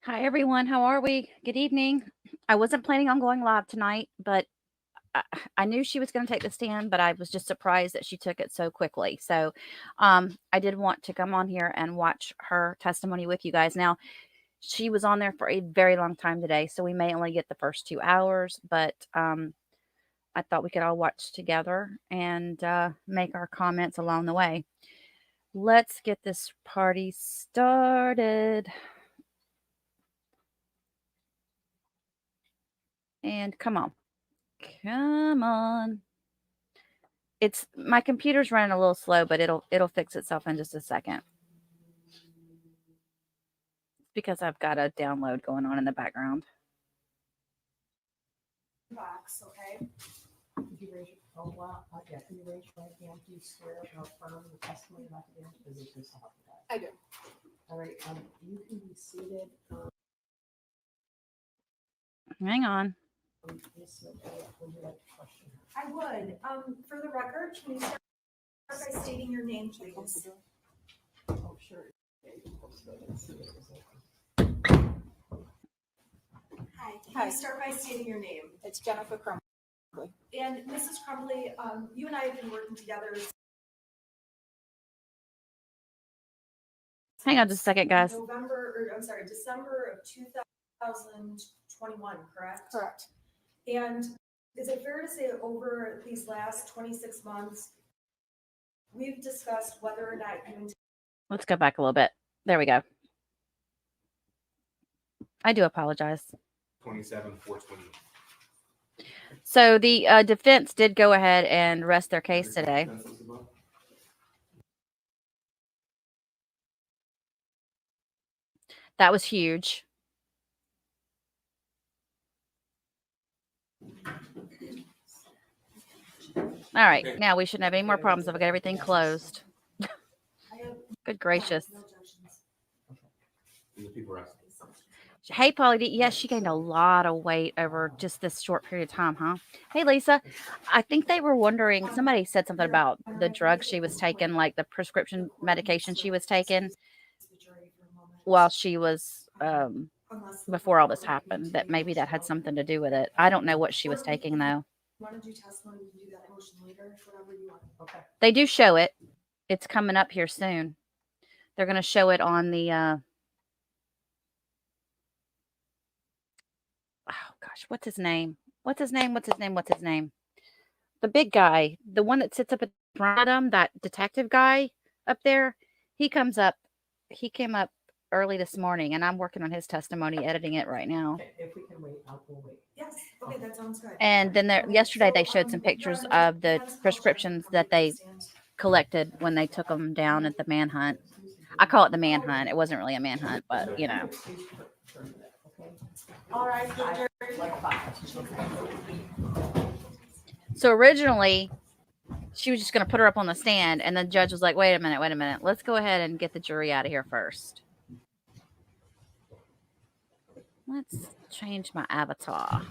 Hi, everyone. How are we? Good evening. I wasn't planning on going live tonight, but I, I knew she was going to take the stand, but I was just surprised that she took it so quickly. So I did want to come on here and watch her testimony with you guys. Now, she was on there for a very long time today, so we may only get the first 2 hours, but I thought we could all watch together and make our comments along the way. Let's get this party started. And come on. Come on. It's my computer's running a little slow, but it'll fix itself in just a second. It's because I've got a download going on in the background. Box, okay? Could you raise your, oh, wow, yeah, can you raise your right hand? Do you swear or affirm the testimony about the position to help with that? I do. All right, you can be seated. Hang on. Ms. McKay, would you like to question her? I would. For the record, can you start by stating your name, please? Oh, sure. Yeah, you can close the door and see what it is open. Hi. Can you start by stating your name? It's Jennifer Crumbley. And Mrs. Crumbley, you and I have been working together. Hang on just a second, guys. December of 2021, correct? Correct. And is it fair to say that over these last 26 months, we've discussed whether or not you Let's go back a little bit. There we go. I do apologize. 27/4/20. So the defense did go ahead and rest their case today. That was huge. All right, now we shouldn't have any more problems if I get everything closed. Good gracious. The people are asking. Hey, Polly, yes, she gained a lot of weight over just this short period of time, huh? Hey, Lisa, I think they were wondering, somebody said something about the drugs she was taking, like the prescription medication she was taking while she was, before all this happened, that maybe that had something to do with it. I don't know what she was taking, though. want to do testimony, we can do that motion later, whatever you want. Okay. They do show it. It's coming up here soon. They're going to show it on the, oh gosh, what's his name? What's his name? The big guy, the one that sits up at the front of him, that detective guy up there, he came up early this morning, and I'm working on his testimony, editing it right now. Okay, if we can wait, we'll wait. Yes, okay, that sounds good. And then yesterday they showed some pictures of the prescriptions that they collected when they took them down at the manhunt. I call it the manhunt. It wasn't really a manhunt, but you know. All right, So originally, she was just going to put her up on the stand, and the judge was like, wait a minute. Let's go ahead and get the jury out of here first. Let's change my avatar.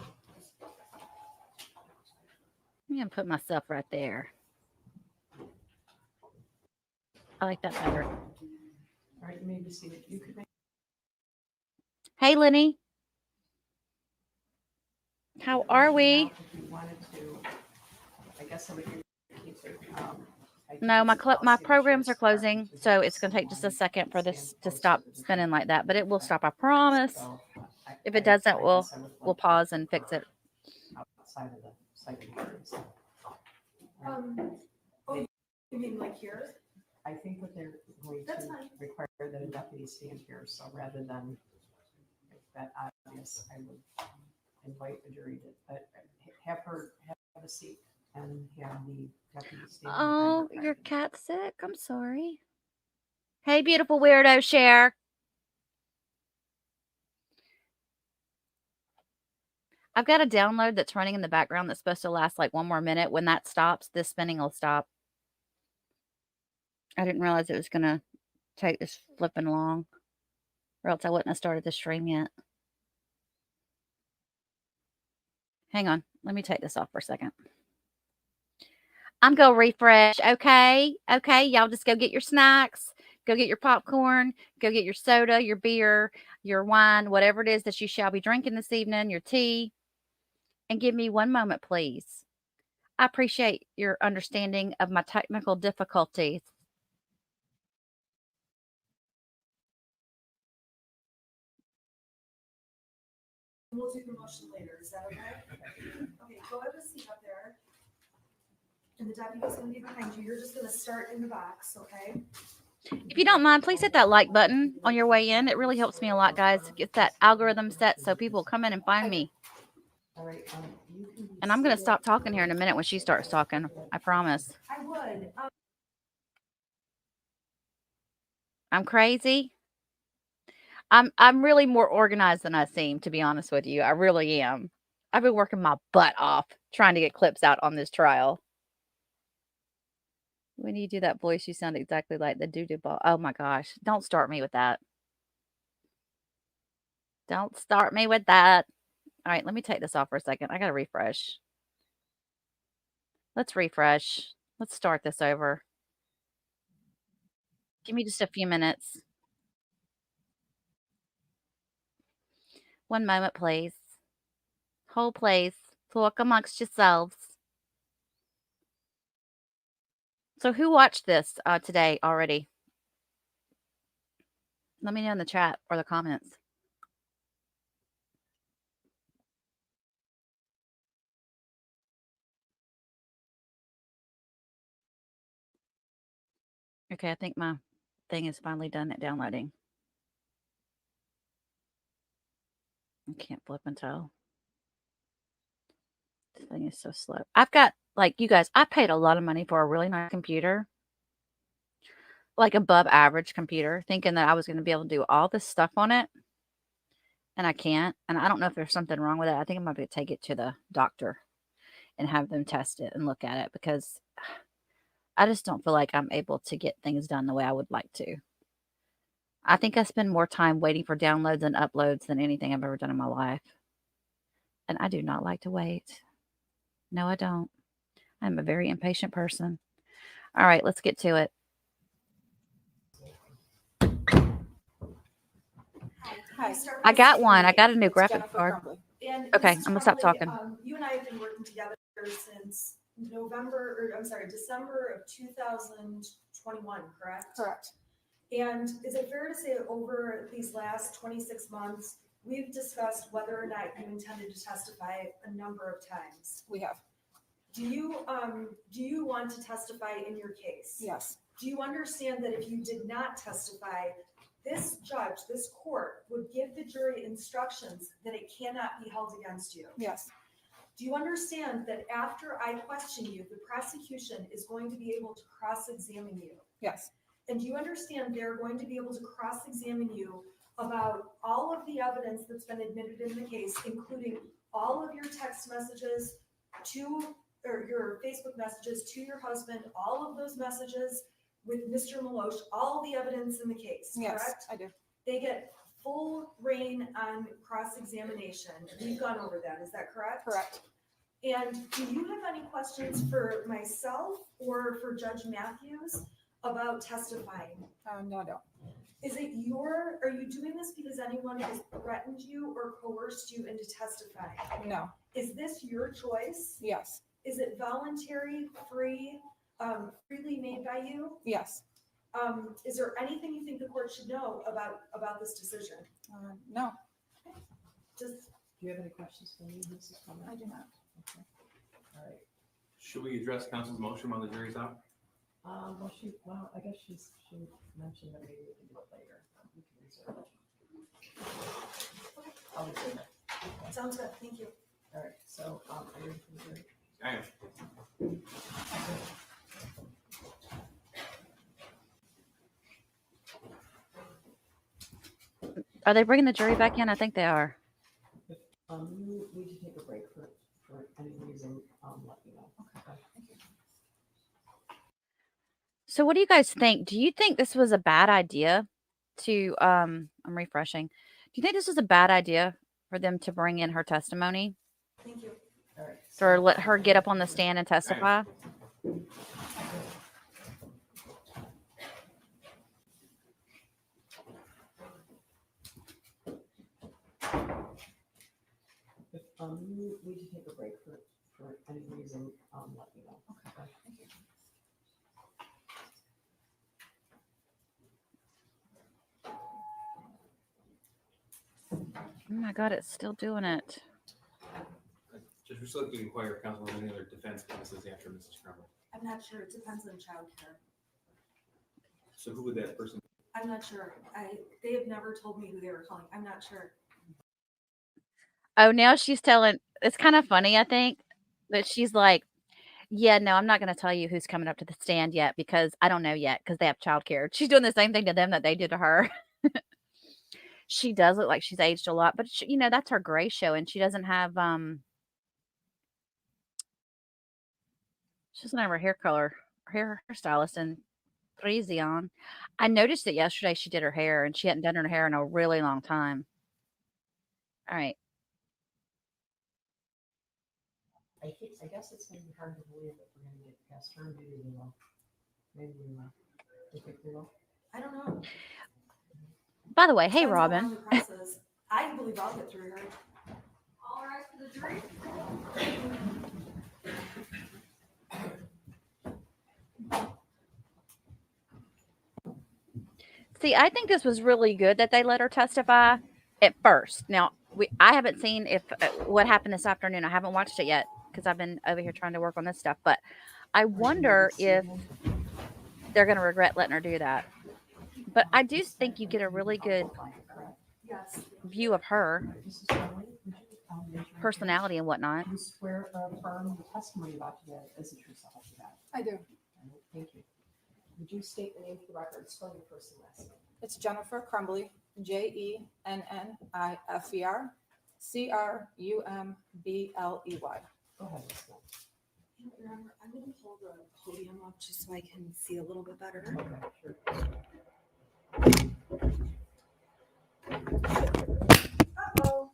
I'm going to put myself right there. I like that better. All right, you may be seated. You could make. Hey, Lenny. How are we? If you wanted to, I guess I would keep it. No, my programs are closing, so it's going to take just a second for this to stop spinning like that, but it will stop, I promise. If it doesn't, we'll pause and fix it. Outside of the site. Oh, you mean like here? I think that they're going That's to fine. require that a deputy stand here, so rather than make that obvious, I would invite the jury to have her have a seat and have the deputy stand. Oh, your cat's sick? I'm sorry. Hey, beautiful weirdo, Cher. I've got a download that's running in the background that's supposed to last like 1 more minute. When that stops, this spinning will stop. I didn't realize it was going to take this flipping long, or else I wouldn't have started the stream yet. Hang on. Let me take this off for a second. I'm going to refresh. Okay. Y'all just go get your snacks. Go get your popcorn, go get your soda, your beer, your wine, whatever it is that you shall be drinking this evening, your tea, and give me one moment, please. I appreciate your understanding of my technical difficulties. We'll do the motion later. Is that okay? Okay, go have a seat up there. And the deputy's gonna be behind you. You're just gonna start in the box, okay? If you don't mind, please hit that like button on your way in. It really helps me a lot, guys. Get that algorithm set so people come in and find me. All right, And I'm going to stop talking here in a minute when she starts talking. I promise. I would. I'm crazy. I'm really more organized than I seem, to be honest with you. I really am. I've been working my butt off trying to get clips out on this trial. When you do that voice, you sound exactly like the doo-doo ball. Oh my gosh. Don't start me with that. Don't start me with that. All right, let me take this off for a second. I got to refresh. Let's refresh. Let's start this over. Give me just a few minutes. One moment, please. Hold, please. Talk amongst yourselves. So who watched this today already? Let me know in the chat or the comments. Okay, I think my thing is finally done at downloading. I can't flip and tell. This thing is so slow. I've got, like, you guys, I paid a lot of money for a really nice computer. Like above average computer, thinking that I was going to be able to do all this stuff on it. And I can't. And I don't know if there's something wrong with it. I think I'm going to take it to the doctor and have them test it and look at it because I just don't feel like I'm able to get things done the way I would like to. I think I spend more time waiting for downloads and uploads than anything I've ever done in my life. And I do not like to wait. No, I don't. I'm a very impatient person. All right, let's get to it. Hi. I got one. I got a new It's graphic Jennifer card. Crumbley. And Okay, Mrs. I'm gonna stop Crumbley, talking. You and I have been working together since December of 2021, correct? Correct. And is it fair to say that over these last 26 months, we've discussed whether or not you intended to testify a number of times? We have. Do you want to testify in your case? Yes. Do you understand that if you did not testify, this judge, this court would give the jury instructions that it cannot be held against you? Yes. Do you understand that after I question you, the prosecution is going to be able to cross-examine you? Yes. And do you understand they're going to be able to cross-examine you about all of the evidence that's been admitted in the case, including all of your text messages or your Facebook messages to your husband, all of those messages with Mr. Maloche, all the evidence in the case, Yes, correct? I do. They get full reign on cross-examination. We've gone over that, is that correct? Correct. And do you have any questions for myself or for Judge Matthews about testifying? No, I don't. Are you doing this because anyone has threatened you or coerced you into testifying? No. Is this your choice? Yes. Is it voluntary, freely made by you? Yes. Is there anything you think the court should know about this decision? No. Just, do you have any questions for me, Mrs. Crumbley? I do not. Okay. All right. Should we address counsel's motion while the jury's out? I guess she mentioned that maybe we can do it later. We can reserve it. I'll reserve it. sounds good, thank you. All right, so, are you ready for the jury? I am. Are they bringing the jury back in? I think they are. You need to take a break for any reason, let me know. Okay. So what do you guys think? Do you think this was a bad idea to I'm refreshing. Do you think this was a bad idea for them to bring in her testimony? Thank you. All right. Or let her get up on the stand and testify? You need to take a break for any reason, let me know. Okay. Thank you. Oh my God, it's still doing it. Just we're still looking to inquire if council has any other defense witnesses after Mrs. Crumbley. I'm not sure, it depends on childcare. So who would that person? I'm not sure, they have never told me who they were calling, I'm not sure. Oh, now she's telling, it's kind of funny, I think, that she's like, yeah, no, I'm not going to tell you who's coming up to the stand yet because I don't know yet because they have childcare. She's doing the same thing to them that they did to her. She does look like she's aged a lot, but she, that's her gray show, and she doesn't have her hair color, her hairstylist and crazy on. I noticed that yesterday she did her hair, and she hadn't done her hair in a really long time. All right. I guess it's gonna be hard to believe that we're gonna get past term, maybe we will. Maybe we will. You think we will? I don't know. By the way, hey, Depends how long Robin. the process- I believe I'll get through her. All right for the jury? See, I think this was really good that they let her testify at first. Now, I haven't seen if what happened this afternoon. I haven't watched it yet because I've been over here trying to work on this stuff. But I wonder if they're going to regret letting her do that. But I do think you get a really good Yes. view of her Mrs. Crumbley, would you, raise your hand? personality and whatnot. You swear or affirm the testimony about today is the truth, so help you God. I do. Thank you. Would you state the name for the record, spell your first and last name? It's Jennifer Crumbley, JENNIFER, CRUMBLEY. Go ahead, Ms. Gill. Remember, I'm gonna pull the podium up just so I can see a little bit better. Okay, sure. Uh-oh.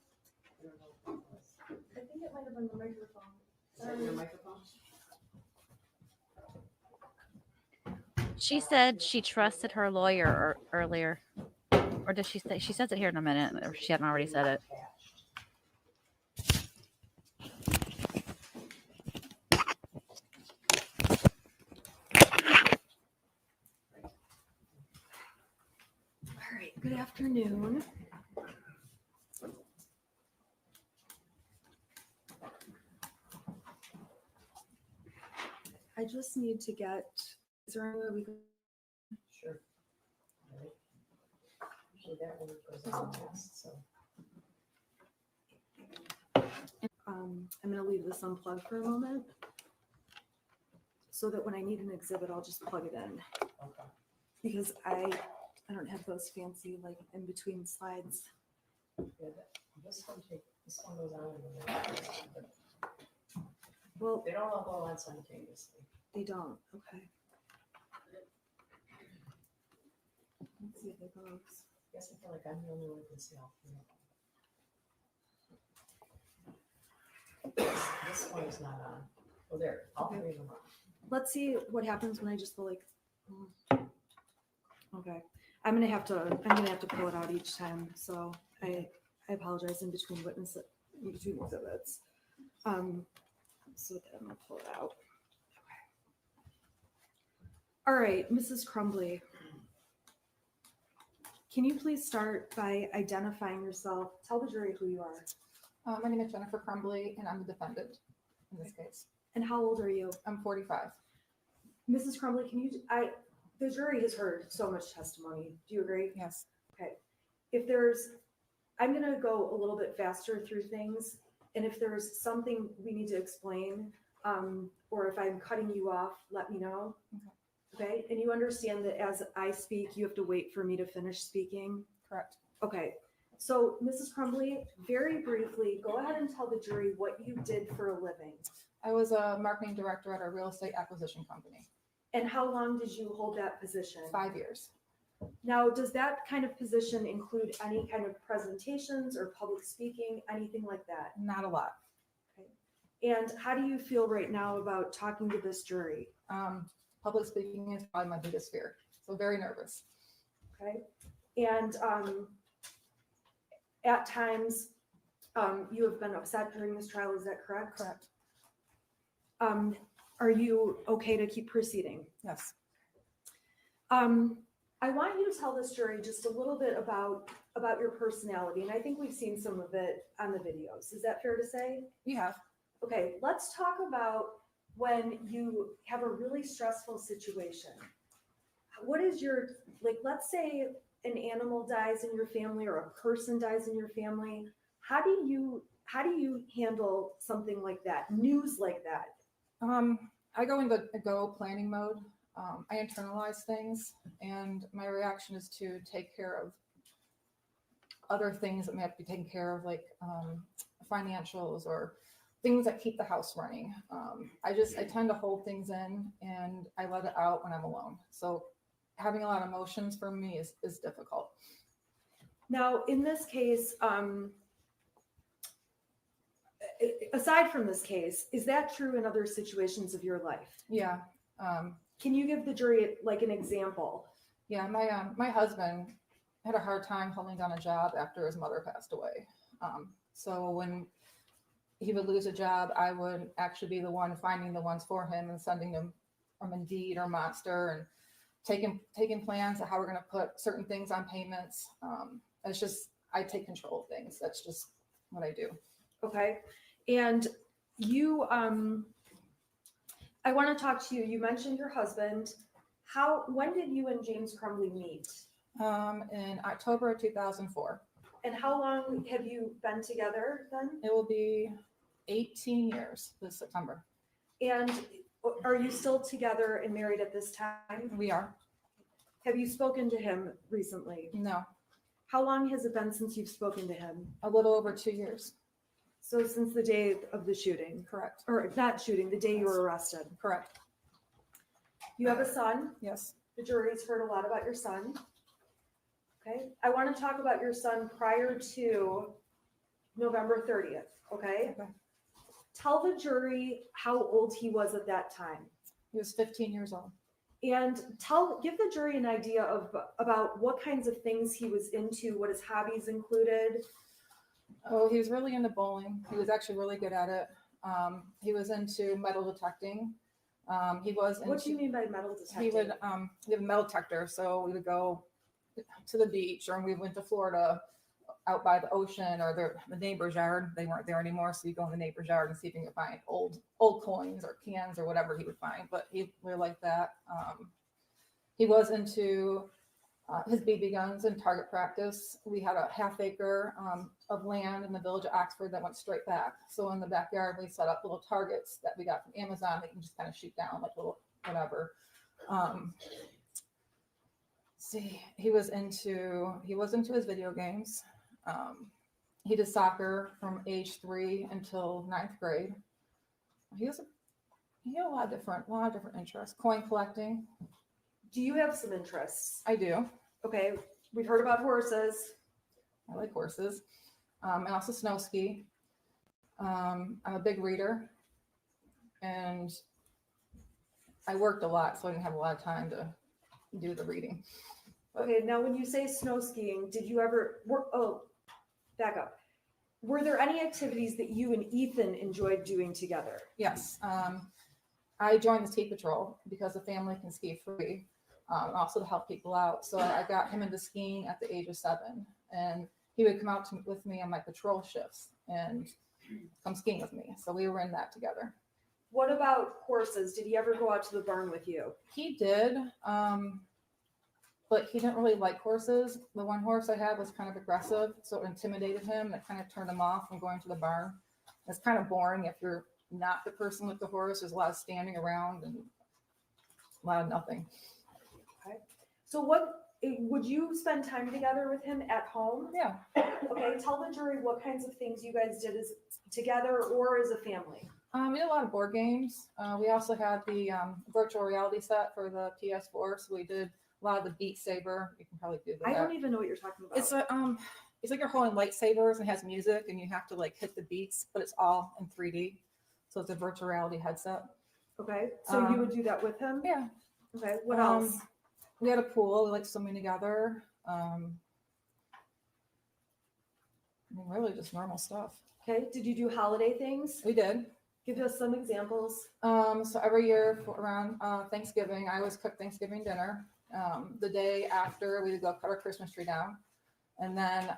I think it might have been the microphone. Is that your microphone? She said she trusted her lawyer earlier. Or does she say? She says it here in a minute. Or she hadn't already said it. All right, good afternoon. I just need to get, is there any way we can? Sure. All right. Usually that one goes on last, so. I'm gonna leave this unplugged for a moment. So that when I need an exhibit, I'll just plug it in. Okay. Because I don't have those fancy like in between slides. Yeah, this one goes on and then that goes on, but Well, they don't all go on simultaneously. they don't, okay. Let's see if it goes. I guess I feel like I'm the only one who can see all three of them. This one is not on. Oh, there, all Okay. three of them are. Let's see what happens when I just go like. Okay, I'm gonna have to pull it out each time, so I apologize in between exhibits. So then I'm gonna pull it out. Okay. All right, Mrs. Crumbley. Can you please start by identifying yourself? Tell the jury who you are. My name is Jennifer Crumbley, and I'm the defendant in this case. And how old are you? I'm 45. Mrs. Crumbley, the jury has heard so much testimony. Do you agree? Yes. I'm gonna go a little bit faster through things, and if there's something we need to explain, or if I'm cutting you off, let me know. Okay, and you understand that as I speak, you have to wait for me to finish speaking? Correct. Okay, so Mrs. Crumbley, very briefly, go ahead and tell the jury what you did for a living. I was a marketing director at a real estate acquisition company. And how long did you hold that position? 5 years. Now, does that kind of position include any kind of presentations or public speaking, anything like that? Not a lot. And how do you feel right now about talking to this jury? Public speaking is probably my biggest fear. So very nervous. Okay. And at times, You have been upset during this trial, is that correct? Correct. Are you okay to keep proceeding? Yes. I want you to tell this jury just a little bit about your personality, and I think we've seen some of it on the videos. Is that fair to say? You have. Okay, let's talk about when you have a really stressful situation. What is your, like, let's say an animal dies in your family or a person dies in your family. How do you handle something like that, news like that? I go into a go planning mode. I internalize things, and my reaction is to take care of other things that may have to be taken care of, like financials or things that keep the house running. I tend to hold things in, and I let it out when I'm alone. So having a lot of emotions for me is difficult. Now, in this case, aside from this case, is that true in other situations of your life? Yeah. Can you give the jury like an example? Yeah, my husband had a hard time holding down a job after his mother passed away. So when he would lose a job, I would actually be the one finding the ones for him and sending them from Indeed or Monster and taking plans of how we're going to put certain things on payments. It's just, I take control of things. That's just what I do. Okay. And you, I want to talk to you. You mentioned your husband. When did you and James Crumbley meet? In October of 2004. And how long have you been together then? It will be 18 years this September. And are you still together and married at this time? We are. Have you spoken to him recently? No, How long has it been since you've spoken to him? a little over 2 years. So since the day of the shooting, Correct. or not shooting, the day you were arrested. Correct. You have a son. Yes. The jury's heard a lot about your son. Okay. I want to talk about your son prior to November 30th. Okay. Okay. Tell the jury how old he was at that time. He was 15 years old. And give the jury an idea about what kinds of things he was into, what his hobbies included. Oh, he was really into bowling. He was actually really good at it. He was into metal detecting. He was into, What do you mean by metal detecting? he would we have a metal detector, so we would go to the beach, or we went to Florida out by the ocean or the neighbor's yard. They weren't there anymore, so you go in the neighbor's yard and see if you can find old coins or cans or whatever he would find. But he really liked that. He was into his BB guns and target practice. We had a half acre of land in the village of Oxford that went straight back. So in the backyard, we set up little targets that we got from Amazon that you can just kind of shoot down like little whatever. He was into his video games. He did soccer from age 3 until 9th grade. He had a lot of different interests. Coin collecting. Do you have some interests? I do. Okay, we've heard about horses. I like horses. I also snow ski. I'm a big reader, and I worked a lot, so I didn't have a lot of time to do the reading. Okay, now when you say snow skiing, did you ever back up. Were there any activities that you and Ethan enjoyed doing together? Yes. I joined the ski patrol because the family can ski free, and also to help people out. So I got him into skiing at the age of 7, and he would come out with me on my patrol shifts and come skiing with me. So we were in that together. What about horses? Did he ever go out to the barn with you? He did, but he didn't really like horses. The one horse I had was kind of aggressive, so it intimidated him. And it kind of turned him off from going to the barn. It's kind of boring if you're not the person with the horse. There's a lot of standing around and a lot of nothing. Okay. So would you spend time together with him at home? Yeah. Okay, tell the jury what kinds of things you guys did as together or as a family. We did a lot of board games. We also had the virtual reality set for the PS4, so we did a lot of the Beat Saber. You can probably do that. I don't even know what you're talking about. It's like you're holding lightsabers and has music, and you have to like hit the beats, but it's all in 3D. So it's a virtual reality headset. Okay, so you would do that with him? Yeah. Okay, what else? We had a pool. We liked swimming together. I mean, really just normal stuff. Okay, did you do holiday things? We did. Give us some examples. So every year for around Thanksgiving, I always cook Thanksgiving dinner. The day after, we would go cut our Christmas tree down. And then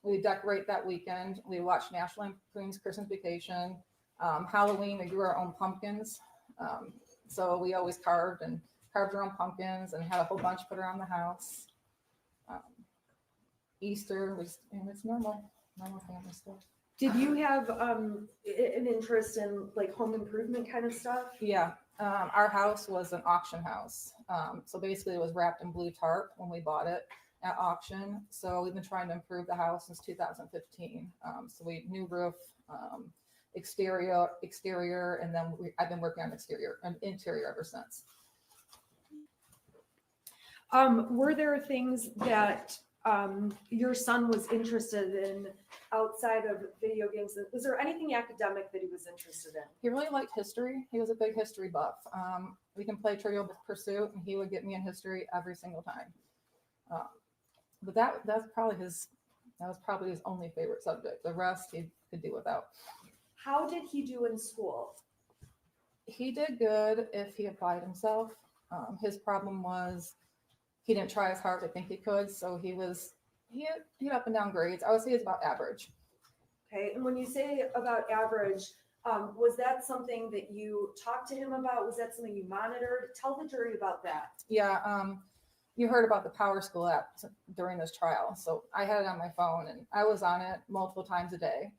we decorate that weekend. We watch National Lampoon's Christmas Vacation. Halloween, we grew our own pumpkins. So we always carved our own pumpkins and had a whole bunch put around the house. Easter, it's normal family stuff. Did you have an interest in like home improvement kind of stuff? Yeah, our house was an auction house. So basically it was wrapped in blue tarp when we bought it at auction. So we've been trying to improve the house since 2015. So we new roof, exterior, and then I've been working on exterior and interior ever since. Were there things that your son was interested in outside of video games? Was there anything academic that he was interested in? He really liked history. He was a big history buff. We can play Trivial Pursuit, and he would get me in history every single time. But that was probably his only favorite subject. The rest he could do without. How did he do in school? He did good if he applied himself. His problem was he didn't try as hard as I think he could, so he had up and down grades. I would say he's about average. Okay, and when you say about average, was that something that you talked to him about? Was that something you monitored? Tell the jury about that. Yeah, you heard about the Power School app during this trial. So I had it on my phone and I was on it multiple times a day.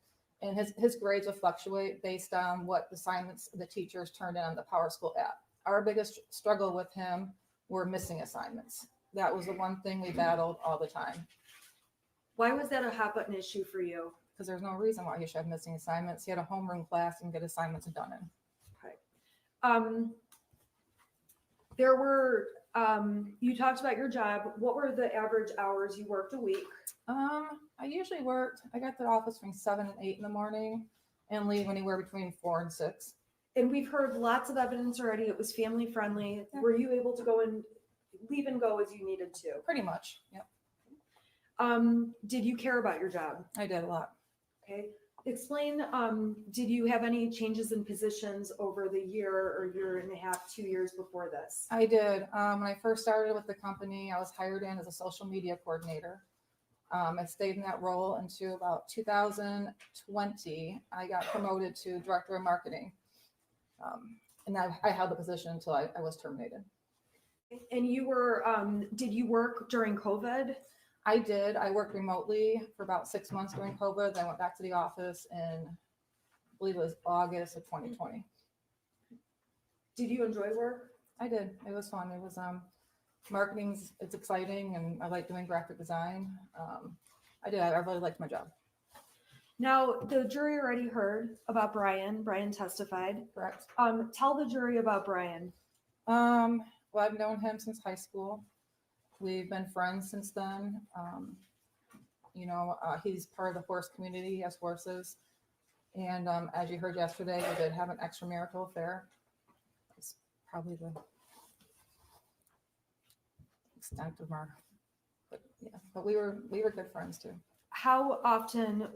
And his grades would fluctuate based on what assignments the teachers turned in on the Power School app. Our biggest struggle with him were missing assignments. That was the one thing we battled all the time. Why was that a hot button issue for you? Because there's no reason why he should have missing assignments. He had a homeroom class and get assignments done in. Okay. There were, you talked about your job. What were the average hours you worked a week? I got to the office between 7 and 8 in the morning and leave anywhere between 4 and 6. And we've heard lots of evidence already. It was family friendly. Yeah. Were you able to go and leave and go as you needed to? Pretty much, yep. Did you care about your job? I did a lot. Okay. Explain, did you have any changes in positions over the year or year and a half, 2 years before this? I did. When I first started with the company, I was hired in as a social media coordinator. I stayed in that role until about 2020. I got promoted to director of marketing. And I held the position until I was terminated. And you were, did you work during COVID? I did. I worked remotely for about 6 months during COVID. Then I went back to the office in, I believe it was August of 2020. Did you enjoy work? I did. It was fun. It was marketing's, it's exciting, and I like doing graphic design. I did. I really liked my job. Now, the jury already heard about Brian. Brian testified. Correct. Tell the jury about Brian. Well, I've known him since high school. We've been friends since then. He's part of the horse community. He has horses. And as you heard yesterday, we did have an extramarital affair. It's probably the extent of our, but we were good friends too. How often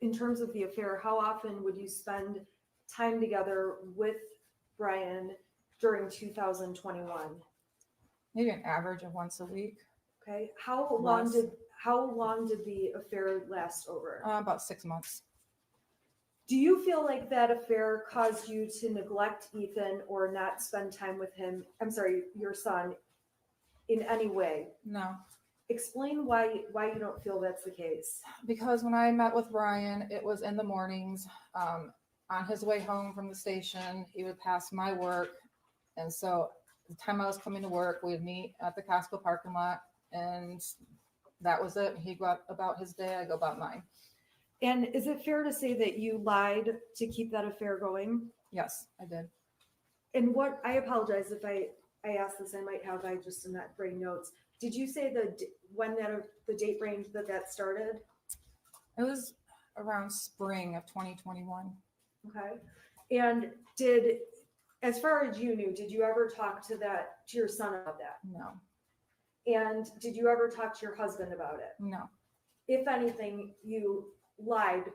in terms of the affair, how often would you spend time together with Brian during 2021? Maybe an average of once a week. Okay. How long did the affair last over? About 6 months. Do you feel like that affair caused you to neglect Ethan or not spend time with him? I'm sorry, your son, in any way? No. Explain why you don't feel that's the case. Because when I met with Brian, it was in the mornings. On his way home from the station, he would pass my work. And so the time I was coming to work, we would meet at the Costco parking lot, and that was it. He'd go about his day, I go about mine. And is it fair to say that you lied to keep that affair going? Yes, I did. And I apologize if I asked this, I just am not writing notes. Did you say the date range that started? It was around spring of 2021. Okay. And as far as you knew, did you ever talk to your son about that? No. And did you ever talk to your husband about it? No. if anything, you lied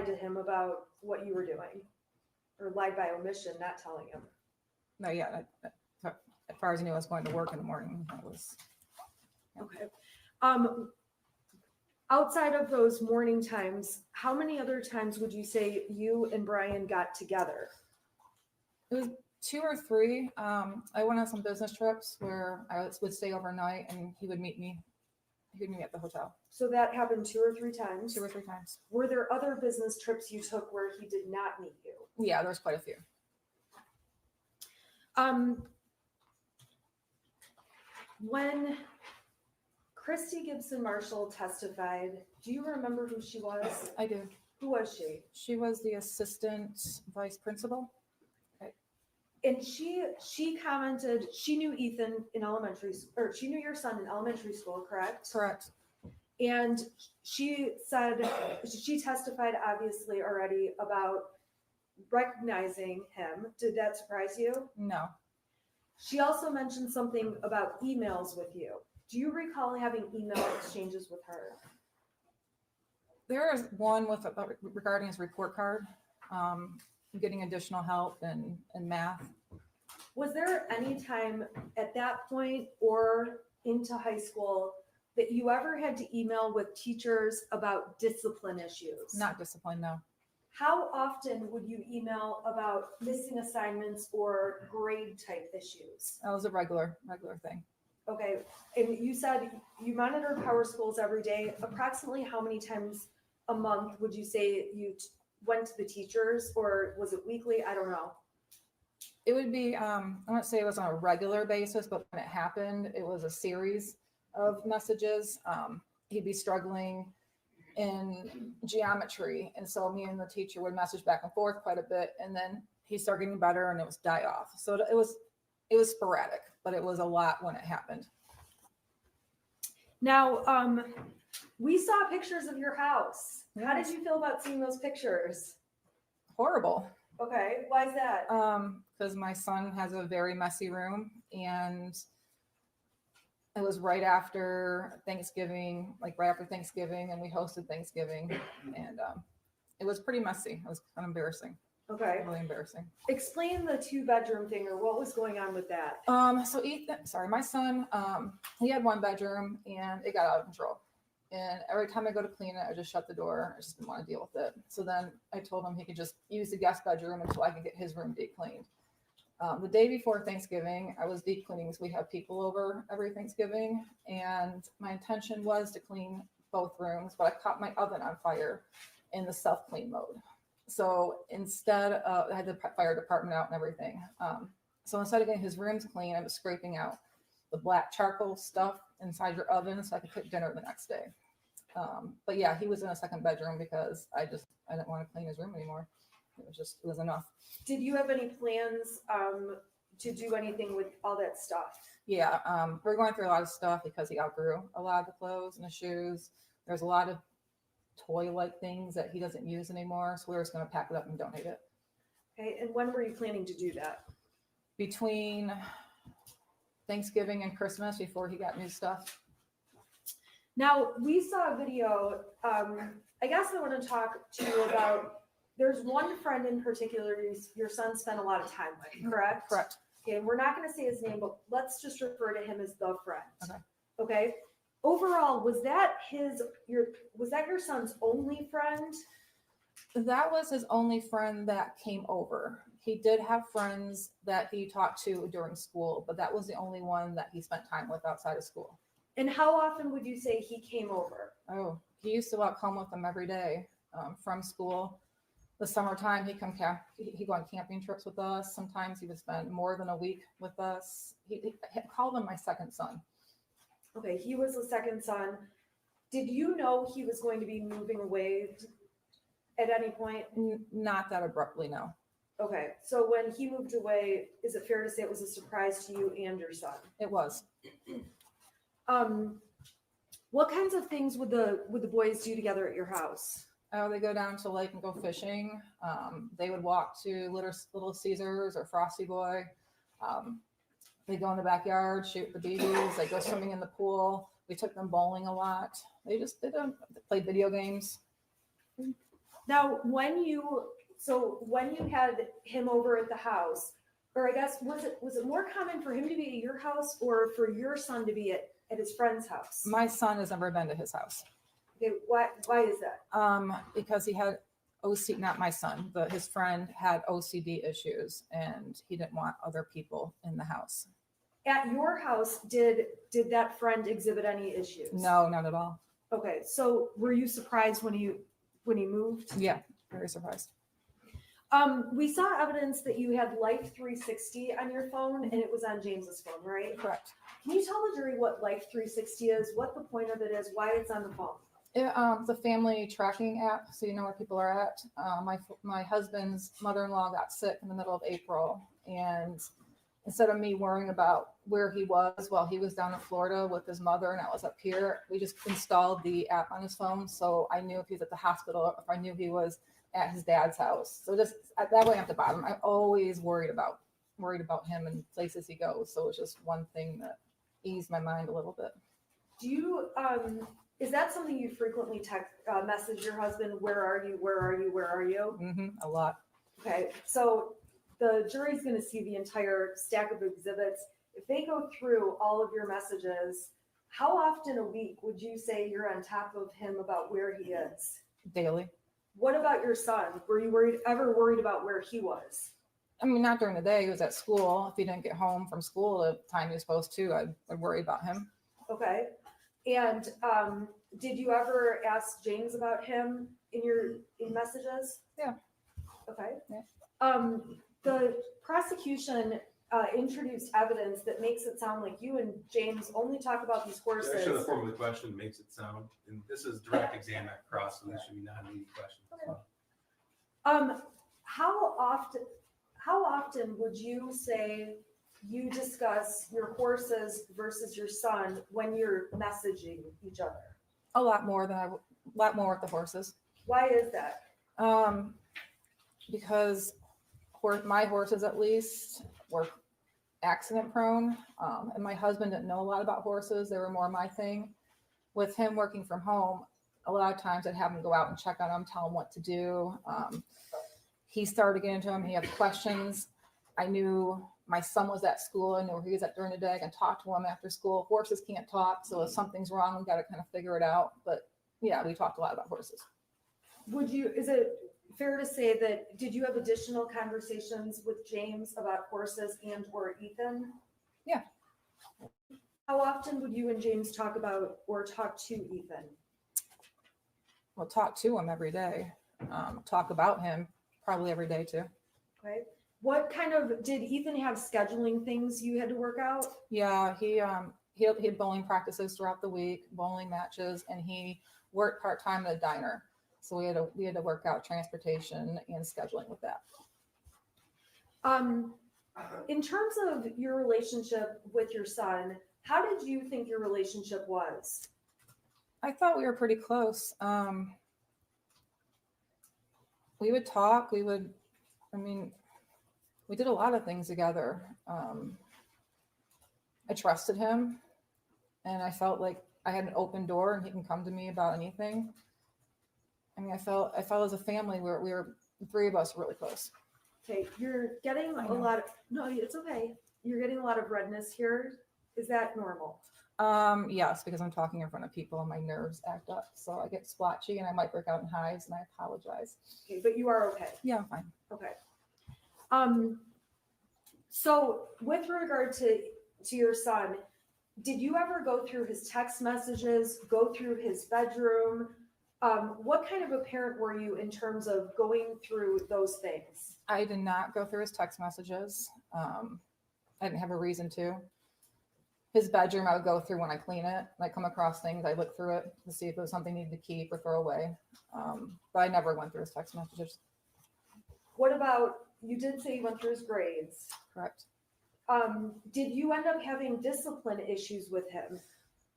to him about what you were doing, or lied by omission, not telling him? No, yeah, as far as I knew, I was going to work in the morning. That was, Okay. Outside of those morning times, how many other times would you say you and Brian got together? it was 2 or 3. I went on some business trips where would stay overnight, and he would meet me. He would meet me at the hotel So that happened 2 or 3 times. 2 or 3 times. Were there other business trips you took where he did not meet you? Yeah, there's quite a few. When Christy Gibson Marshall testified, do you remember who she was? I do. Who was she? She was the assistant vice principal. And she commented she knew Ethan in elementary, or she knew your son in elementary school, correct? Correct. And she said, she testified obviously already about recognizing him. Did that surprise you? No. She also mentioned something about emails with you. Do you recall having email exchanges with her? There is one with regarding his report card, getting additional help in math. Was there any time at that point or into high school that you ever had to email with teachers about discipline issues? Not discipline, no. How often would you email about missing assignments or grade type issues? That was a regular thing. Okay, and you said you monitor power schools every day. Approximately how many times a month would you say you went to the teachers, or was it weekly? I don't know. It would be, I wouldn't say it was on a regular basis, but when it happened, it was a series of messages. He'd be struggling in geometry. And so me and the teacher would message back and forth quite a bit. And then he started getting better and it was die off. So it was sporadic, but it was a lot when it happened. Now, we saw pictures of your house. How did you feel about seeing those pictures? Horrible. Okay, why is that? Because my son has a very messy room, and it was right after Thanksgiving, and we hosted Thanksgiving, and it was pretty messy. It was kind of embarrassing. Okay, Really embarrassing. explain the 2-bedroom thing, or what was going on with that? So my son, he had 1 bedroom and it got out of control. And every time I go to clean it, I just shut the door. I just didn't want to deal with it. So then I told him he could just use the guest bedroom until I could get his room deep cleaned. The day before Thanksgiving, I was deep cleaning because we have people over every Thanksgiving. And my intention was to clean both rooms, but I caught my oven on fire in the self-clean mode. So instead of, I had the fire department out and everything. So instead of getting his rooms clean, I was scraping out the black charcoal stuff inside your oven so I could cook dinner the next day. But yeah, he was in a 2nd bedroom because I didn't want to clean his room anymore. It was enough. Did you have any plans to do anything with all that stuff? Yeah, we're going through a lot of stuff because he outgrew a lot of the clothes and the shoes. There's a lot of toy-like things that he doesn't use anymore, so we're just going to pack it up and donate it. Okay, and when were you planning to do that? Between Thanksgiving and Christmas, before he got new stuff. Now, we saw a video. I guess I want to talk to you about, there's one friend in particular your son spent a lot of time with, correct? Correct. Okay, and we're not going to say his name, but let's just refer to him as the friend. Okay. Okay. Overall, was that your son's only friend? That was his only friend that came over. He did have friends that he talked to during school, but that was the only one that he spent time with outside of school. And how often would you say he came over? Oh, he used to walk home with them every day from school. The summertime, he'd go on camping trips with us. Sometimes he would spend more than a week with us. He called him my second son. Okay, he was the second son. Did you know he was going to be moving away at any point? Not that abruptly, no. Okay, so when he moved away, is it fair to say it was a surprise to you and your son? It was. What kinds of things would the boys do together at your house? Oh, they go down to the lake and go fishing. They would walk to Little Caesars or Frosty Boy. They go in the backyard, shoot the BBs. They go swimming in the pool. We took them bowling a lot. They just played video games. Now, when you had him over at the house, or I guess, was it more common for him to be at your house or for your son to be at his friend's house? My son has never been to his house. Okay, why is that? Because he had not my son, but his friend had OCD issues and he didn't want other people in the house. At your house, did that friend exhibit any issues? No, not at all. Okay, so were you surprised when he moved? Yeah, very surprised. We saw evidence that you had Life 360 on your phone and it was on James's phone, right? Correct. Can you tell the jury what Life 360 is, what the point of it is, why it's on the phone? It's a family tracking app, so you know where people are at. My husband's mother-in-law got sick in the middle of April, and instead of me worrying about where he was while he was down in Florida with his mother and I was up here, we just installed the app on his phone, so I knew if he was at the hospital, if I knew he was at his dad's house. So just that way, I'm at the bottom. I'm always worried about him and places he goes. So it's just one thing that eased my mind a little bit. Do you is that something you frequently message your husband? Where are you? Where are you? Where are you? A lot. Okay, so the jury's going to see the entire stack of exhibits. If they go through all of your messages, how often a week would you say you're on top of him about where he is? Daily. What about your son? Were you ever worried about where he was? I mean, not during the day. He was at school. If he didn't get home from school the time he was supposed to, I'd worry about him. Okay. And did you ever ask James about him in messages? Yeah. Okay. Yeah. The prosecution introduced evidence that makes it sound like you and James only talk about these horses. Actually, the form of the question makes it sound, and this is direct exam at cross, so this should be non-leading questions. Okay. How often would you say you discuss your horses versus your son when you're messaging each other? A lot more with the horses. Why is that? Because my horses, at least, were accident prone, and my husband didn't know a lot about horses. They were more my thing. With him working from home, a lot of times I'd have him go out and check on him, tell him what to do. He started to get into him. He had questions. I knew my son was at school. I knew where he was at during the day. I can talk to him after school. Horses can't talk, so if something's wrong, we got to kind of figure it out. But yeah, we talked a lot about horses. Is it fair to say that, did you have additional conversations with James about horses and or Ethan? Yeah. How often would you and James talk about or talk to Ethan? We'll talk to him every day. Talk about him probably every day too. Okay. Did Ethan have scheduling things you had to work out? Yeah, he had bowling practices throughout the week, bowling matches, and he worked part-time at a diner. So we had to work out transportation and scheduling with that. In terms of your relationship with your son, how did you think your relationship was? I thought we were pretty close. We would talk. We did a lot of things together. I trusted him, and I felt like I had an open door and he can come to me about anything. I mean, I felt as a family the three of us were really close. Okay, you're getting a lot of, no, it's okay. You're getting a lot of redness here. Is that normal? Yes, because I'm talking in front of people and my nerves act up. So I get splotchy and I might break out in hives, and I apologize. Okay, but you are okay. Yeah, I'm fine. Okay. So with regard to your son, did you ever go through his text messages, go through his bedroom? What kind of a parent were you in terms of going through those things? I did not go through his text messages. I didn't have a reason to. His bedroom, I would go through when I clean it. I come across things, I look through it to see if it was something I needed to keep or throw away. But I never went through his text messages. What about, you did say you went through his grades. Correct. Did you end up having discipline issues with him?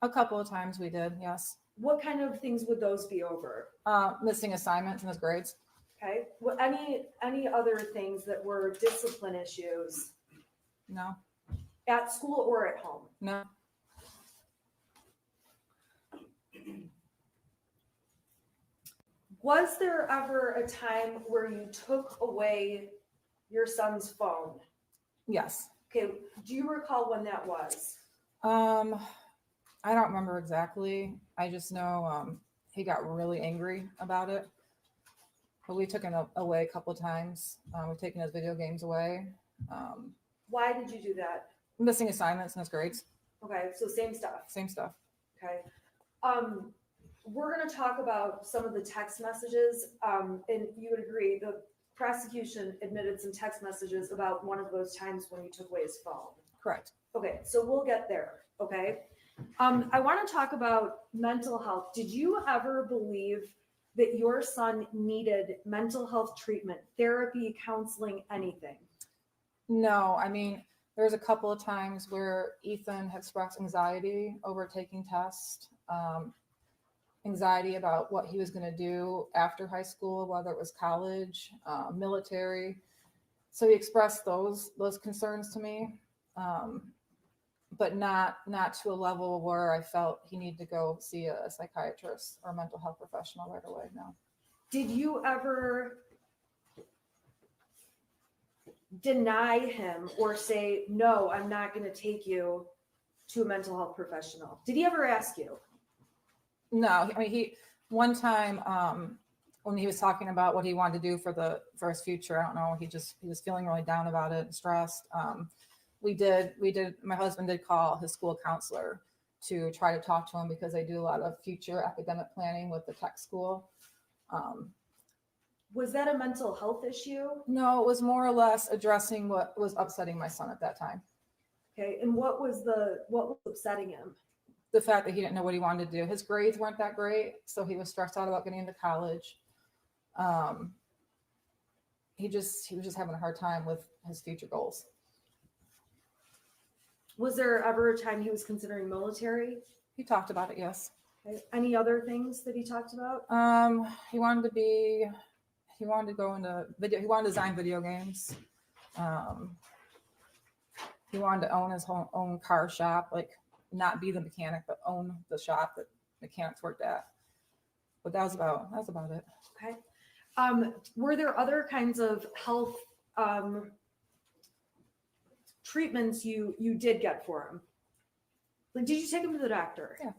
A couple of times we did, yes. What kind of things would those be over? Missing assignments in his grades. Okay. Well, any other things that were discipline issues No. at school or at home? No. Was there ever a time where you took away your son's phone? Yes. Okay, do you recall when that was? I don't remember exactly. I just know he got really angry about it. But we took him away a couple of times. We've taken his video games away. Why did you do that? Missing assignments in his grades. Okay, so same stuff. Same stuff. Okay. We're going to talk about some of the text messages, and you would agree the prosecution admitted some text messages about one of those times when you took away his phone. Correct. Okay, so we'll get there. Okay. I want to talk about mental health. Did you ever believe that your son needed mental health treatment, therapy, counseling, anything? No, I mean, there's a couple of times where Ethan had expressed anxiety over taking tests, anxiety about what he was going to do after high school, whether it was college, military. So he expressed those concerns to me, but not to a level where I felt he needed to go see a psychiatrist or a mental health professional right away. No. Did you ever deny him or say, no, I'm not going to take you to a mental health professional? Did he ever ask you? No, I mean, he one time when he was talking about what he wanted to do for his future, I don't know, he was feeling really down about it and stressed. My husband did call his school counselor to try to talk to him because they do a lot of future academic planning with the tech school. Was that a mental health issue? No, it was more or less addressing what was upsetting my son at that time. Okay, and what was upsetting him? The fact that he didn't know what he wanted to do. His grades weren't that great, so he was stressed out about getting into college. He was just having a hard time with his future goals. Was there ever a time he was considering military? He talked about it, yes. Okay. Any other things that he talked about? He wanted to go into video. He wanted to design video games. He wanted to own his own car shop, like not be the mechanic, but own the shop that mechanics worked at. But that was about it. Okay. Were there other kinds of health treatments you did get for him? Like, did you take him to the doctor? Yeah.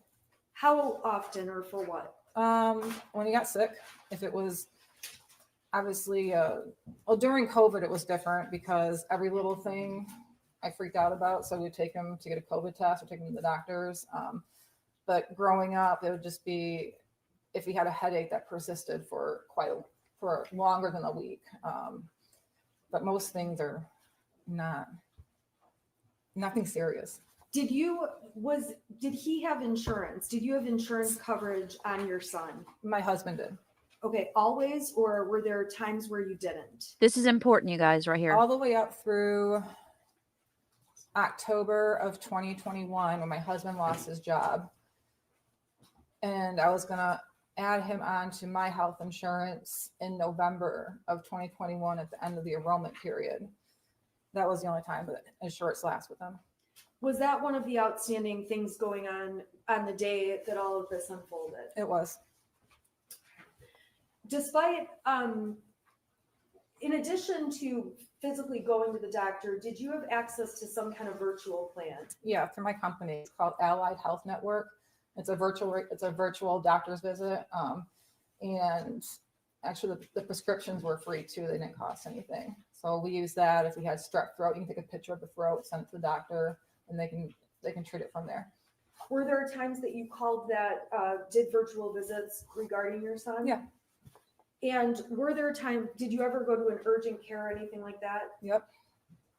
How often or for what? When he got sick, if it was obviously, during COVID, it was different because every little thing I freaked out about. So we'd take him to get a COVID test or take him to the doctors. But growing up, it would just be if he had a headache that persisted for longer than a week. But most things are nothing serious. Did he have insurance? Did you have insurance coverage on your son? My husband did. Okay, always, or were there times where you didn't? This is important, you guys, right here. All the way up through October of 2021 when my husband lost his job. And I was going to add him on to my health insurance in November of 2021 at the end of the enrollment period. That was the only time that insurance lasts with him. Was that one of the outstanding things going on the day that all of this unfolded? It was. Despite, in addition to physically going to the doctor, did you have access to some kind of virtual plan? Yeah, through my company. It's called Allied Health Network. It's a virtual doctor's visit. And actually the prescriptions were free too. They didn't cost anything. So we use that. If we had strep throat, you can take a picture of the throat, send it to the doctor, and they can treat it from there. Were there times that you called that did virtual visits regarding your son? Yeah. And were there times, did you ever go to an urgent care or anything like that? Yep.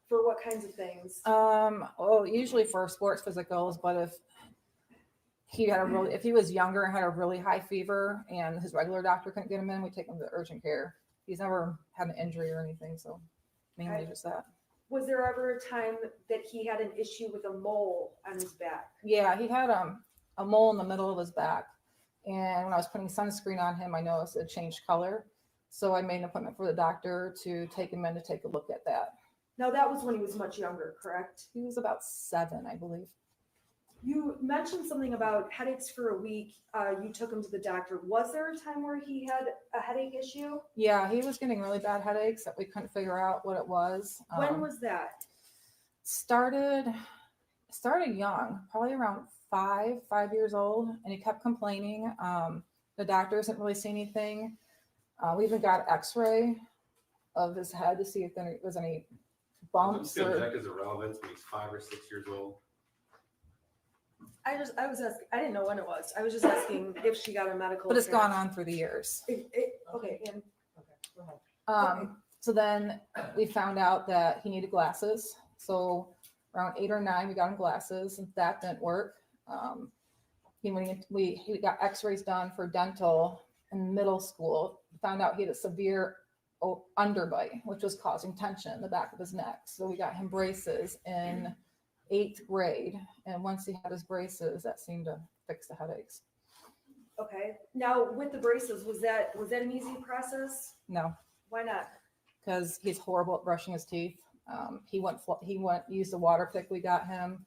For what kinds of things? Well, usually for sports physicals, but if he was younger and had a really high fever and his regular doctor couldn't get him in, we take him to urgent care. He's never had an injury or anything, so mainly just that. Was there ever a time that he had an issue with a mole on his back? Yeah, he had a mole in the middle of his back. And when I was putting sunscreen on him, I noticed it changed color. So I made an appointment for the doctor to take him in to take a look at that. Now that was when he was much younger, correct? He was about 7, I believe. You mentioned something about headaches for a week. You took him to the doctor. Was there a time where he had a headache issue? Yeah, he was getting really bad headaches that we couldn't figure out what it was. When was that? Started young, probably around 5 years old, and he kept complaining. The doctors didn't really see anything. We even got X-ray of his head to see if there was any bumps. Still Or, check his irrelevance when he's 5 or 6 years old. I was asking, I didn't know when it was. I was just asking if she got a medical. but it's gone appointment. on through the years. Okay, and Okay, go ahead. So then we found out that he needed glasses. So around 8 or 9, we got him glasses, and that didn't work. He got X-rays done for dental in middle school. Found out he had a severe underbite, which was causing tension in the back of his neck. So we got him braces in 8th grade, and once he had his braces, that seemed to fix the headaches. okay. Now with the braces, was that an easy process? No, Why not? because he's horrible at brushing his teeth. He went use the water pick we got him.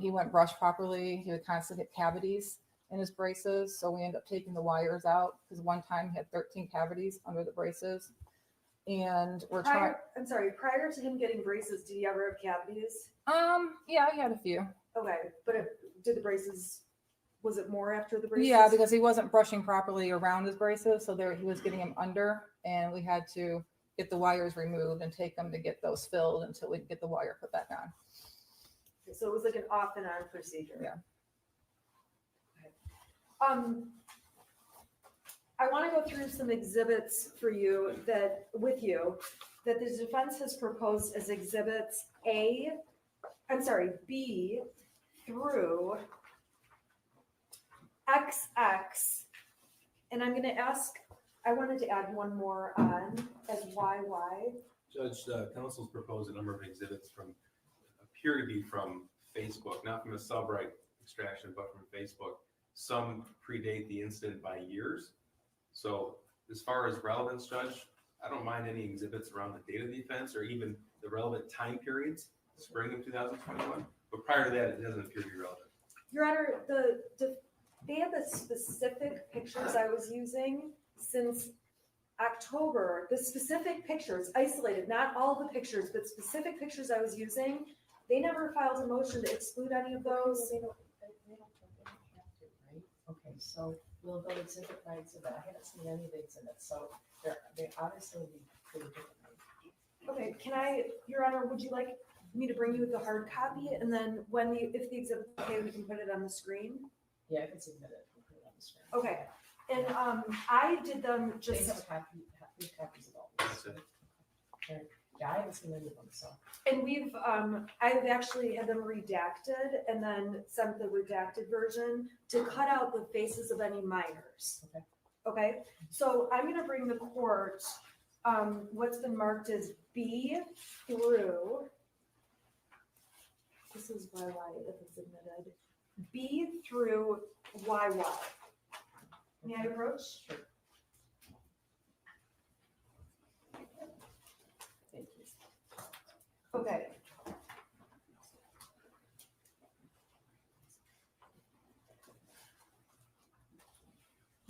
He wouldn't brush properly. He would constantly get cavities in his braces, so we ended up taking the wires out because one time he had 13 cavities under the braces, and we're trying. Prior to him getting braces, did he ever have cavities? Yeah, he had a few. Okay, but did the braces, was it more after the braces? Yeah, because he wasn't brushing properly around his braces, so there he was getting them under, and we had to get the wires removed and take them to get those filled until we could get the wire put back on. So it was like an off and on procedure. Yeah. Okay. I want to go through some exhibits for you that the defense has proposed as exhibits B through XX. And I'm going to ask, I wanted to add one more on as YY. Judge, counsel's proposed a number of exhibits appear to be from Facebook, not from a subright extraction, but from Facebook. Some predate the incident by years. So as far as relevance, Judge, I don't mind any exhibits around the date of the offense or even the relevant time periods, spring of 2021. But prior to that, it doesn't appear to be relevant. Your Honor, they have the specific pictures I was using since October. The specific pictures, isolated, not all the pictures, but specific pictures I was using. They never filed a motion to exclude any of those. They don't have to, right? Okay, so we'll go exhibit by exhibit. I haven't seen any of the exhibits, so they obviously will be pretty different. Okay, Your Honor, would you like me to bring you the hard copy, and then if the exhibit's okay, we can put it on the screen? Yeah, I can submit it. We'll put it on the screen. Okay, and I did them They just, have a copy, three copies of all That's this. it. Okay. Yeah, I haven't seen any of them, so. and I've actually had them redacted and then sent the redacted version to cut out the faces of any minors. Okay. Okay, so I'm gonna bring the court, what's been marked as B through, this is YY if it's admitted, B through YY. May I approach? Sure. Thank you. Okay.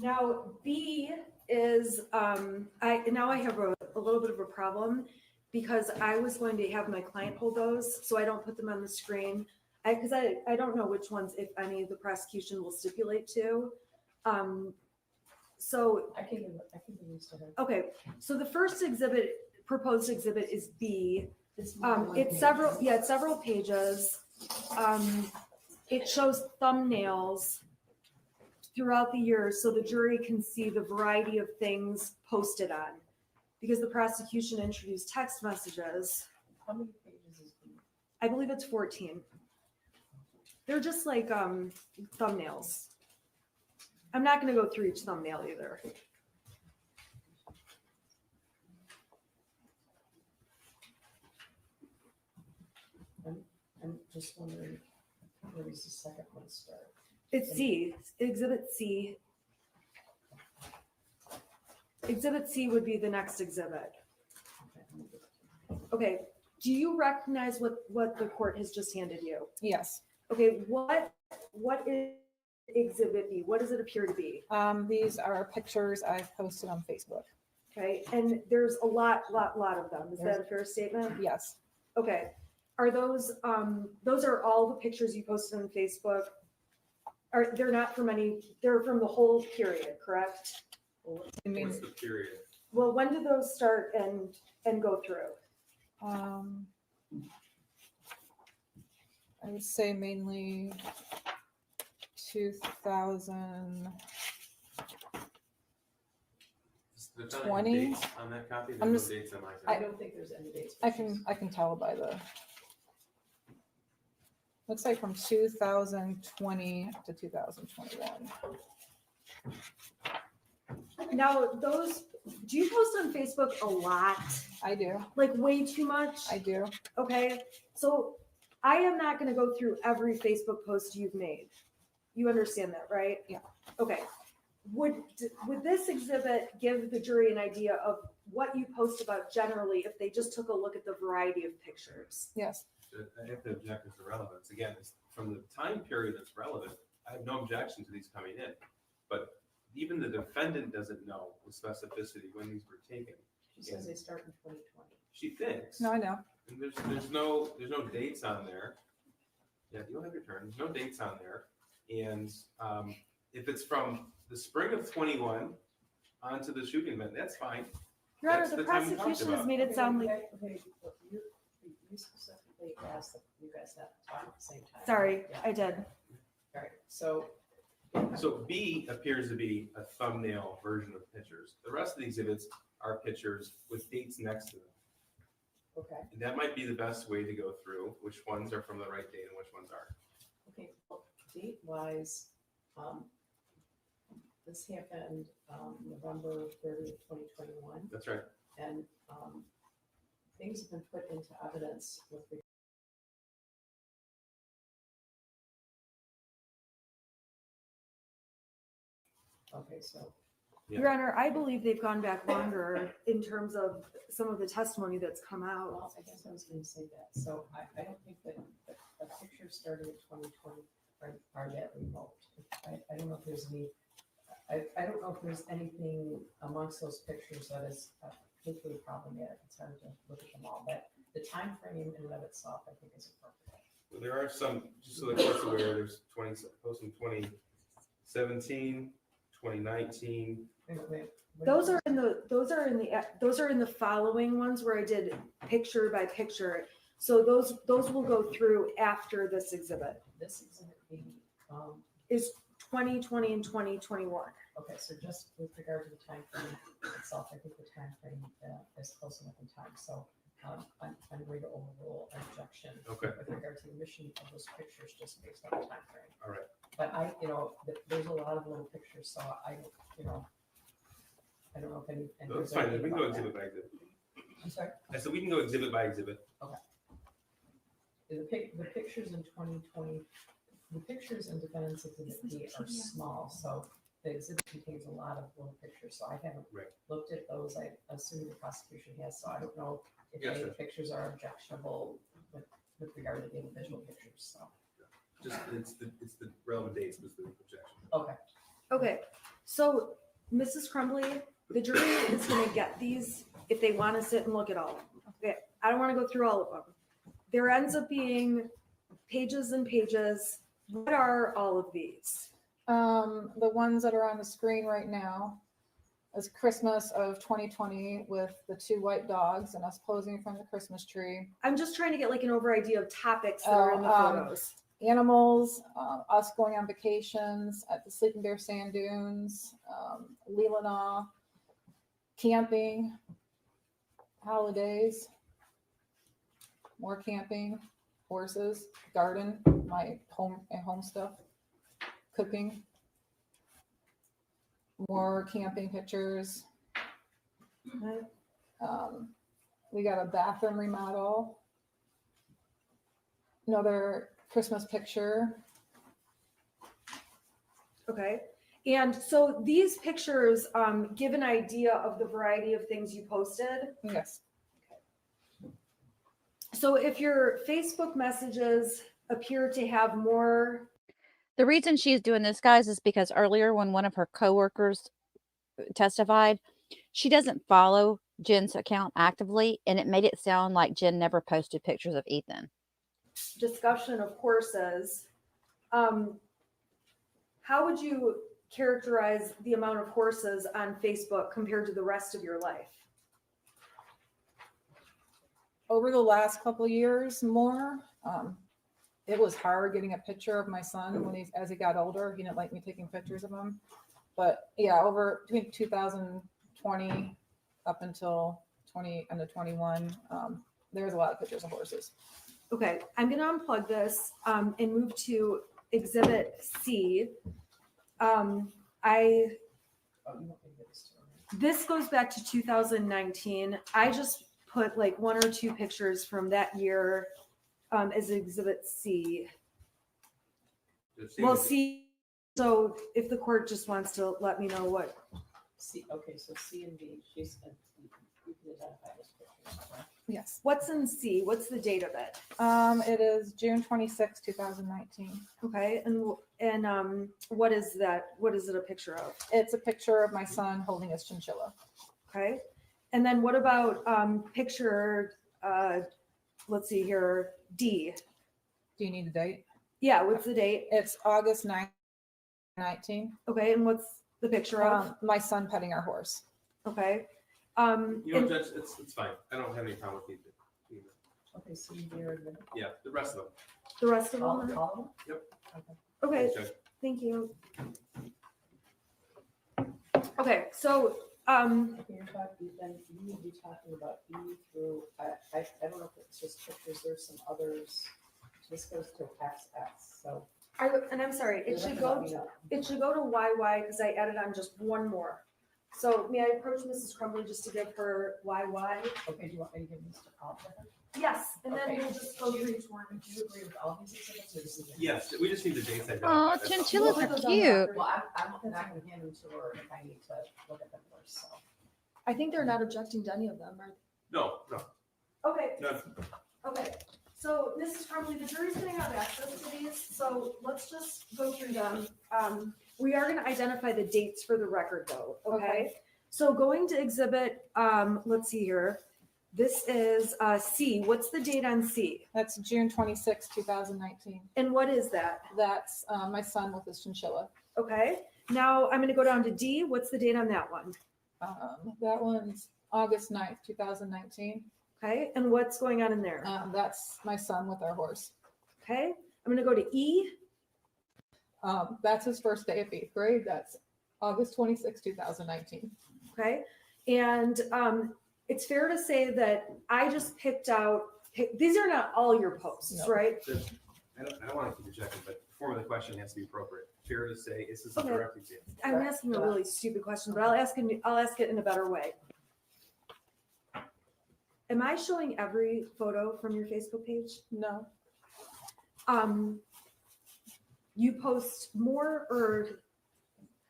Now, B is, I have a little bit of a problem because I was going to have my client hold those, so I don't put them on the screen. Because I don't know which ones, if any, the prosecution will stipulate to. So, I can be used to her. okay, so the first proposed exhibit is B. It's more than one It's page. several pages. It shows thumbnails throughout the years so the jury can see the variety of things posted on. Because the prosecution introduced text messages. How many pages is B? I believe it's 14. They're just like thumbnails. I'm not going to go through each thumbnail either. I'm just wondering, where does the second one start? It's C, Exhibit C. Exhibit C would be the next exhibit. Okay, I'm gonna get it. Okay, do you recognize what the court has just handed you? Yes. Okay, what is Exhibit B? What does it appear to be? These are pictures I've posted on Facebook. Okay, and there's a lot of them. Is that a fair statement? Yes, Okay. Are those are all the pictures you posted on Facebook? They're not from they're from the whole period, correct? I mean, What's the period? Well, when did those start and go through? I would say mainly 2000. There's not 20? any dates on that copy? I'm There's just- no dates on my I side. don't think there's any dates. I can tell by the. Looks like from 2020 to 2021. Now, do you post on Facebook a lot? I do. Like way too much? I do. Okay, so I am not gonna go through every Facebook post you've made. You understand that, right? Yeah. Okay. Would this exhibit give the jury an idea of what you post about generally if they just took a look at the variety of pictures? Yes. I have to object to relevance. Again, it's from the time period that's relevant. I have no objection to these coming in. But even the defendant doesn't know with specificity when these were taken. She says they start in 2020. She thinks. No, I know. And there's no dates on there. Yeah, you'll have your turn. There's no dates on there. And if it's from the spring of 21 onto the shooting event, that's fine. Your Honor, That's the the time we talked prosecution has about. made it sound like, Okay, look, you specifically asked that you guys not talk at the same time. sorry, Yeah. I did. All right, so. So B appears to be a thumbnail version of pictures. The rest of the exhibits are pictures with dates next to them. Okay, And that might be the best way to go through which ones are from the right date and which ones aren't. okay, well, date wise, this happened, November 30th, 2021. That's right. And things have been put into evidence with regard. Okay, so, Yeah. Your Honor, I believe they've gone back longer in terms of some of the testimony that's come out. well, I guess I was gonna say that, so I don't think that the pictures starting in 2020 are yet remote. I don't know if there's any, I don't know if there's anything amongst those pictures that is particularly problematic. It's hard to look at them all, but the time frame in and of itself, I think is appropriate. Well, there are some, just so the court's aware, there's posting 2017, 2019. Wait, what Those is are in the following ones where I did picture by picture. So those will go through after this exhibit. this exhibit being, Is 2020 and 2021. okay, so just with regard to the time frame itself, I think the time frame is close enough in time, so I'm going to overrule an objection Okay. with regard to the mission of those pictures just based on the time frame. All right. But there's a lot of little pictures, so I don't know if any. No, that's fine. We can go exhibit by exhibit. I'm sorry, I said we can go exhibit by exhibit. the pictures in 2020, the pictures in defendant's exhibit B are small, so the exhibit contains a lot of little pictures, so I haven't Right. looked at those. I assume the prosecution has, so I don't know if Yes, any of the sir. pictures are objectionable with regard to the individual pictures, so. Just it's the relevant dates was the objection. Okay, Okay, so Mrs. Crumbley, the jury is gonna get these if they want to sit and look at all of them. Okay, I don't want to go through all of them. There ends up being pages and pages. What are all of these? The ones that are on the screen right now is Christmas of 2020 with the 2 white dogs and us posing from the Christmas tree. I'm just trying to get like an over idea of topics that are in the photos. Animals, us going on vacations at the Sleeping Bear Sand Dunes, Leelanau, camping, holidays, more camping, horses, garden, my home stuff, cooking, more camping pictures. We got a bathroom remodel, another Christmas picture. Okay, and so these pictures give an idea of the variety of things you posted. Yes. So if your Facebook messages appear to have more. The reason she's doing this, guys, is because earlier when one of her coworkers testified, she doesn't follow Jen's account actively, and it made it sound like Jen never posted pictures of Ethan. Discussion of horses. How would you characterize the amount of horses on Facebook compared to the rest of your life? Over the last couple of years, more. It was hard getting a picture of my son when as he got older. He didn't like me taking pictures of him. But yeah, over between 2020 up until 21, there was a lot of pictures of horses. Okay, I'm gonna unplug this and move to Exhibit C. This goes back to 2019. I just put like one or two pictures from that year as Exhibit C. Well, C. So if the court just wants to let me know what. C, okay, so C and D, she's, you can identify this picture. Right? Yes. What's in C? What's the date of it? It is June 26, 2019. Okay, and what is that? What is it a picture of? It's a picture of my son holding his chinchilla. Okay, and then what about picture? Let's see here, D. Do you need the date? Yeah, what's the date? It's August 9th, 19. Okay, and what's the picture of? My son petting our horse. Okay. You know, Judge, it's fine. I don't have any problem with either. Okay, so you're admitted. Yeah, the rest of them. The rest of All them? of them? Yep. Okay, Judge. thank you. Okay, so, Okay, you're talking, then you need to be talking about E through, I don't know if it's just pictures, there's some others. This goes to XX, so. and I'm sorry, it you'll should have to go, let me know. it should go to YY because I added on just one more. So may I approach Mrs. Crumbley just to give her YY? Okay, do you want me to give this to all of them? Yes, and then Okay. we'll just go through each one. Do you agree with all these exhibits or just? the- Yes, we just need the dates identified. Oh, that's all. chinchillas We'll are put those on cute. record. Well, I'm not gonna hand them to her if I need to look at them first, so. I think they're not objecting to any of them, are No, no, Okay, no. okay. So Mrs. Crumbley, the jury's gonna have access to these, so let's just go through them. We are gonna identify the dates for the record though, okay? Okay. So going to exhibit, let's see here. This is C. What's the date on C? That's June 26, 2019. And what is that? That's my son with his chinchilla. Okay. Now I'm gonna go down to D. What's the date on that one? That one's August 9th, 2019. Okay. And what's going on in there? That's my son with our horse. Okay. I'm gonna go to E. That's his first day of 8th grade. That's August 26, 2019. Okay. And it's fair to say that I just picked out, these are not all your posts, No. right? I don't want to keep rejecting, but the form of the question has to be appropriate. Fair to say, this is a Okay. direct example. I'm asking a really stupid question, but I'll ask it in a better way. Am I showing every photo from your Facebook page? No. You post more, or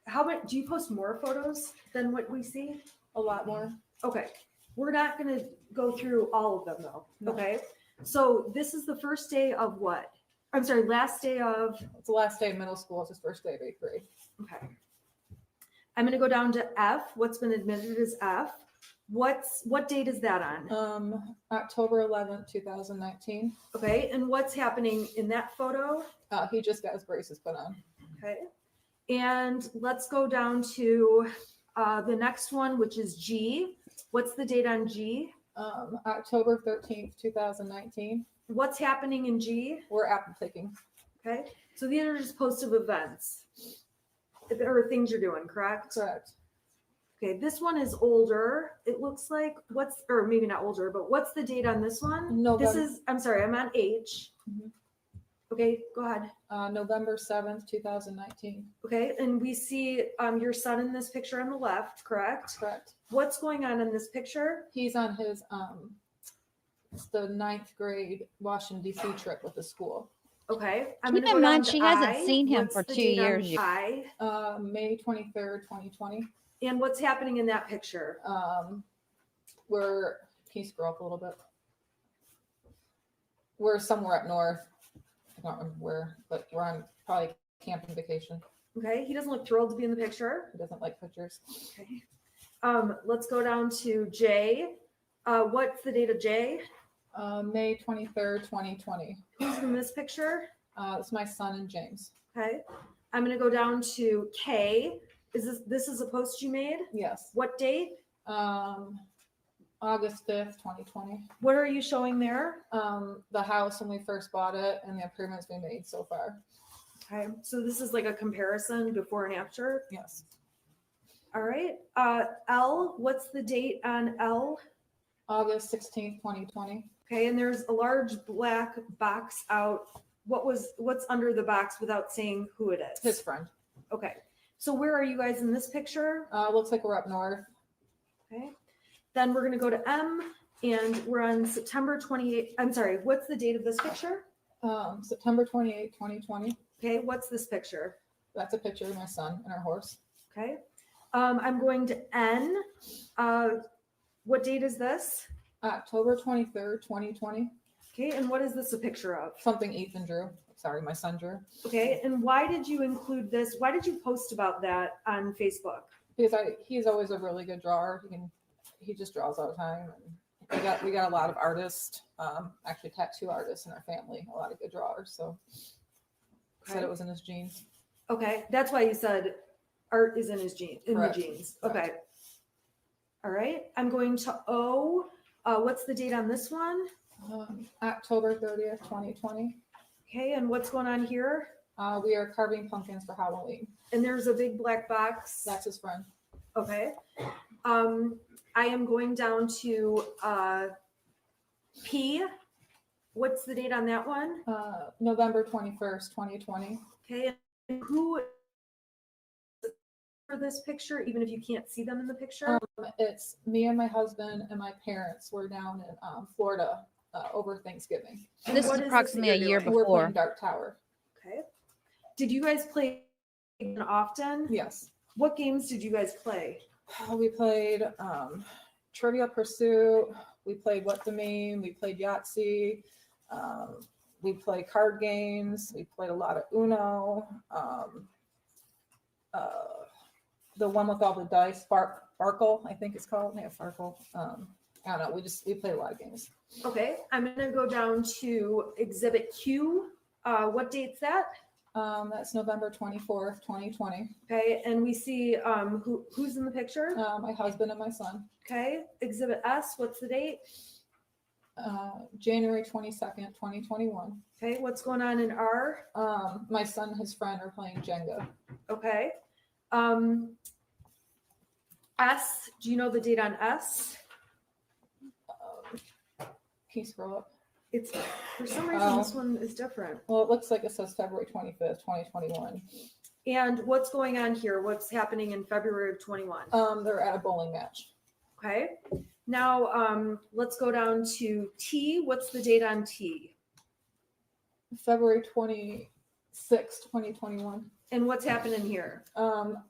how about, do you post more photos than what we see? A lot more. Okay, we're not gonna go through all of them though, No. okay? So this is the first day of what? I'm sorry, last day of, It's the last day of middle school. It's his first day of 8th grade. okay. I'm gonna go down to F, what's been admitted as F. What date is that on? October 11th, 2019. Okay, and what's happening in that photo? He just got his braces put on. Okay, and let's go down to the next one, which is G. What's the date on G? October 13th, 2019. What's happening in G? We're apple picking. Okay, so these are just posts of events or things you're doing, correct? Correct. Okay, this one is older. It looks like or maybe not older, but what's the date on this one? November. This is, I'm sorry, I'm on H. Mhm. Okay, go ahead. November 7th, 2019. Okay, and we see your son in this picture on the left, correct? Correct. What's going on in this picture? He's on his it's the 9th grade Washington DC trip with the school. Okay, I'm Keep gonna in go down mind, to she hasn't I. seen him What's for the 2 date on years yet. I, May 23rd, 2020. and what's happening in that picture? Can you scroll up a little bit? We're somewhere up north. I I don't remember where, but we're on probably camping vacation. Okay, he doesn't look thrilled to be in the picture. He doesn't like pictures. Okay. Let's go down to J. What's the date of J? May 23rd, 2020. Who's in this picture? It's my son and James. Okay. I'm gonna go down to K. This is a post you made? Yes. What date? August 5th, 2020. What are you showing there? The house when we first bought it and the improvements we made so far. Okay, so this is like a comparison before and after. Yes. All right. L, what's the date on L? August 16th, 2020. Okay, and there's a large black box out. What's under the box without saying who it is? His friend. Okay. So where are you guys in this picture? Looks like we're up north. Okay. Then we're gonna go to M and we're on September 28th. I'm sorry, what's the date of this picture? September 28th, 2020. Okay, what's this picture? That's a picture of my son and our horse. Okay. I'm going to N. What date is this? October 23rd, 2020. Okay, and what is this a picture of? Something Ethan drew. Sorry, my son drew. Okay, and why did you include this? Why did you post about that on Facebook? Because he's always a really good drawer. He just draws all the time. And we got a lot of artists, actually tattoo artists in our family, a lot of good drawers. So said Okay. it was in his genes. Okay, that's why you said art is in his Correct. the genes. Correct. Okay. All right, I'm going to O. What's the date on this one? October 30th, 2020. Okay, and what's going on here? We are carving pumpkins for Halloween. And there's a big black box. That's his friend. Okay. I am going down to P. What's the date on that one? November 21st, 2020. Okay, and who for this picture, even if you can't see them in the picture? It's me and my husband and my parents were down in Florida over Thanksgiving. And This what is that approximately a you're year doing? And we're before. playing Dark Tower. Okay. Did you guys play often? Yes. What games did you guys play? We played Trivial Pursuit. We played What the Meme. We played Yahtzee. We played card games. We played a lot of Uno. The one with all the dice, Farkle, I think it's called. Yeah, Farkle. I don't know. We played a lot of games. Okay, I'm gonna go down to Exhibit Q. What date's that? That's November 24th, 2020. Okay, and we see who's in the picture. My husband and my son. Okay, Exhibit S. What's the date? January 22nd, 2021. Okay, what's going on in R? My son and his friend are playing Jenga. Okay. S. Do you know the date on S? Can you scroll up? It's for some reason this one is different. Well, it looks like it says February 25th, 2021. And what's going on here? What's happening in February of 21? They're at a bowling match. Okay. Now let's go down to T. What's the date on T? February 26th, 2021. And what's happening here?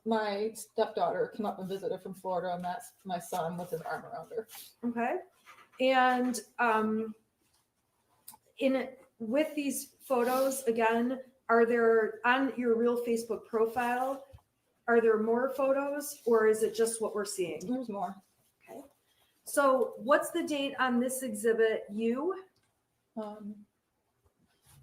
My stepdaughter came up and visited from Florida, and that's my son with his arm around her. Okay. And with these photos, again, are there on your real Facebook profile, are there more photos or is it just what we're seeing? There's more. Okay. So what's the date on this exhibit U?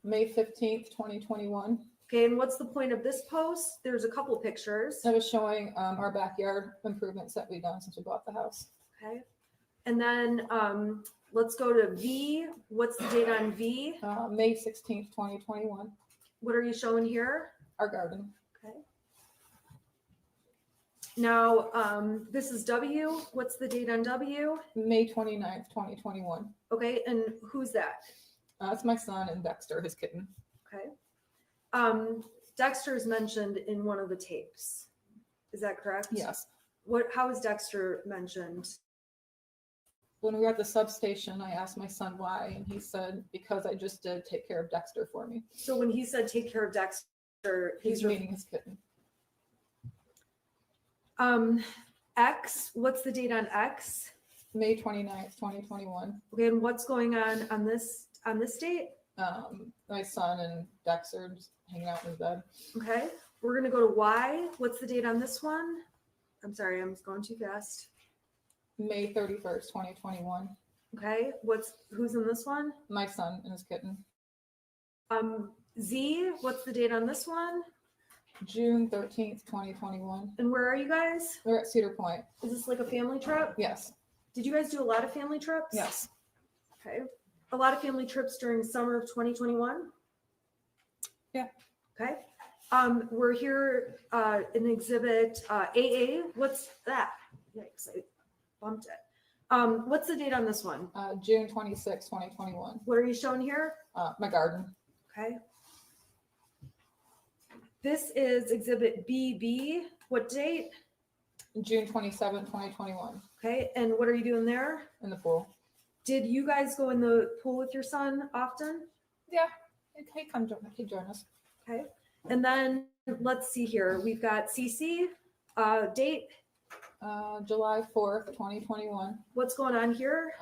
May 15th, 2021. Okay, and what's the point of this post? There's a couple pictures. I was showing our backyard improvements that we've done since we bought the house. Okay. And then let's go to V. What's the date on V? May 16th, 2021. What are you showing here? Our garden. Okay. Now, this is W. What's the date on W? May 29th, 2021. Okay, and who's that? That's my son and Dexter, his kitten. Okay. Dexter is mentioned in one of the tapes. Is that correct? Yes. How is Dexter mentioned? When we were at the substation, I asked my son why, and he said, because I just did take care of Dexter for me. So when he said take care of Dexter, He's meaning his kitten. X, what's the date on X? May 29th, 2021. Okay, and what's going on this date? My son and Dexter just hanging out in his bed. Okay, we're gonna go to Y. What's the date on this one? I'm sorry, I'm going too fast. May 31st, 2021. Okay, who's in this one? My son and his kitten. Z, what's the date on this one? June 13th, 2021. And where are you guys? We're at Cedar Point. Is this like a family trip? Yes. Did you guys do a lot of family trips? Yes. Okay. A lot of family trips during summer of 2021? Yeah. Okay. We're here in exhibit AA. What's that? Yikes, I bumped it. What's the date on this one? June 26th, 2021. What are you showing here? My garden. Okay. This is exhibit BB. What date? June 27th, 2021. Okay. And what are you doing there? In the pool. Did you guys go in the pool with your son often? Yeah. He join us. Okay. And then let's see here. We've got CC date. July 4th, 2021. What's going on here?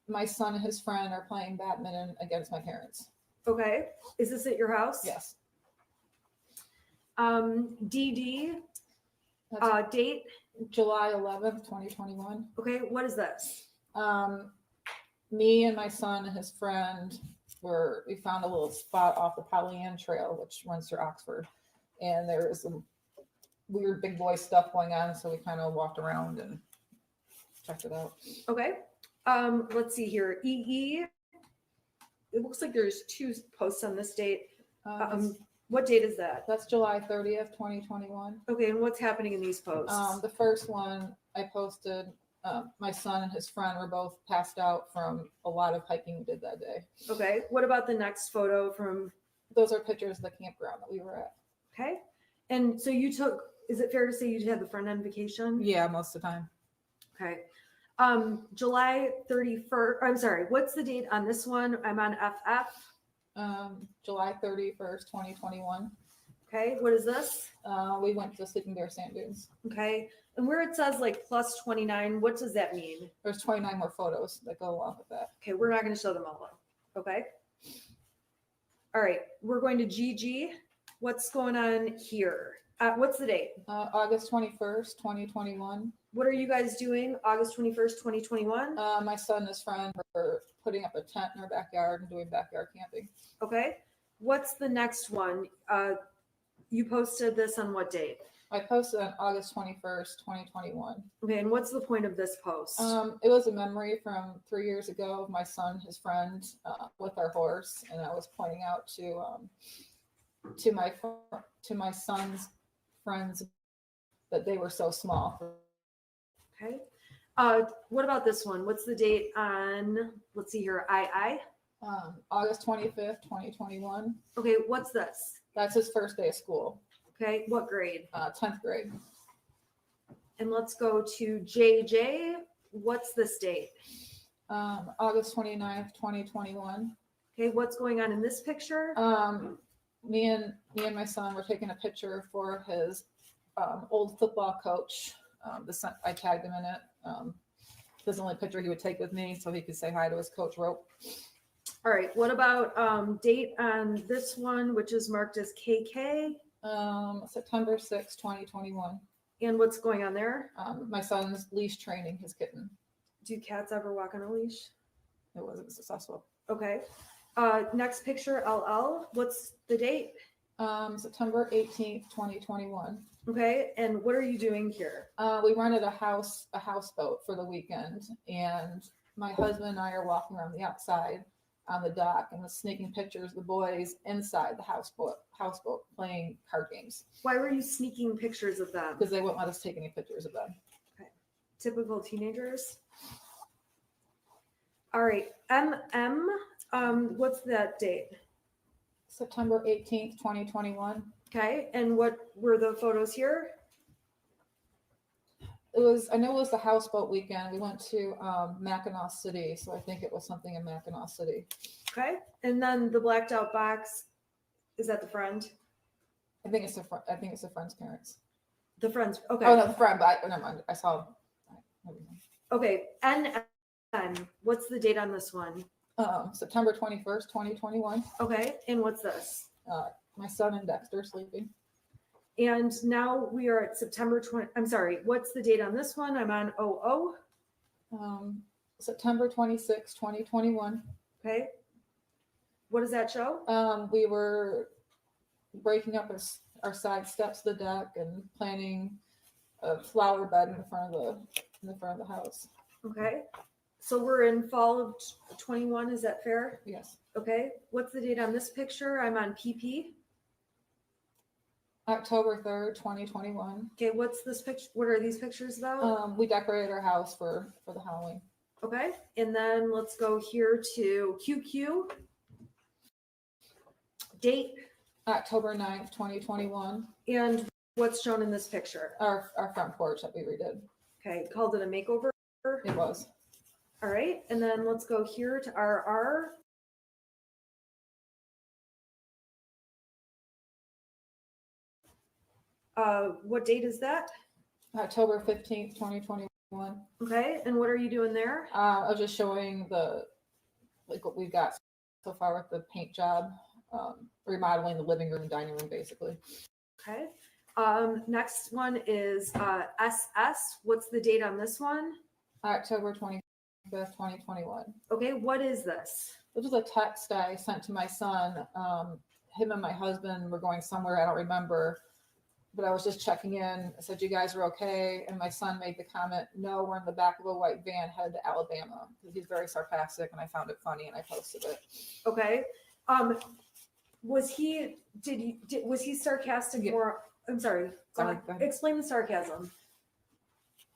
My son and his friend are playing badminton against my parents. Okay. Is this at your house? Yes. DD That's date. July 11th, 2021. Okay. What is this? Me and my son and his friend we found a little spot off the Pollyant Trail, which runs through Oxford. And there was some weird big boy stuff going on. So we kind of walked around and checked it out. Okay. Let's see here. EE. It looks like there's two posts on this date. What date is that? That's July 30th, 2021. Okay. And what's happening in these posts? The first one I posted, my son and his friend were both passed out from a lot of hiking we did that day. Okay. What about the next photo from? Those are pictures of the campground that we were at. Okay. And so is it fair to say you had the friend on vacation? Yeah, most of the time. Okay. July 31st. I'm sorry. What's the date on this one? I'm on FF. July 31st, 2021. Okay. What is this? We went to Sleeping Bear Sand Dunes. Okay. And where it says like plus 29, what does that mean? There's 29 more photos that go along with that. Okay. We're not going to show them all though. Okay. All right. We're going to GG. What's going on here? What's the date? August 21st, 2021. What are you guys doing August 21st, 2021? My son and his friend were putting up a tent in our backyard and doing backyard camping. Okay. What's the next one? You posted this on what date? I posted on August 21st, 2021. Okay. And what's the point of this post? It was a memory from 3 years ago of my son, his friend, with our horse. And I was pointing out to my son's friends that they were so small. Okay. What about this one? What's the date on, let's see here, II? August 25th, 2021. Okay, what's this? That's his first day of school. Okay, what grade? 10th grade. And let's go to JJ. What's this date? August 29th, 2021. Okay, what's going on in this picture? Me and my son were taking a picture for his old football coach. I tagged him in it. This is the only picture he would take with me so he could say hi to his coach Rope. All right, what about date on this one, which is marked as KK? September 6th, 2021. And what's going on there? My son's leash training his kitten. Do cats ever walk on a leash? It wasn't successful. Okay. Next picture, LL. What's the date? September 18th, 2021. Okay, and what are you doing here? We rented a houseboat for the weekend, and my husband and I are walking around the outside on the dock and was sneaking pictures of the boys inside the houseboat playing card games Why were you sneaking pictures of them? because they wouldn't let us take any pictures of them. Typical teenagers. All right, MM. What's that date? September 18th, 2021. Okay, and what were the photos here? I know it was the houseboat weekend. We went to Mackinac City, so I think it was something in Mackinac City. Okay, and then the blacked out box, is that the friend? I think it's the friend's parents. The friend's, okay. Oh no, the friend, but never mind. I saw. Okay, NN, what's the date on this one? September 21st, 2021. Okay, and what's this? My son and Dexter sleeping. And now we are at September 20, I'm sorry, what's the date on this one? I'm on 00. September 26th, 2021. Okay. What does that show? We were breaking up our side steps of the deck and planting a flower bed in front of the house. Okay. So we're in fall of 21, is that fair? Yes. Okay. What's the date on this picture? I'm on PP. October 3rd, 2021. Okay, what's this picture? What are these pictures about? We decorated our house for the Halloween. Okay, and then let's go here to QQ. Date October 9th, 2021. and what's shown in this picture? Our front porch that we redid. Okay, called it a makeover. It was. All right, and then let's go here to RR. What date is that? October 15th, 2021. Okay, and what are you doing there? I was just showing what we've got so far with the paint job, remodeling the living room and dining room, basically. Okay. Next one is SS. What's the date on this one? October 25th, 2021. Okay, what is this? This was a text I sent to my son. Him and my husband were going somewhere, I don't remember, but I was just checking in. I said, you guys are okay? And my son made the comment, no, we're in the back of a white van headed to Alabama. He's very sarcastic and I found it funny and I posted it. Okay. Was he sarcastic Yeah. or I'm sorry. Sorry, go ahead. Explain the sarcasm.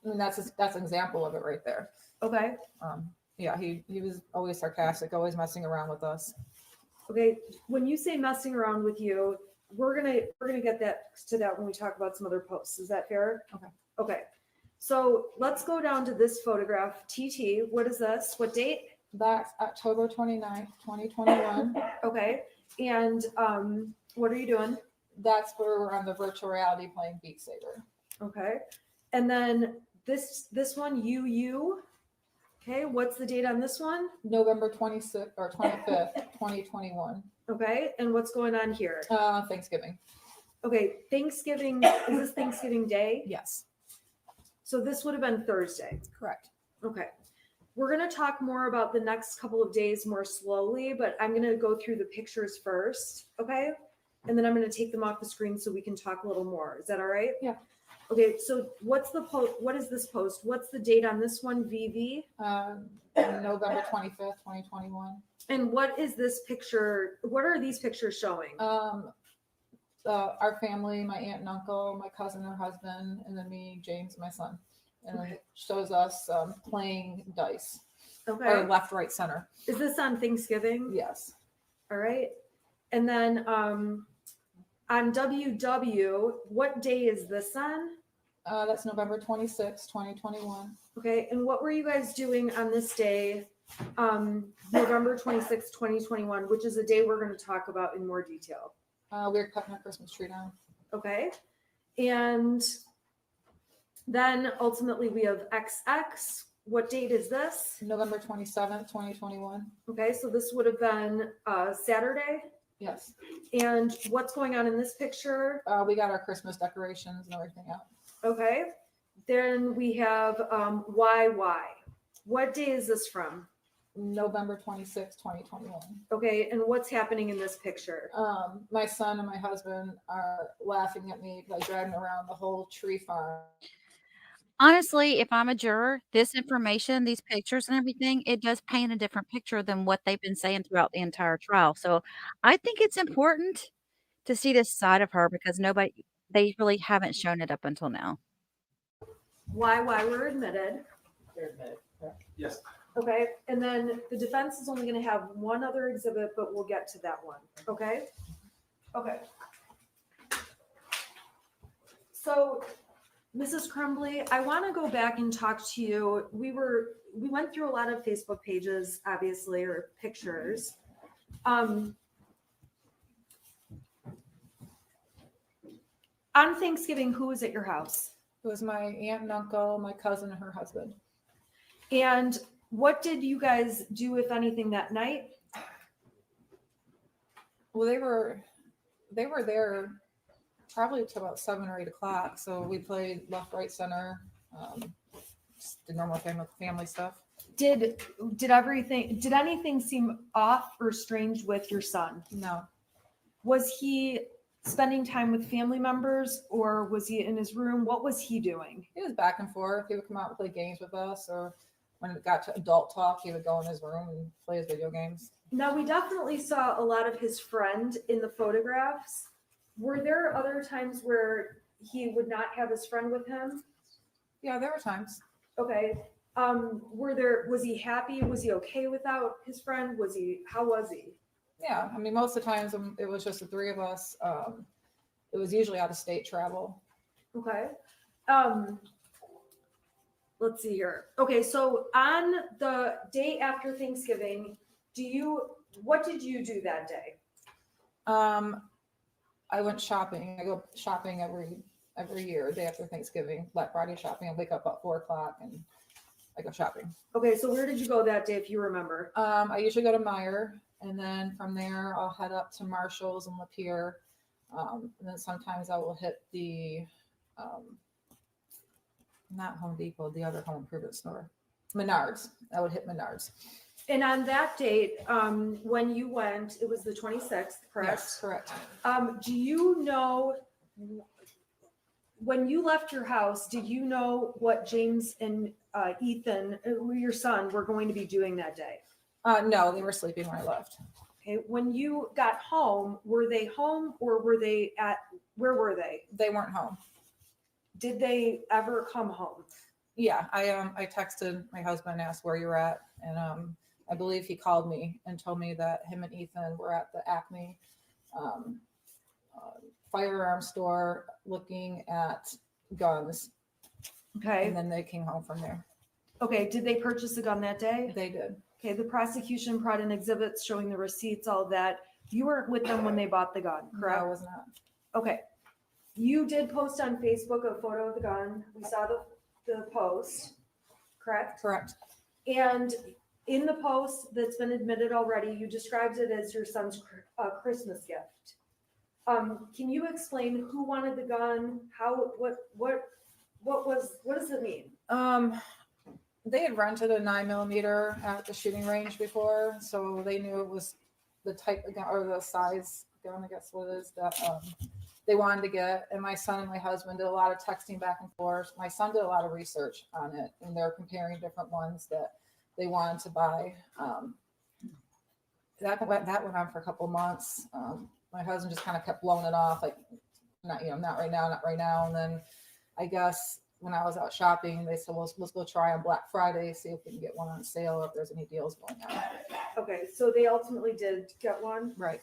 I mean, that's an example of it right there. Okay. Yeah, he was always sarcastic, always messing around with us. Okay. When you say messing around with you, we're gonna get to that when we talk about some other posts. Is that fair? Okay. Okay. So let's go down to this photograph. TT, what is this? What date? That's October 29th, 2021. Okay. And what are you doing? That's where we're on the virtual reality playing Beat Saber. Okay. And then this one, UU. Okay. What's the date on this one? November 26th or 25th, 2021. Okay. And what's going on here? Thanksgiving. Okay. Thanksgiving. Is this Thanksgiving Day? Yes. So this would have been Thursday. Correct. Okay. We're going to talk more about the next couple of days more slowly, but I'm going to go through the pictures first. Okay. And then I'm going to take them off the screen so we can talk a little more. Is that all right? Yeah. Okay. So what's the post? What is this post? What's the date on this one? VV. November 25th, 2021. And what is this picture? What are these pictures showing? Our family, my aunt and uncle, my cousin, her husband, and then me, James, my son. And then it shows us playing dice. Okay. Or left, right, center. Is this on Thanksgiving? Yes. All right. And then on WW, what day is this on? That's November 26th, 2021. Okay. And what were you guys doing on this day, November 26th, 2021, which is a day we're going to talk about in more detail? We're cutting a Christmas tree down. Okay. And then ultimately we have XX. What date is this? November 27th, 2021. Okay. So this would have been Saturday. Yes. And what's going on in this picture? We got our Christmas decorations and everything out. Okay. Then we have YY. What day is this from? November 26th, 2021. Okay. And what's happening in this picture? My son and my husband are laughing at me because I dragged them around the whole tree farm. Honestly, if I'm a juror, this information, these pictures and everything, it does paint a different picture than what they've been saying throughout the entire trial. So I think it's important to see this side of her because they really haven't shown it up until now. YY were admitted. Yes. Okay. And then the defense is only going to have one other exhibit, but we'll get to that one. Okay. Okay. So Mrs. Crumbley, I want to go back and talk to you. We went through a lot of Facebook pages, obviously, or pictures. On Thanksgiving, who was at your house? It was my aunt and uncle, my cousin, and her husband. And What did you guys do, if anything, that night? Well, they were there probably to about 7 or 8 o'clock. So we played left, right, center, just the normal family stuff. Did anything seem off or strange with your son? No, Was he spending time with family members, or was he in his room? What was he doing? he was back and forth. He would come out and play games with us, or when it got to adult talk, he would go in his room and play his video games. Now, we definitely saw a lot of his friend in the photographs. Were there other times where he would not have his friend with him? Yeah, there were times. Okay. Was he happy? Was he okay without his friend? How was he? Yeah, I mean, most of the times it was just the three of us. It was usually out of state travel. Okay. Let's see here. Okay, so on the day after Thanksgiving, what did you do that day? I went shopping. I go shopping every year, day after Thanksgiving, Black Friday shopping. I wake up about 4 o'clock and I go shopping. Okay, so where did you go that day, if you remember? I usually go to Meijer, and then from there I'll head up to Marshall's and Lapeer. And then sometimes I will hit the not Home Depot, the other home improvement store, Menards. I would hit Menards. And on that date, when you went, it was the 26th, correct? Yes, correct. Do you know, when you left your house, did you know what James and Ethan, your son, were going to be doing that day? No, they were sleeping when I left. Okay, when you got home, were they home, or where were they? They weren't home. Did they ever come home? Yeah, I texted my husband and asked where you're at, and I believe he called me and told me that him and Ethan were at the Acme firearm store looking at guns, Okay. and then they came home from there. Okay, did they purchase a gun that day? They did. Okay, the prosecution brought in exhibits showing the receipts, all that. You weren't with them when they bought the gun, No, correct? I was not. Okay. You did post on Facebook a photo of the gun. We saw the post, correct? Correct. And in the post that's been admitted already, you described it as your son's Christmas gift. Can you explain who wanted the gun? What does it mean? They had rented a 9mm at the shooting range before, so they knew it was the type of gun or the size gun, I guess what it is, that they wanted to get. And my son and my husband did a lot of texting back and forth. My son did a lot of research on it, and they're comparing different ones that they wanted to buy. That went on for a couple months. My husband just kind of kept blowing it off, like, not right now. And then I guess when I was out shopping, they said, well, let's go try on Black Friday, see if we can get one on sale or if there's any deals going on. Okay, so they ultimately did get one. Right.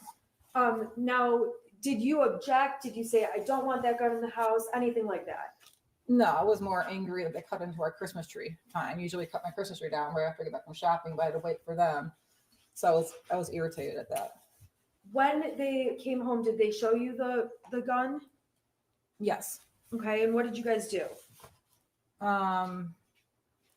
Now, did you object? Did you say, I don't want that gun in the house? Anything like that? No, I was more angry that they cut into our Christmas tree time. Usually cut my Christmas tree down right after I get back from shopping, but I had to wait for them. So I was irritated at that. When they came home, did they show you the gun? Yes. Okay, and what did you guys do?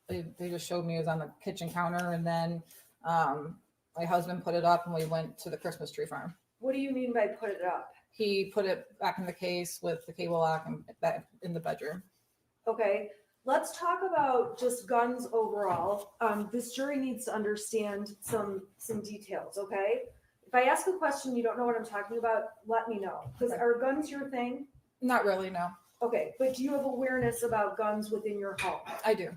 They just showed me it was on the kitchen counter, and then my husband put it up and we went to the Christmas tree farm. What do you mean by put it up? He put it back in the case with the cable lock and back in the bedroom. Okay, let's talk about just guns overall. This jury needs to understand some details, okay? If I ask a question, you don't know what I'm talking about, let me know. Because are guns your thing? Not really, no. Okay, but do you have awareness about guns within your home? I do.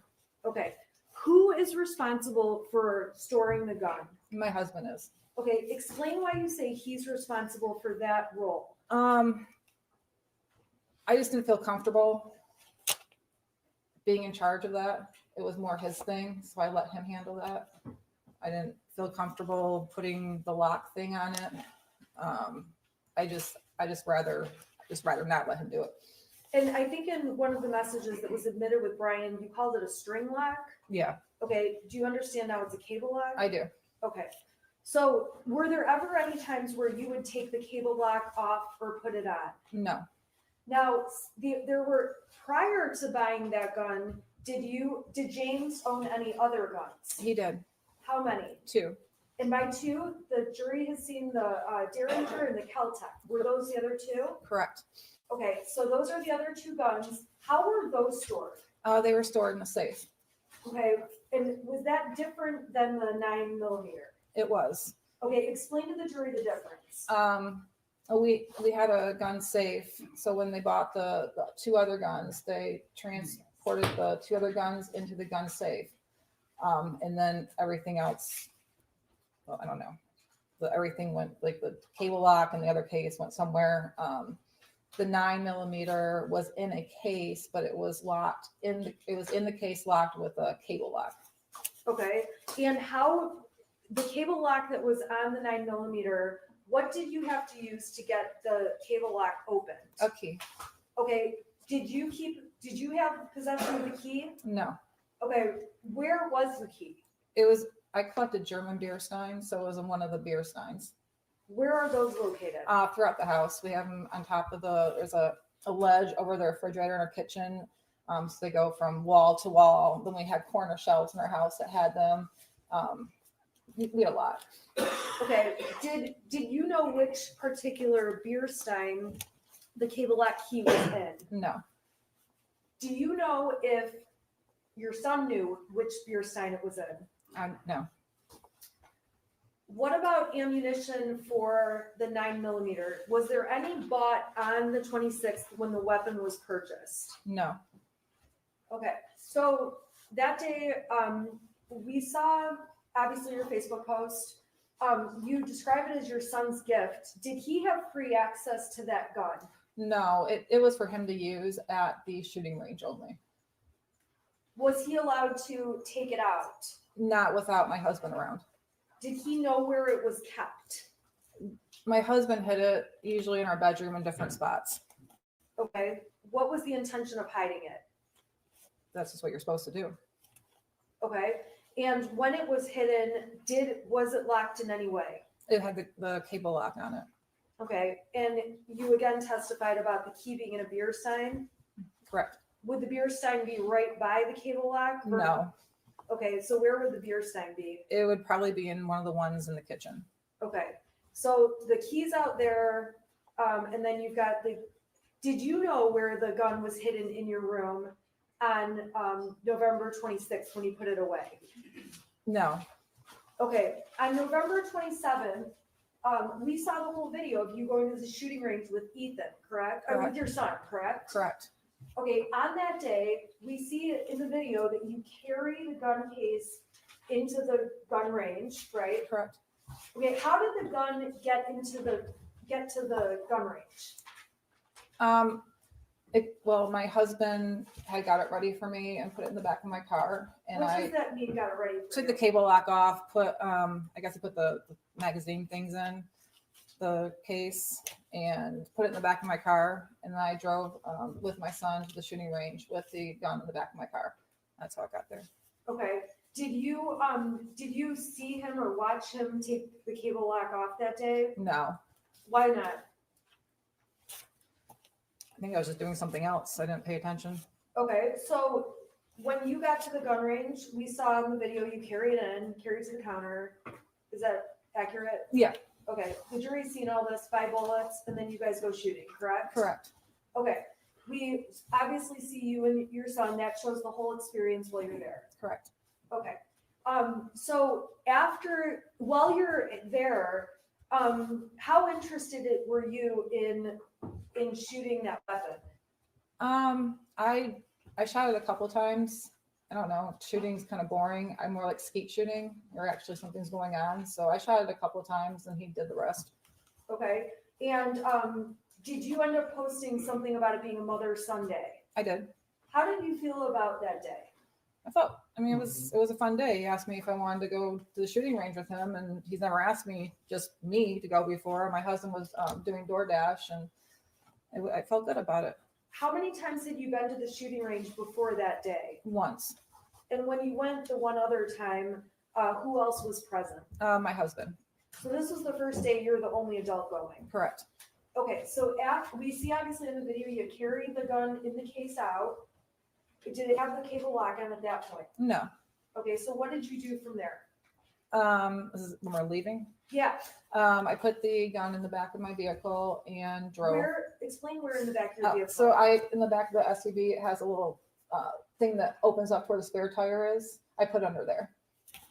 Okay, who is responsible for storing the gun? My husband is. Okay, explain why you say he's responsible for that role. I just didn't feel comfortable being in charge of that. It was more his thing, so I let him handle that. I didn't feel comfortable putting the lock thing on it. I just rather not let him do it. And I think in one of the messages that was admitted with Brian, you called it a string lock. Yeah, Okay, do you understand now it's a cable lock? I do. Okay, so were there ever any times where you would take the cable lock off or put it on? No. Now, there were, prior to buying that gun, Did James own any other guns? He did, How many? 2. And by 2, the jury has seen the Derringer and the Keltec. Were those the other 2? Correct. Okay, so those are the other 2 guns. How were those stored? They were stored in a safe. Okay, and was that different than the 9mm? It was. Okay, explain to the jury the difference. We had a gun safe, so when they bought the 2 other guns, they transported the 2 other guns into the gun safe. And then everything else, well, I don't know. Everything went, like the cable lock and the other case went somewhere. The 9mm was in a case, but it was locked it was in the case locked with a cable lock. Okay, and how, the cable lock that was on the 9mm, what did you have to use to get the cable lock opened? Okay. Okay, did you have possession of the key? No, Okay, where was the key? I collected German beer steins, so it was in one of the beer steins. Where are those located? Throughout the house. We have them on top of there's a ledge over the refrigerator in our kitchen. So they go from wall to wall. Then we had corner shelves in our house that had them. We had a lot. Okay, did you know which particular beer stein the cable lock key was in? No, Do you know if your son knew which beer stein it was in? no, What about ammunition for the 9mm? Was there any bought on the 26th when the weapon was purchased? no. Okay, so that day, we saw obviously your Facebook post. You describe it as your son's gift. Did he have free access to that gun? No, it was for him to use at the shooting range only. Was he allowed to take it out? Not without my husband around. Did he know where it was kept? My husband hid it usually in our bedroom in different spots. Okay, what was the intention of hiding it? That's just what you're supposed to do. Okay, and when it was hidden, was it locked in any way? It had the cable lock on it. Okay, and you again testified about the key being in a beer stein. Correct. Would the beer stein be right by the cable lock? or- No, Okay, so where would the beer stein be? it would probably be in one of the ones in the kitchen. Okay, so the key's out there, and then you've got did you know where the gun was hidden in your room on November 26th when you put it away? No, Okay, on November 27th, we saw the whole video of you going to the shooting range with Ethan, correct? Or with Correct. your son, correct? correct. Okay, on that day, we see in the video that you carry the gun case into the gun range, right? Correct. Okay, how did the gun get to the gun range? Well, my husband had got it ready for me and put it in the back of my car, and What I does that mean, got it ready for took you? the cable lock off, put I guess I put the magazine things in the case and put it in the back of my car, and then I drove with my son to the shooting range with the gun in the back of my car. That's how I got there. Okay, did you see him or watch him take the cable lock off that day? No, Why not? I think I was just doing something else. I didn't pay attention. Okay, so when you got to the gun range, we saw in the video you carry it to the counter. Is that accurate? Yeah. Okay, the jury's seen all this, 5 bullets, and then you guys go shooting, correct? Correct. Okay, we obviously see you and your son, that shows the whole experience while you're there. Correct. Okay, so while you're there, how interested were you in shooting that weapon? I shot it a couple times. I don't know. Shooting's kind of boring. I'm more like skeet shooting, where actually something's going on. So I shot it a couple times, and he did the rest. Okay, and did you end up posting something about it being a Mother's-Son Day? I did. How did you feel about that day? It was a fun day. He asked me if I wanted to go to the shooting range with him, and he's never asked me, just me, to go before. My husband was doing DoorDash, and I felt good about it. How many times had you been to the shooting range before that day? Once. And when you went the one other time, who else was present? My husband. So this was the first day you're the only adult going. Correct. Okay, so after we see obviously in the video you carried the gun in the case out, Did it have the cable lock on at that point? No. Okay, so what did you do from there? This is when we're leaving. Yeah, I put the gun in the back of my vehicle and drove. explain where in the back of your vehicle. So in the back of the SUV, it has a little thing that opens up where the spare tire is. I put under there.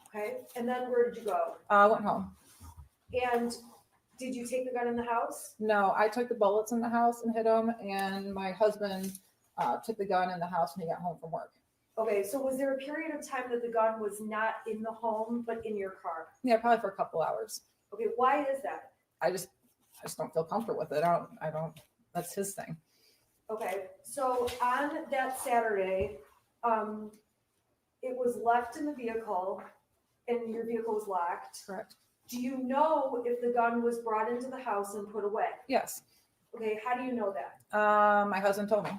Okay, and then where did you go? I went home. And did you take the gun in the house? No, I took the bullets in the house and hid them, and my husband took the gun in the house when he got home from work. Okay, so was there a period of time that the gun was not in the home, but in your car? Yeah, probably for a couple hours. Okay, why is that? I just don't feel comfortable with it. I don't, that's his thing. Okay, so on that Saturday, it was left in the vehicle and your vehicle was locked. Correct. Do you know if the gun was brought into the house and put away? Yes. Okay, how do you know that? My husband told me.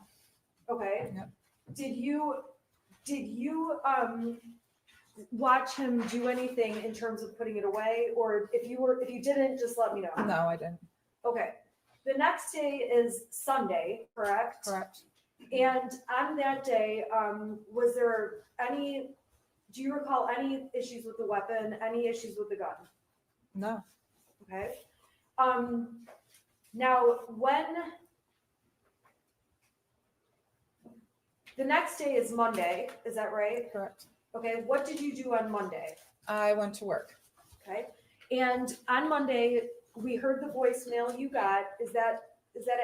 Okay. Yep. Did you watch him do anything in terms of putting it away? Or if you didn't, just let me know. No, I didn't. Okay. The next day is Sunday, correct? Correct. And on that day, was there do you recall any issues with the weapon, any issues with the gun? No. Okay. Now, when the next day is Monday, is that right? Correct. Okay, what did you do on Monday? I went to work. Okay, and on Monday, we heard the voicemail you got. Is that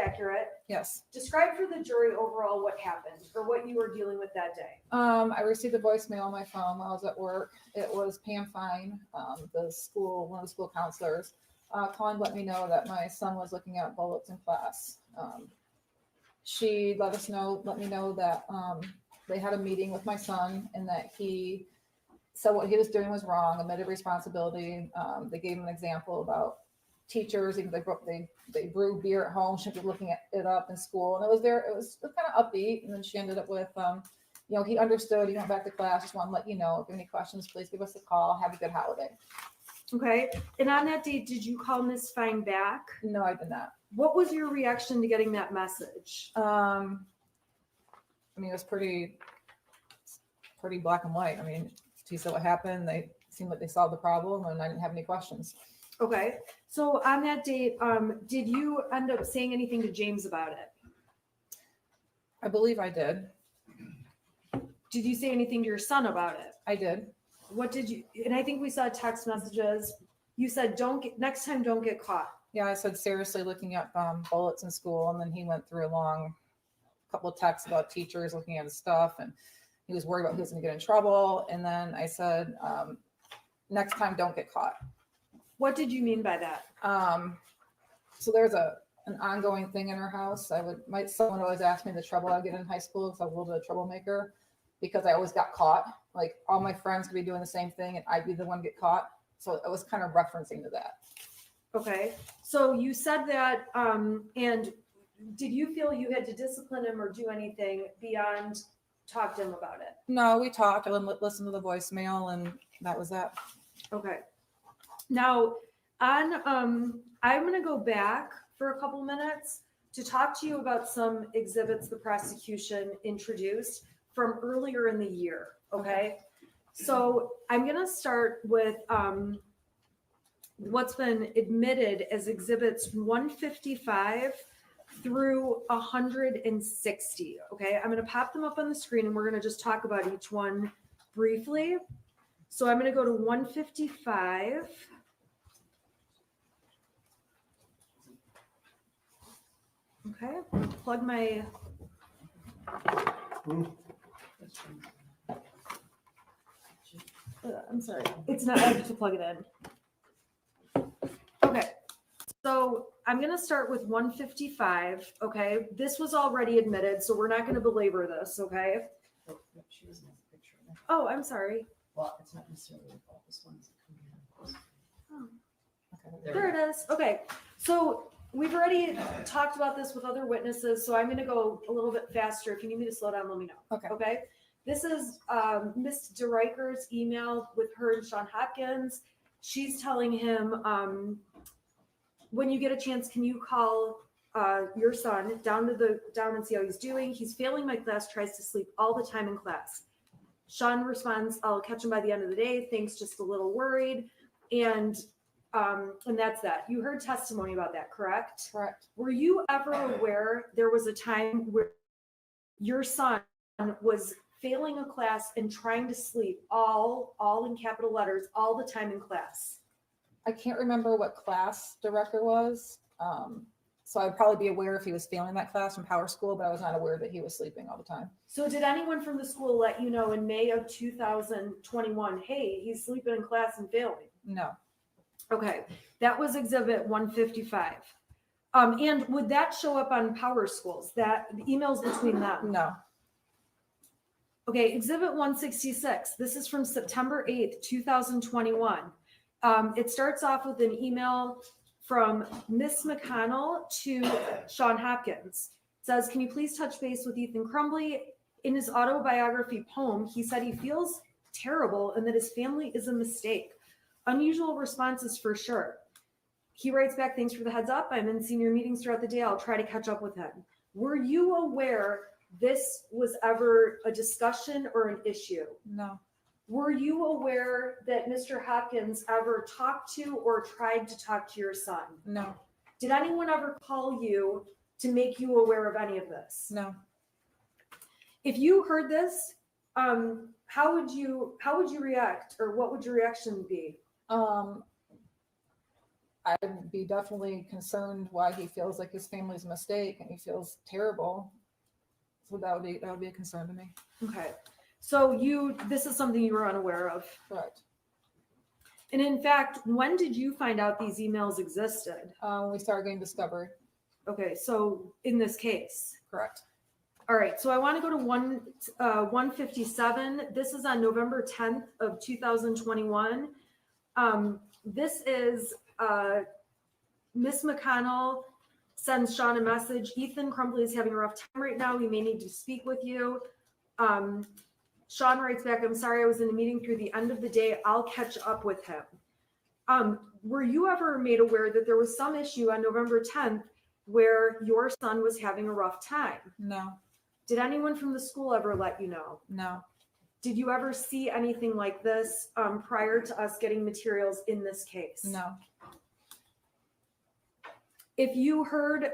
accurate? Yes. Describe for the jury overall what happened or what you were dealing with that day. I received a voicemail on my phone while I was at work. It was Pam Fine, one of the school counselors, calling to let me know that my son was looking at bullets in class. She let me know that they had a meeting with my son and that he said what he was doing was wrong, admitted responsibility. They gave him an example about teachers, even they brew beer at home, should be looking it up in school. And it was kind of upbeat. And then she ended up with, he understood, he went back to class, just want to let you know, if you have any questions, please give us a call. Have a good holiday. Okay, and on that day, did you call Miss Fine back? No, I did not. What was your reaction to getting that message? It was pretty black and white. She said what happened. They seemed like they solved the problem and I didn't have any questions. Okay, so on that date, did you end up saying anything to James about it? I believe I did. Did you say anything to your son about it? I did. What did you, and I think we saw text messages. You said, next time, don't get caught. Yeah, I said seriously looking at bullets in school. And then he went through a long couple of texts about teachers looking at his stuff. And he was worried about who's going to get in trouble. And then I said, next time, don't get caught. What did you mean by that? So there's an ongoing thing in our house. Someone would always ask me the trouble I get in high school because I was a little bit of a troublemaker because I always got caught. Like all my friends could be doing the same thing and I'd be the one to get caught. So it was kind of referencing to that. Okay, so you said that, and did you feel you had to discipline him or do anything beyond talk to him about it? No, we talked. I listened to the voicemail and that was that. Okay. Now, I'm going to go back for a couple minutes to talk to you about some exhibits the prosecution introduced from earlier in the year. Okay. So I'm going to start with what's been admitted as exhibits 155 through 160. Okay. I'm going to pop them up on the screen and we're going to just talk about each one briefly. So I'm going to go to 155. Okay, plug my. I'm sorry, it's not ready to plug it in. Okay, so I'm going to start with 155. Okay, this was already admitted, so we're not going to belabor this. Okay. She doesn't have a picture of it. Oh, I'm sorry. Well, it's not necessarily your fault. This one's coming in. Oh. Okay, There it is. Okay, so we've already talked about this with other witnesses, so I'm going to go a little bit faster. If you need me to slow down, let me know. Okay. Okay. This is Ms. DeRiker's email with her and Sean Hopkins. She's telling him, when you get a chance, can you call your son down and see how he's doing. He's failing my class, tries to sleep all the time in class. Sean responds, I'll catch him by the end of the day. Thanks, just a little worried. And that's that. You heard testimony about that, correct? Correct. Were you ever aware there was a time where your son was failing a class and trying to sleep all in capital letters all the time in class? I can't remember what class director was. So I'd probably be aware if he was failing that class from Power School, but I was not aware that he was sleeping all the time. So did anyone from the school let you know in May of 2021, hey, he's sleeping in class and failing? No. Okay, that was exhibit 155. And would that show up on Power Schools, that the emails between them? No. Okay, exhibit 166. This is from September 8th, 2021. It starts off with an email from Miss McConnell to Sean Hopkins. It says, can you please touch base with Ethan Crumbley? In his autobiography poem, he said he feels terrible and that his family is a mistake. Unusual responses for sure. He writes back, thanks for the heads up. I'm in senior meetings throughout the day. I'll try to catch up with him. Were you aware this was ever a discussion or an issue? No. Were you aware that Mr. Hopkins ever talked to or tried to talk to your son? No. Did anyone ever call you to make you aware of any of this? No. If you heard this, how would you react, or what would your reaction be? I'd be definitely concerned why he feels like his family's a mistake and he feels terrible. So that would be a concern to me. Okay. So this is something you were unaware of. Correct. And in fact, when did you find out these emails existed? We started getting discovery. Okay, so in this case. Correct. All right, so I want to go to 157. This is on November 10th of 2021. This is Miss McConnell sends Sean a message. Ethan Crumbley is having a rough time right now. We may need to speak with you. Sean writes back, I'm sorry, I was in a meeting through the end of the day. I'll catch up with him. Were you ever made aware that there was some issue on November 10th where your son was having a rough time? No. Did anyone from the school ever let you know? No. Did you ever see anything like this prior to us getting materials in this case? No. If you heard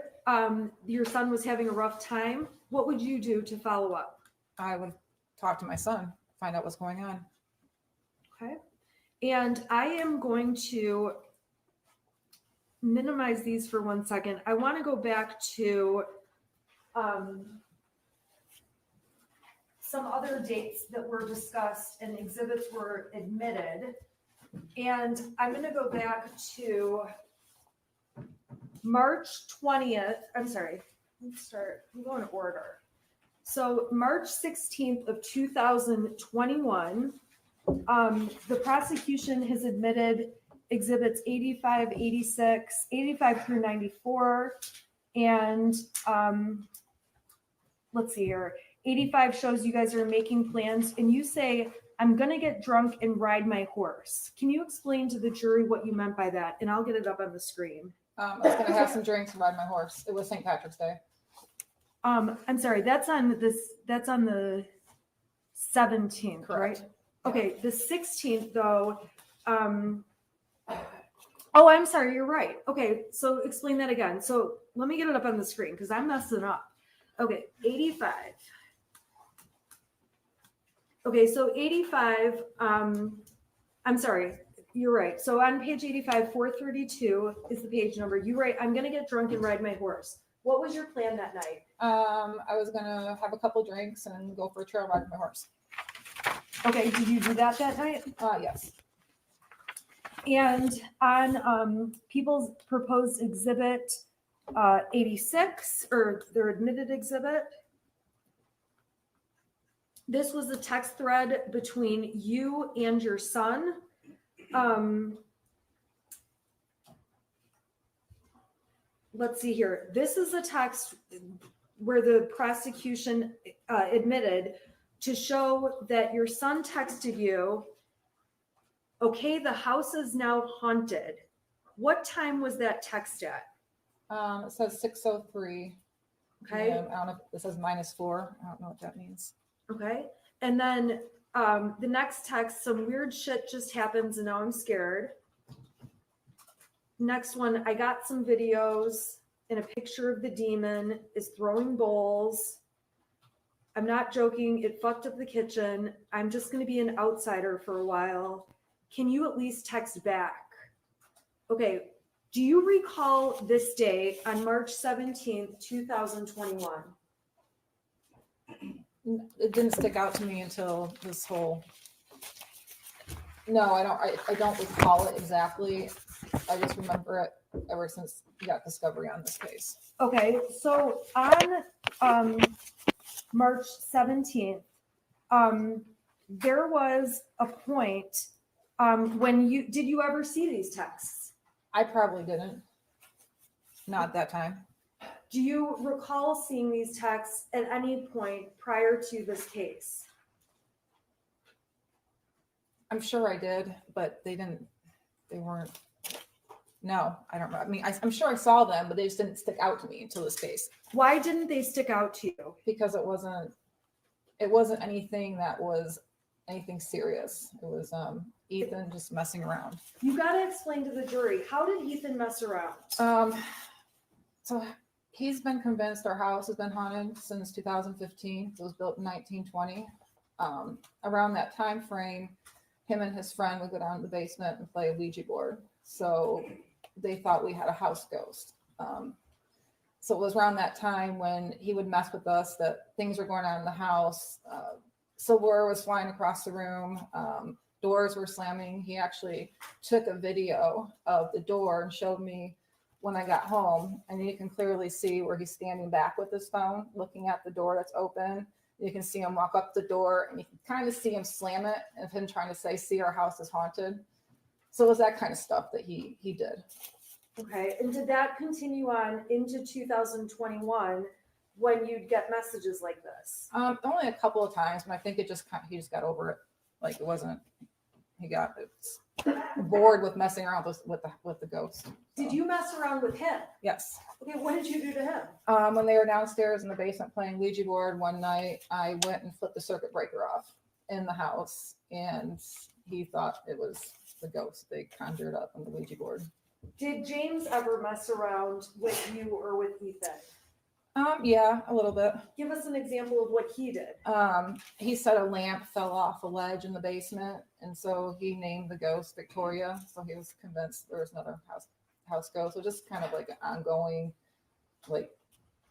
your son was having a rough time, what would you do to follow up? I would talk to my son, find out what's going on. Okay. And I am going to minimize these for 1 second. I want to go back to some other dates that were discussed and exhibits were admitted. And I'm going to go back to March 20th. I'm sorry. I'm going in order. So March 16th of 2021, the prosecution has admitted exhibits 85, 86, 85 through 94. And let's see here. 85 shows you guys are making plans and you say, I'm going to get drunk and ride my horse. Can you explain to the jury what you meant by that? And I'll get it up on the screen. I was going to have some drinks and ride my horse. It was St. Patrick's Day. I'm sorry, that's on the 17th, Correct. right? Okay, the 16th though, oh, I'm sorry, you're right. Okay, so explain that again. So let me get it up on the screen because I'm messing up. Okay, 85. Okay, so 85, I'm sorry, you're right. So on page 85, 432 is the page number. You write, I'm gonna get drunk and ride my horse. What was your plan that night? I was gonna have a couple drinks and go for a trail ride with my horse. Okay, did you do that night? Yes. And on people's proposed exhibit 86, or their admitted exhibit, this was a text thread between you and your son. Let's see here. This is a text where the prosecution admitted to show that your son texted you, okay, the house is now haunted. What time was that text at? It says 6:03. Okay, I don't know if it says -4. I don't know what that means. okay. And then the next text, some weird shit just happens and now I'm scared. Next one, I got some videos and a picture of the demon is throwing bowls. I'm not joking. It fucked up the kitchen. I'm just going to be an outsider for a while. Can you at least text back? Okay. Do you recall this day on March 17th, 2021? It didn't stick out to me until this whole. No, I don't. I don't recall it exactly. I just remember it ever since we got discovery on this case. Okay. So on March 17th, there was a point when did you ever see these texts? I probably didn't. Not at that time. Do you recall seeing these texts at any point prior to this case? I'm sure I did, but they weren't. No, I don't know. I mean, I'm sure I saw them, but they just didn't stick out to me until this case Why didn't they stick out to you? because it wasn't anything that was anything serious. It was Ethan just messing around. You got to explain to the jury, how did Ethan mess around? So he's been convinced our house has been haunted since 2015. It was built in 1920. Around that time frame, him and his friend would go down to the basement and play a Ouija board. So they thought we had a house ghost. So it was around that time when he would mess with us that things were going on in the house. Silverware was flying across the room. Doors were slamming. He actually took a video of the door and showed me when I got home. And you can clearly see where he's standing back with his phone, looking at the door that's open. You can see him walk up the door and you can kind of see him slam it of him trying to say, see, our house is haunted. So it was that kind of stuff that he did. Okay, and did that continue on into 2021 when you'd get messages like this? Only a couple of times, but I think he just got over it. Like it wasn't. He got bored with messing around with the ghost. Did you mess around with him? Yes. Okay, what did you do to him? When they were downstairs in the basement playing Ouija board one night, I went and flipped the circuit breaker off in the house, and he thought it was the ghost they conjured up on the Ouija board. Did James ever mess around with you or with Ethan? Yeah, a little bit. Give us an example of what he did. He said a lamp fell off a ledge in the basement, and so he named the ghost Victoria. So he was convinced there was another house ghost. So just kind of like an ongoing, like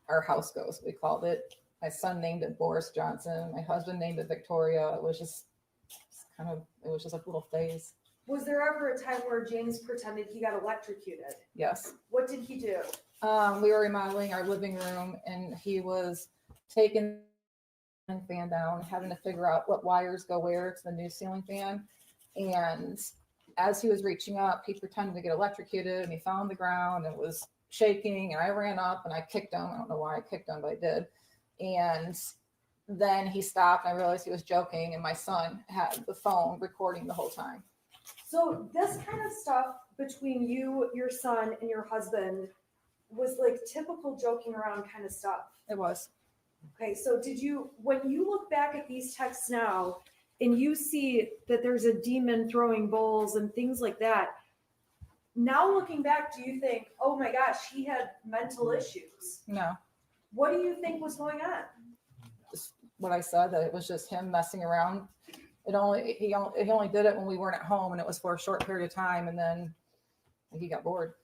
our house ghost, we called it. My son named it Boris Johnson. My husband named it Victoria. It was just a little phase. Was there ever a time where James pretended he got electrocuted? Yes. What did he do? We were remodeling our living room, and he was taking the fan down, having to figure out what wires go where to the new ceiling fan. And as he was reaching up, he pretended to get electrocuted, and he fell on the ground and was shaking. And I ran up and I kicked him. I don't know why I kicked him, but I did. And then he stopped. And I realized he was joking, and my son had the phone recording the whole time. So this kind of stuff between you, your son, and your husband was like typical joking around kind of stuff. It was. Okay, so when you look back at these texts now and you see that there's a demon throwing bowls and things like that, now looking back, do you think, oh my gosh, he had mental issues? No. What do you think was going on? Just what I said, that it was just him messing around. He only did it when we weren't at home, and it was for a short period of time, and then he got bored.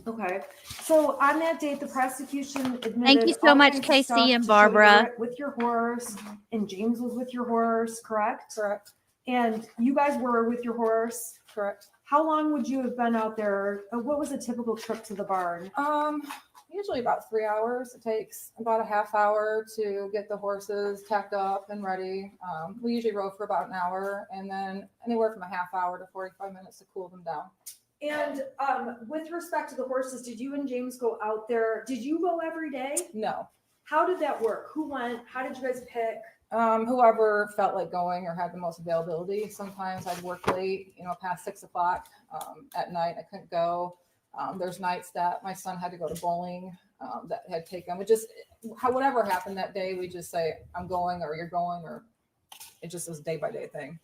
Okay, so on that date, the prosecution admitted. Thank you so all much, kinds of Casey stuff and to show you Barbara. were with your horse, and James was with your horse, correct? Correct. And you guys were with your horse. Correct. How long would you have been out there? What was a typical trip to the barn? Usually about 3 hours. It takes about a half hour to get the horses tacked up and ready. We usually rode for about an hour, and then anywhere from a half hour to 45 minutes to cool them down. And with respect to the horses, did you and James go out there? Did you go every day? No. How did that work? Who went? How did you guys pick? Whoever felt like going or had the most availability. Sometimes I'd work late, past 6 o'clock at night. I couldn't go. There's nights that my son had to go to bowling, that had taken, we just, whatever happened that day, we just say, I'm going, or you're going, or it just is a day by day thing.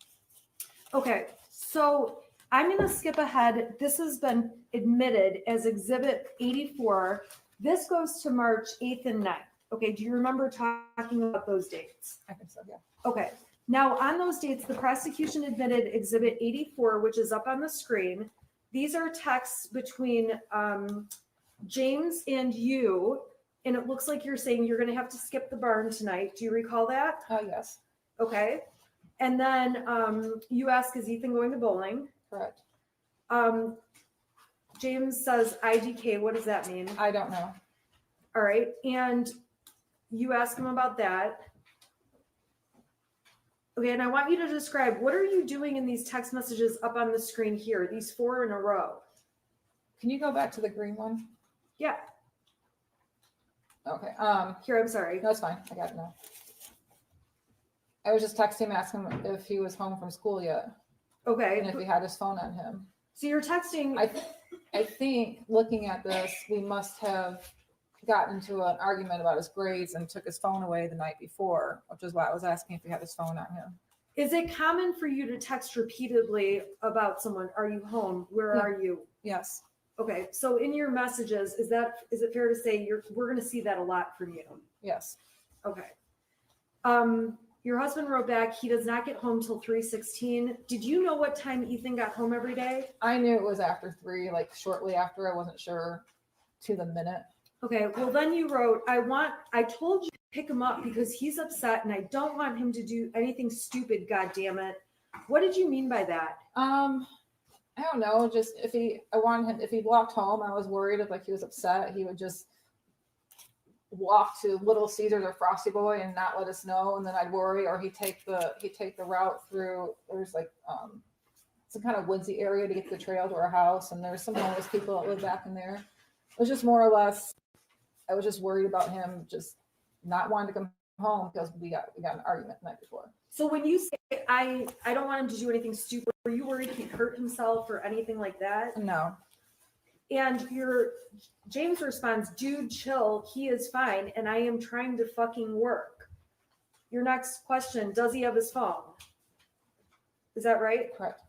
Okay, so I'm gonna skip ahead. This has been admitted as Exhibit 84. This goes to March 8th and 9th. Okay, do you remember talking about those dates? I think so, yeah. Okay, now on those dates, the prosecution admitted Exhibit 84, which is up on the screen. These are texts between James and you, and it looks like you're saying you're gonna have to skip the barn tonight. Do you recall that? Yes, Okay. And then you ask, is Ethan going to bowling? correct. James says IDK. What does that mean? I don't know. All right. And you ask him about that. Okay. And I want you to describe, what are you doing in these text messages up on the screen here, these 4 in a row? Can you go back to the green one? Yeah. Okay. Here, I'm sorry. No, it's fine. I got it now. I was just texting him, asking him if he was home from school yet, Okay. and if he had his phone on him. So you're texting. I think looking at this, we must have gotten into an argument about his grades and took his phone away the night before, which is why I was asking if he had his phone on him. Is it common for you to text repeatedly about someone? Are you home? Where Yeah. are you? Yes. Okay. So in your messages, is it fair to say we're going to see that a lot from you? Yes. Okay. Your husband wrote back, he does not get home till 3:16. Did you know what time Ethan got home every day? I knew it was after 3, like shortly after. I wasn't sure to the minute. Okay, well then you wrote, I told you to pick him up because he's upset and I don't want him to do anything stupid, god damn it. What did you mean by that? I don't know. Just if he walked home, I was worried if like he was upset, he would just walk to Little Caesars or Frosty Boy and not let us know, and then I'd worry, or he'd take the route through. There's like some kind of woodsy area to get to the trail to our house, and there's some homeless people that live back in there. It was just more or less, I was just worried about him just not wanting to come home because we got an argument the night before. So when you say I don't want him to do anything stupid, were you worried he'd hurt himself or anything like that? No. And James responds, dude, chill, he is fine, and I am trying to fucking work. Your next question, does he have his phone? Is that right? Correct.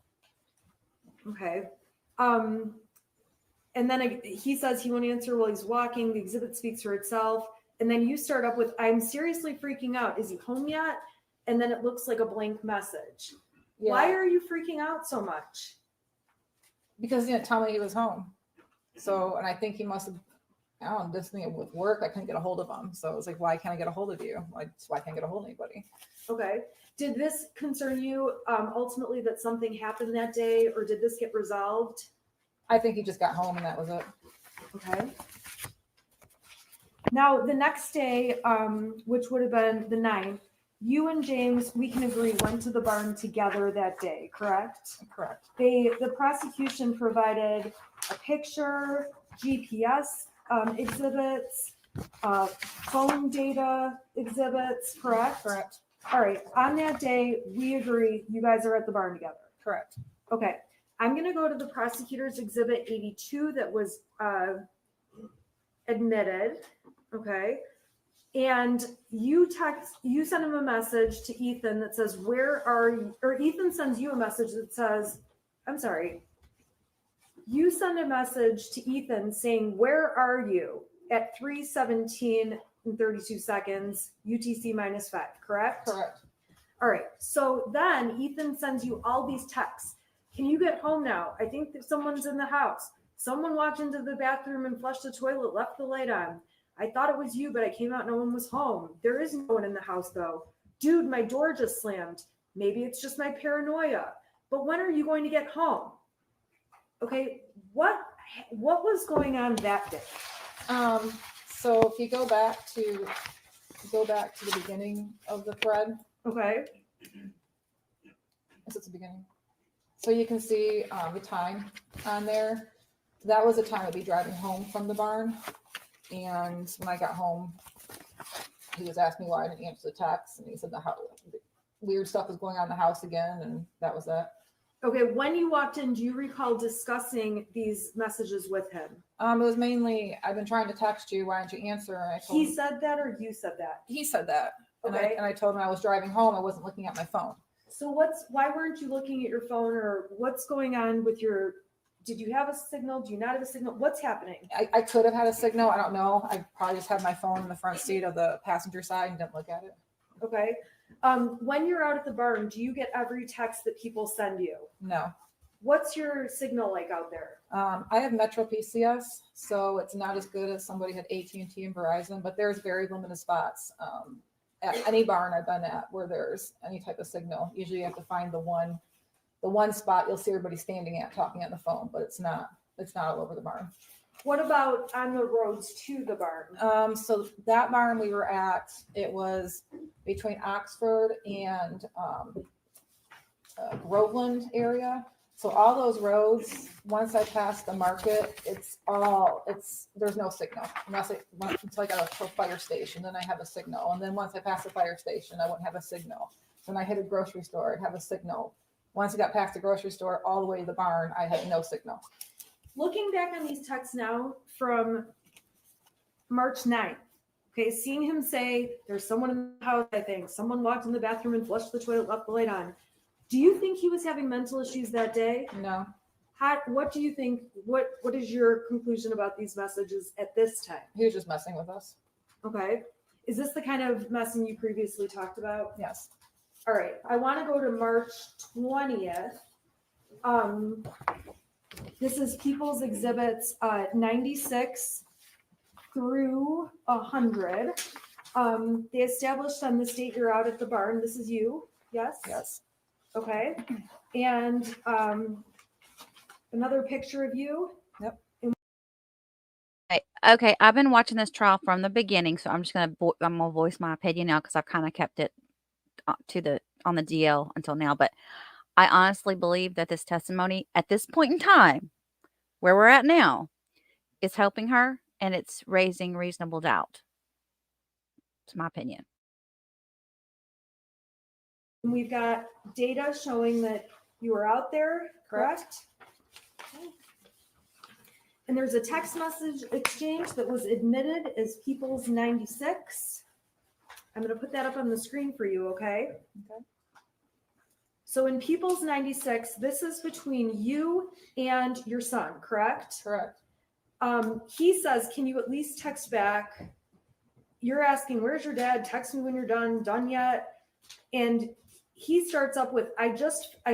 Okay. And then he says he won't answer while he's walking. The exhibit speaks for itself. And then you start up with, I'm seriously freaking out. Is he home yet? And then it looks like a blank message. Yeah. Why are you freaking out so much? Because he didn't tell me he was home. So, and I think he must have, I don't know, this thing with work, I couldn't get a hold of him. So it was like, why can't I get a hold of you? Like, why can't I get a hold of anybody? Okay. Did this concern you ultimately that something happened that day, or did this get resolved? I think he just got home and that was it. Okay. Now, the next day, which would have been the 9th, you and James, we can agree, went to the barn together that day, correct? Correct. The prosecution provided a picture, GPS exhibits, phone data exhibits, correct? Correct. All right. On that day, we agree you guys are at the barn together. Correct. Okay. I'm going to go to the prosecutor's exhibit 82 that was admitted. Okay. And you send him a message to Ethan that says, where are you? Or Ethan sends you a message that says, I'm sorry. You send a message to Ethan saying, where are you at 3:17 and 32 seconds, UTC -5, correct? Correct. All right. So then Ethan sends you all these texts. Can you get home now? I think that someone's in the house. Someone walked into the bathroom and flushed the toilet, left the light on. I thought it was you, but I came out, no one was home. There is no one in the house though. Dude, my door just slammed. Maybe it's just my paranoia. But when are you going to get home? Okay, what was going on that day? So if you go back to the beginning of the thread, Okay. is it the beginning? So you can see the time on there. That was the time I'd be driving home from the barn. And when I got home, he was asking me why I didn't answer the text. And he said the weird stuff was going on in the house again. And that was that. Okay, when you walked in, do you recall discussing these messages with him? It was mainly, I've been trying to text you, why don't you answer? And I told He him, said that or you said that? he said that. Okay. And I told him I was driving home, I wasn't looking at my phone. So why weren't you looking at your phone, or what's going on with did you have a signal? Do you not have a signal? What's happening? I could have had a signal, I don't know. I probably just had my phone in the front seat of the passenger side and didn't look at it. Okay. When you're out at the barn, do you get every text that people send you? No. What's your signal like out there? I have Metro PCS, so it's not as good as somebody had AT&T and Verizon, but there's very limited spots at any barn I've been at where there's any type of signal. Usually you have to find the one spot you'll see everybody standing at talking on the phone, but it's not all over the barn. What about on the roads to the barn? So that barn we were at, it was between Oxford and Groveland area. So all those roads, once I pass the market, there's no signal until I got to a fire station. Then I have a signal. And then once I pass the fire station, I wouldn't have a signal. Then I hit a grocery store, I'd have a signal. Once I got past the grocery store, all the way to the barn, I had no signal. Looking back on these texts now from March 9th, okay, seeing him say, there's someone in the house, I think. Someone walked in the bathroom and flushed the toilet, left the light on. Do you think he was having mental issues that day? No. What do you think? What is your conclusion about these messages at this time? He was just messing with us. Okay. Is this the kind of messing you previously talked about? Yes. All right. I want to go to March 20th. This is People's Exhibits 96 through 100. They established on this date you're out at the barn. This is you. Yes? Yes. Okay. And another picture of you. Okay, I've been watching this trial from the beginning, so I'm gonna voice my opinion now because I've kind of kept it on the DL until now. But I honestly believe that this testimony at this point in time, where we're at now, is helping her and it's raising reasonable doubt. It's my opinion. We've got data showing that you were out there, correct? Okay. And there's a text message exchange that was admitted as People's 96. I'm going to put that up on the screen for you, okay? Okay. So in People's 96, this is between you and your son, correct? Correct. He says, can you at least text back? You're asking, where's your dad? Text me when you're done yet? And he starts up with, I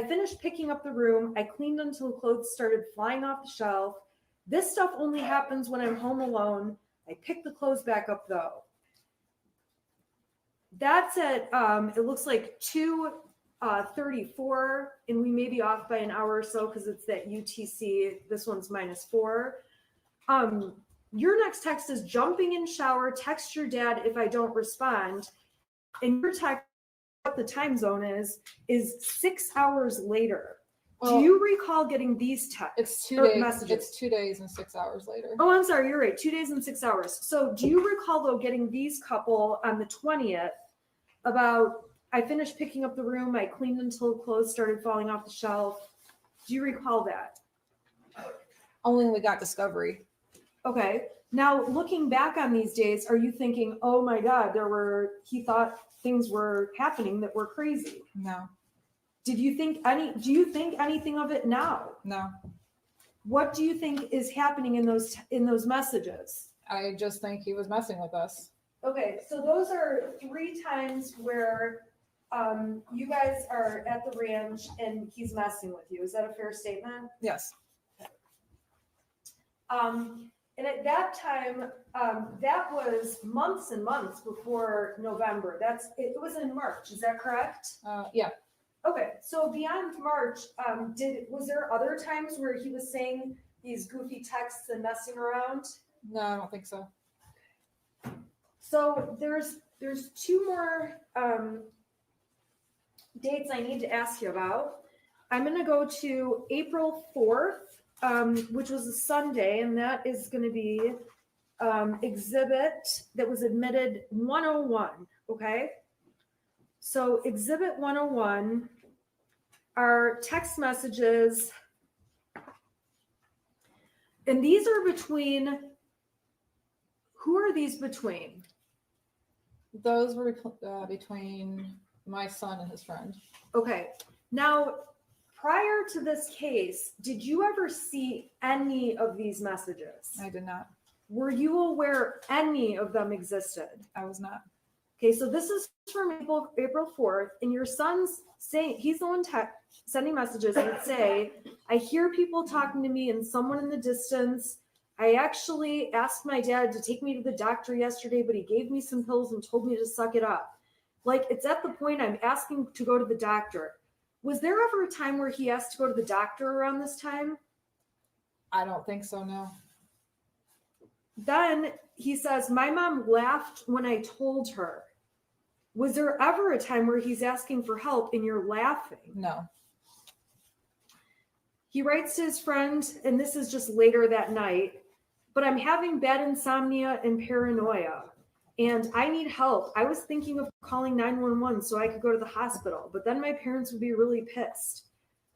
finished picking up the room. I cleaned until clothes started flying off the shelf. This stuff only happens when I'm home alone. I pick the clothes back up though. That's at, it looks like 2:34, and we may be off by an hour or so because it's that UTC. This one's -4. Your next text is jumping in shower, text your dad if I don't respond. And your text, what the time zone is 6 hours later. Well, do you recall getting these texts? It's 2 or days. messages? It's 2 days and 6 hours later. Oh, I'm sorry. You're right. 2 days and 6 hours. So do you recall though getting these couple on the 20th about, I finished picking up the room. I cleaned until clothes started falling off the shelf. Do you recall that? Only when we got discovery. Okay. Now looking back on these days, are you thinking, oh my God, he thought things were happening that were crazy? No. Do you think anything of it now? No. What do you think is happening in those messages? I just think he was messing with us. Okay, so those are 3 times where you guys are at the ranch and he's messing with you. Is that a fair statement? Yes. And at that time, that was months and months before November. It was in March. Is that correct? Yeah. Okay, so beyond March, was there other times where he was saying these goofy texts and messing around? No, I don't think so. So there's 2 more dates I need to ask you about. I'm going to go to April 4th, which was a Sunday, and that is going to be exhibit that was admitted 101. Okay. So exhibit 101, are text messages. And these are between, who are these between? Those were between my son and his friend. Okay, now, prior to this case, did you ever see any of these messages? I did not. Were you aware any of them existed? I was not. Okay, so this is from April 4th, and your son's saying, he's the one sending messages that say, I hear people talking to me and someone in the distance. I actually asked my dad to take me to the doctor yesterday, but he gave me some pills and told me to suck it up. Like, it's at the point I'm asking to go to the doctor. Was there ever a time where he asked to go to the doctor around this time? I don't think so, no. Then he says, my mom laughed when I told her. Was there ever a time where he's asking for help and you're laughing? No. He writes to his friend, and this is just later that night, but I'm having bad insomnia and paranoia, and I need help. I was thinking of calling 911 so I could go to the hospital, but then my parents would be really pissed.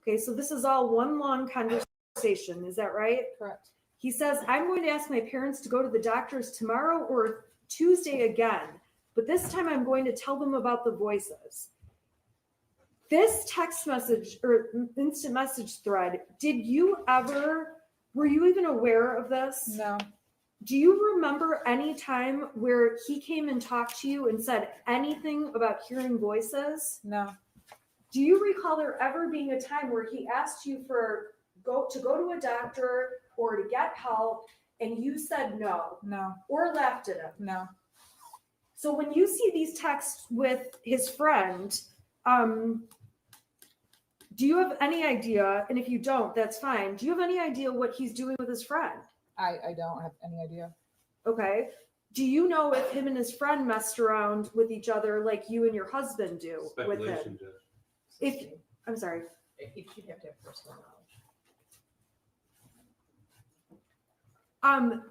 Okay, so this is all one long conversation. Is that right? Correct. He says, I'm going to ask my parents to go to the doctors tomorrow or Tuesday again, but this time I'm going to tell them about the voices. This text message or instant message thread, were you even aware of this? No. Do you remember any time where he came and talked to you and said anything about hearing voices? No. Do you recall there ever being a time where he asked you to go to a doctor or to get help and you said no? No. Or laughed at him? No. So when you see these texts with his friend, do you have any idea, and if you don't, that's fine, do you have any idea what he's doing with his friend? I don't have any idea. Okay. Do you know if him and his friend messed around with each other like you and your husband do with him? Speculation, Judge. I'm sorry. If you have to have personal knowledge.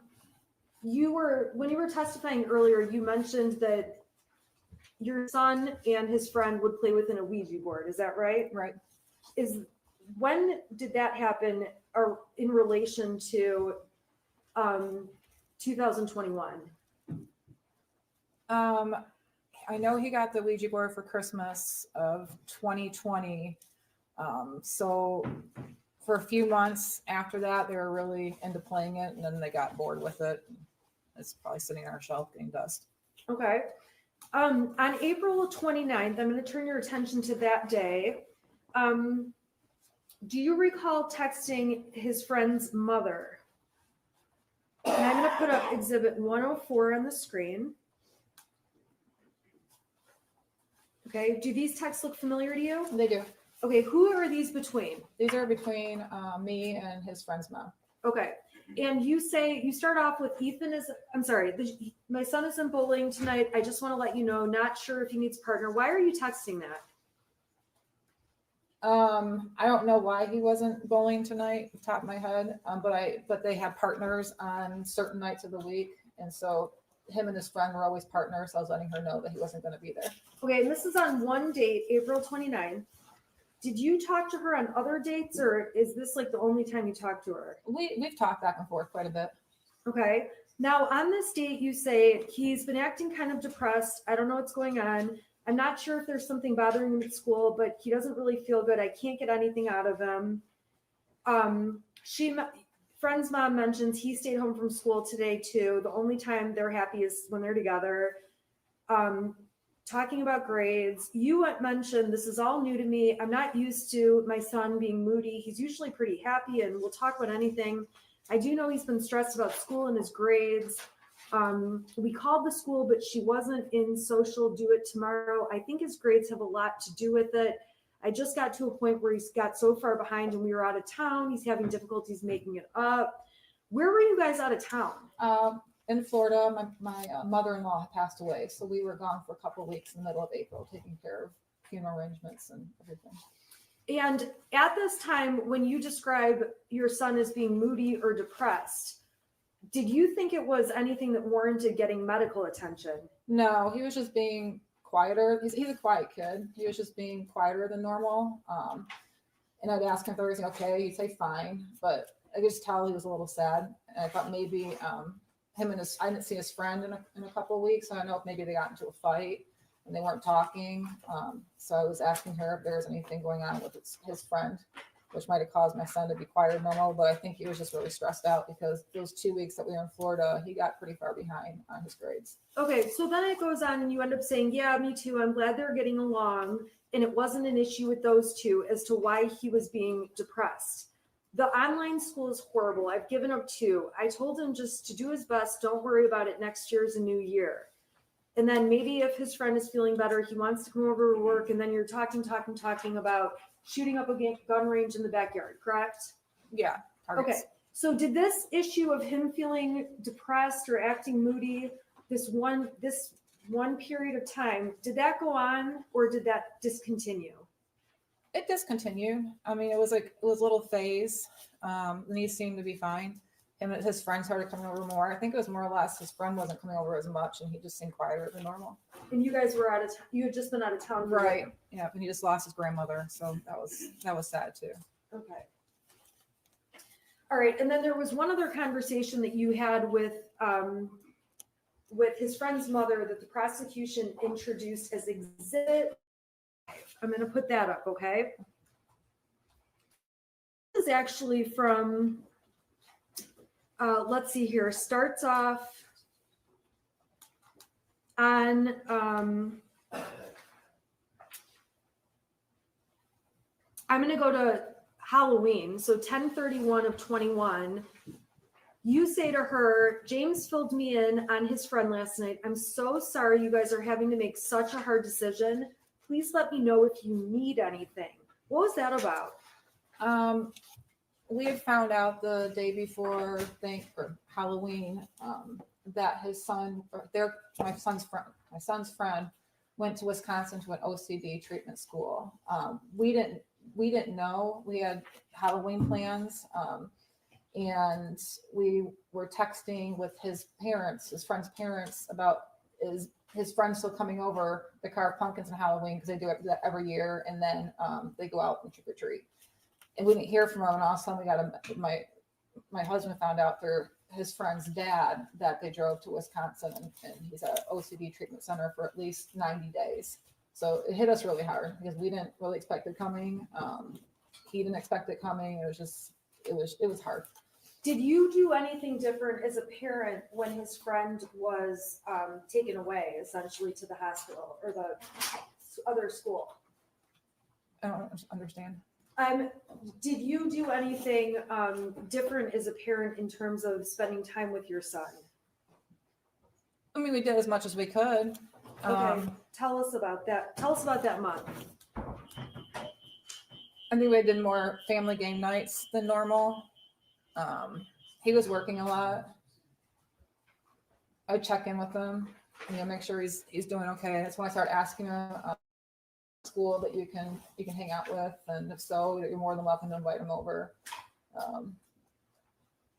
When you were testifying earlier, you mentioned that your son and his friend would play within a Ouija board. Is that right? Right. When did that happen, or in relation to 2021? I know he got the Ouija board for Christmas of 2020. So for a few months after that, they were really into playing it, and then they got bored with it. It's probably sitting on our shelf getting dust. Okay. On April 29th, I'm going to turn your attention to that day. Do you recall texting his friend's mother? And I'm going to put up exhibit 104 on the screen. Okay. Do these texts look familiar to you? They do. Okay. Who are these between? These are between me and his friend's mom. Okay. And you start off with my son is in bowling tonight. I just want to let you know, not sure if he needs a partner. Why are you texting that? I don't know why he wasn't bowling tonight, off the top of my head. But they have partners on certain nights of the week. And so him and his friend were always partners. So I was letting her know that he wasn't going to be there. Okay. And this is on one date, April 29th. Did you talk to her on other dates, or is this like the only time you talked to her? We've talked back and forth quite a bit. Okay. Now on this date, you say he's been acting kind of depressed. I don't know what's going on. I'm not sure if there's something bothering him at school, but he doesn't really feel good. I can't get anything out of him. Friend's mom mentions he stayed home from school today too. The only time they're happy is when they're together. Talking about grades, you mentioned this is all new to me. I'm not used to my son being moody. He's usually pretty happy and we'll talk about anything. I do know he's been stressed about school and his grades. We called the school, but she wasn't in social do it tomorrow. I think his grades have a lot to do with it. I just got to a point where he's got so far behind and we were out of town. He's having difficulties making it up. Where were you guys out of town? In Florida, my mother-in-law had passed away. So we were gone for a couple of weeks in the middle of April, taking care of funeral arrangements and everything. And at this time, when you describe your son as being moody or depressed, did you think it was anything that warranted getting medical attention? No, he was just being quieter. He's a quiet kid. He was just being quieter than normal. And I'd ask him if everything okay. He'd say fine, but I could just tell he was a little sad. And I thought maybe him and I didn't see his friend in a couple of weeks. I don't know if maybe they got into a fight and they weren't talking. So I was asking her if there was anything going on with his friend, which might have caused my son to be quieter than normal. But I think he was just really stressed out because those 2 weeks that we were in Florida, he got pretty far behind on his grades. Okay, so then it goes on and you end up saying, yeah, me too. I'm glad they're getting along. And it wasn't an issue with those two as to why he was being depressed. The online school is horrible. I've given up 2. I told him just to do his best. Don't worry about it. Next year's a new year. And then maybe if his friend is feeling better, he wants to come over to work. And then you're talking about shooting up a gun range in the backyard, correct? Yeah. Targets. Okay. So did this issue of him feeling depressed or acting moody, this one period of time, did that go on or did that discontinue? It discontinued. I mean, it was a little phase. And he seemed to be fine. Him and his friends started coming over more. I think it was more or less his friend wasn't coming over as much and he just seemed quieter than normal. And you guys were out of town. You had just been out of town. Right. Yeah. And he just lost his grandmother. So that was sad too. Okay. All right. And then there was one other conversation that you had with his friend's mother that the prosecution introduced as exhibit. I'm going to put that up. Okay. This is actually from, let's see here, starts off on, I'm going to go to Halloween. So 10/31 of 21. You say to her, James filled me in on his friend last night. I'm so sorry you guys are having to make such a hard decision. Please let me know if you need anything. What was that about? We had found out the day before, for Halloween, that my son's friend went to Wisconsin to an OCD treatment school. We didn't know. We had Halloween plans, and we were texting with his friend's parents about his friend still coming over to carve pumpkins on Halloween because they do it every year, and then they go out and trick or treat. And we didn't hear from him, and all of a sudden we got my husband found out through his friend's dad that they drove to Wisconsin, and he's at OCD treatment center for at least 90 days. So it hit us really hard because we didn't really expect it coming. He didn't expect it coming. It was hard. Did you do anything different as a parent when his friend was taken away, essentially, to the hospital or the other school? I don't understand. Did you do anything different as a parent in terms of spending time with your son? I mean, we did as much as we could. Okay, tell us about that. Tell us about that month. I think we did more family game nights than normal. He was working a lot. I would check in with him, make sure he's doing okay. That's when I started asking him school that you can hang out with, and if so, you're more than welcome to invite him over.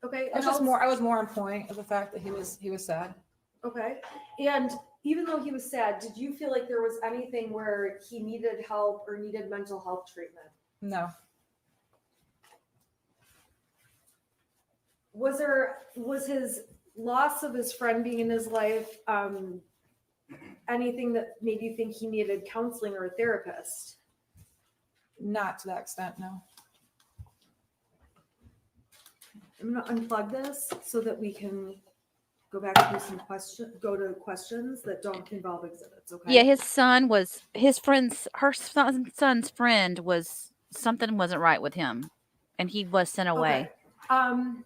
Okay, I was more on point of the fact that he was sad. Okay, and even though he was sad, did you feel like there was anything where he needed help or needed mental health treatment? No. Was his loss of his friend being in his life anything that made you think he needed counseling or a therapist? Not to that extent, no. I'm going to unplug this so that we can go back to go to questions that don't involve exhibits. Okay. Yeah, her son's friend was, something wasn't right with him, and he was sent away. Okay.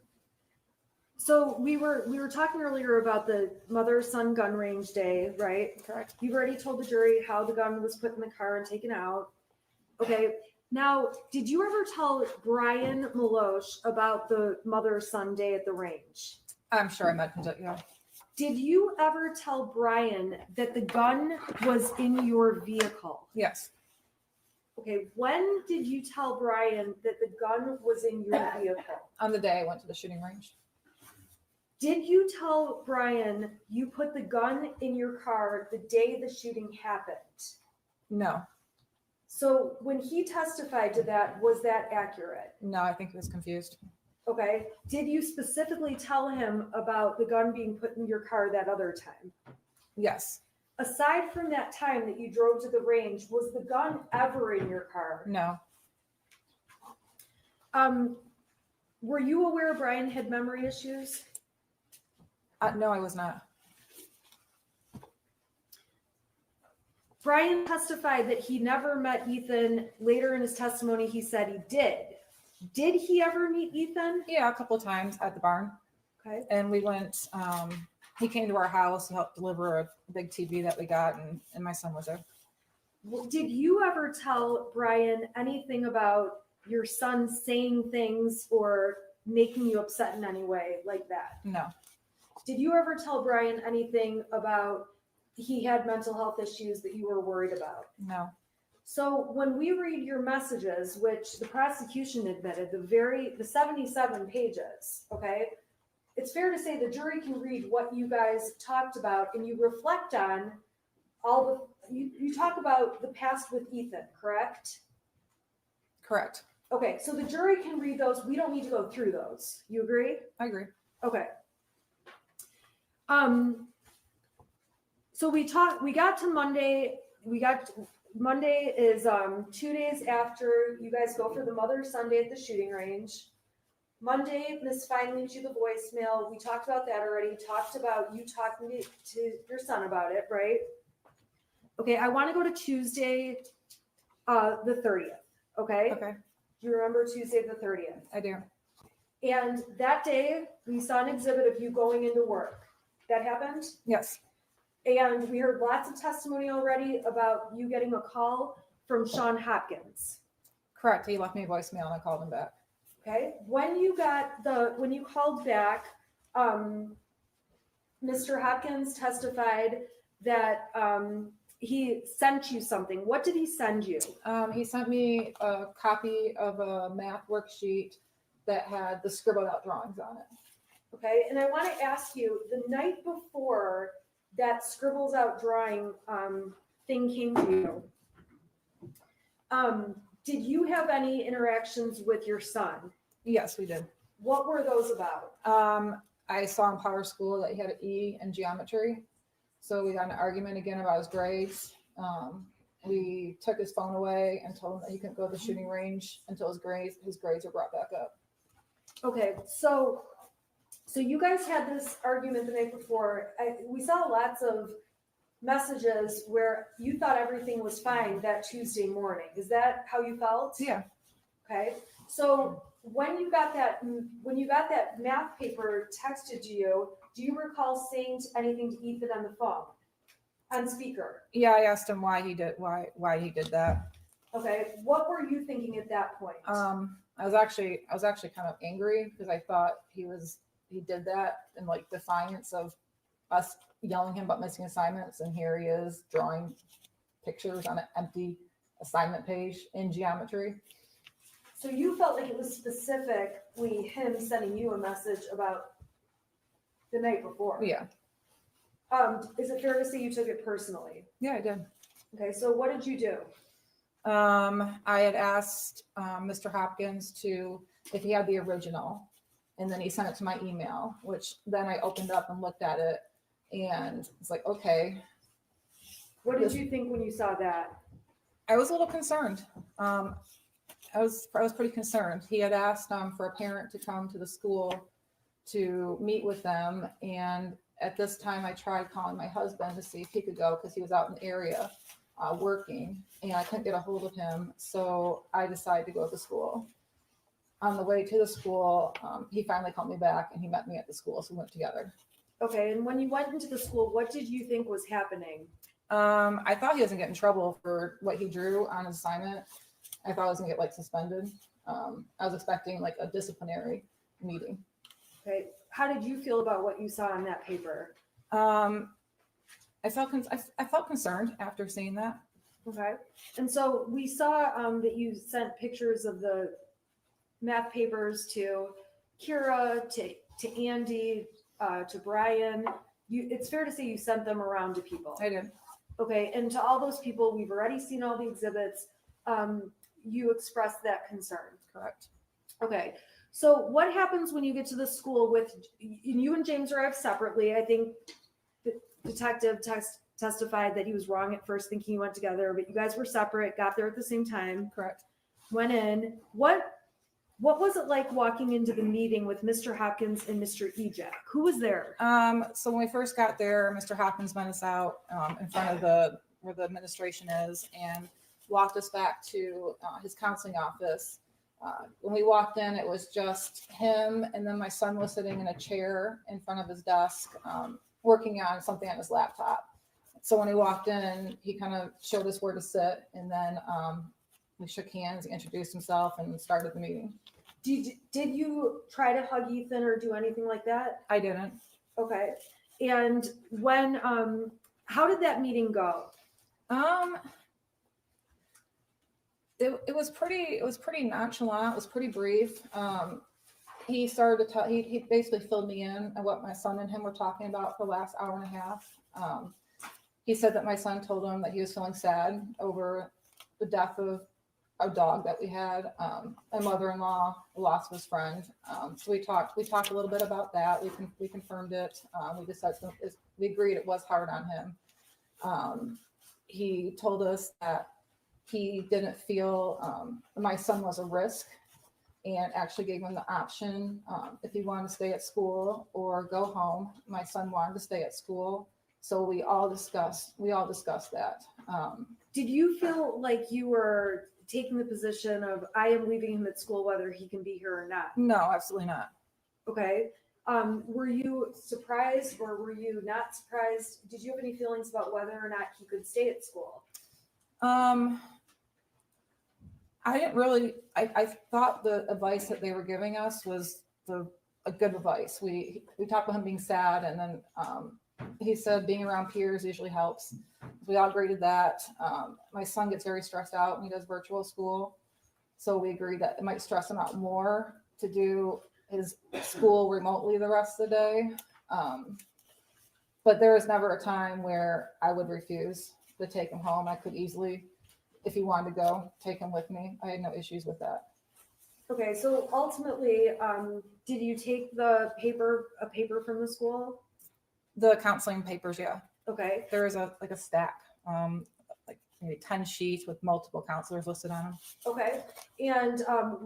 So we were talking earlier about the mother-son gun range day, right? Correct. You've already told the jury how the gun was put in the car and taken out. Okay. Now, did you ever tell Brian Maloche about the mother-son day at the range? I'm sure I mentioned it, yeah. Did you ever tell Brian that the gun was in your vehicle? Yes. Okay. When did you tell Brian that the gun was in your vehicle? On the day I went to the shooting range. Did you tell Brian you put the gun in your car the day the shooting happened? No. So when he testified to that, was that accurate? No, I think he was confused. Okay. Did you specifically tell him about the gun being put in your car that other time? Yes. Aside from that time that you drove to the range, was the gun ever in your car? No. Were you aware Brian had memory issues? No, I was not. Brian testified that he never met Ethan. Later in his testimony, he said he did. Did he ever meet Ethan? Yeah, a couple of times at the barn. Okay. And we went, he came to our house, he helped deliver a big TV that we got, and my son was there. Did you ever tell Brian anything about your son saying things or making you upset in any way like that? No. Did you ever tell Brian anything about he had mental health issues that you were worried about? No. So when we read your messages, which the prosecution admitted, the 77 pages, okay, it's fair to say the jury can read what you guys talked about and you reflect on you talk about the past with Ethan, correct? Correct. Okay, so the jury can read those. We don't need to go through those. You agree? I agree. Okay. So we got to Monday. Monday is 2 days after you guys go for the Mother Sunday at the shooting range. Monday, Miss Fine leaves you the voicemail. We talked about that already. Talked about you talking to your son about it, right? Okay, I want to go to Tuesday, the 30th. Okay? Okay. Do you remember Tuesday the 30th? I do. And that day, we saw an exhibit of you going into work. That happened? Yes. And we heard lots of testimony already about you getting a call from Sean Hopkins. Correct. He left me a voicemail and I called him back. Okay. When you called back, Mr. Hopkins testified that he sent you something. What did he send you? He sent me a copy of a math worksheet that had the scribbled out drawings on it. Okay. And I want to ask you, the night before that scribbles out drawing thing came to you, did you have any interactions with your son? Yes, we did. What were those about? I saw in Power School that he had an E in geometry. So we got in an argument again about his grades. We took his phone away and told him that he couldn't go to the shooting range until his grades were brought back up. Okay, so you guys had this argument the night before. We saw lots of messages where you thought everything was fine that Tuesday morning. Is that how you felt? Yeah. Okay, so when you got that math paper texted to you, do you recall saying anything to Ethan on the phone, on speaker? Yeah, I asked him why he did that. Okay, what were you thinking at that point? I was actually kind of angry because I thought he did that in like defiance of us yelling him about missing assignments, and here he is drawing pictures on an empty assignment page in geometry. So you felt like it was specifically him sending you a message about the night before? Yeah. Is it fair to say you took it personally? Yeah, I did. Okay, so what did you do? I had asked Mr. Hopkins if he had the original, and then he sent it to my email, which then I opened up and looked at it, and it's like, okay. What did you think when you saw that? I was a little concerned. I was pretty concerned. He had asked for a parent to come to the school to meet with them, and at this time I tried calling my husband to see if he could go because he was out in the area working, and I couldn't get a hold of him, so I decided to go to the school. On the way to the school, he finally called me back and he met me at the school, so we went together. Okay, and when you went into the school, what did you think was happening? I thought he was gonna get in trouble for what he drew on his assignment. I thought I was gonna get suspended. I was expecting a disciplinary meeting. Okay, how did you feel about what you saw on that paper? I felt concerned after seeing that. Okay, and so we saw that you sent pictures of the math papers to Kira, to Andy, to Brian. It's fair to say you sent them around to people. I did. Okay, and to all those people, we've already seen all the exhibits. you expressed that concern. Correct. Okay, so what happens when you get to the school with, you and James arrived separately? I think the detective testified that he was wrong at first thinking you went together, but you guys were separate, got there at the same time. Correct. Went in. What was it like walking into the meeting with Mr. Hopkins and Mr. Ejak? Who was there? So when we first got there, Mr. Hopkins met us out in front of where the administration is and walked us back to his counseling office. When we walked in, it was just him, and then my son was sitting in a chair in front of his desk, working on something on his laptop. So when he walked in, he kind of showed us where to sit, and then we shook hands, he introduced himself, and started the meeting. Did you try to hug Ethan or do anything like that? I didn't. Okay. And when, how did that meeting go? It was pretty nonchalant. It was pretty brief. He started to tell, he basically filled me in on what my son and him were talking about for the last hour and a half. He said that my son told him that he was feeling sad over the death of a dog that we had. My mother-in-law lost his friend. So we talked a little bit about that. We confirmed it. We decided we agreed it was hard on him. He told us that he didn't feel my son was a risk, and actually gave him the option if he wanted to stay at school or go home. My son wanted to stay at school, so we all discussed that. Did you feel like you were taking the position of, I am leaving him at school whether he can be here or not? No, absolutely not. Okay. Were you surprised or were you not surprised? Did you have any feelings about whether or not he could stay at school? I didn't really, I thought the advice that they were giving us was a good advice. We talked about him being sad, and then he said being around peers usually helps. We all agreed to that. My son gets very stressed out when he does virtual school. So we agreed that it might stress him out more to do his school remotely the rest of the day. But there was never a time where I would refuse to take him home. I could easily, if he wanted to go, take him with me. I had no issues with that. Okay, so ultimately, did you take a paper from the school? The counseling papers, yeah. Okay, There is a stack, like maybe 10 sheets with multiple counselors listed on them. okay. And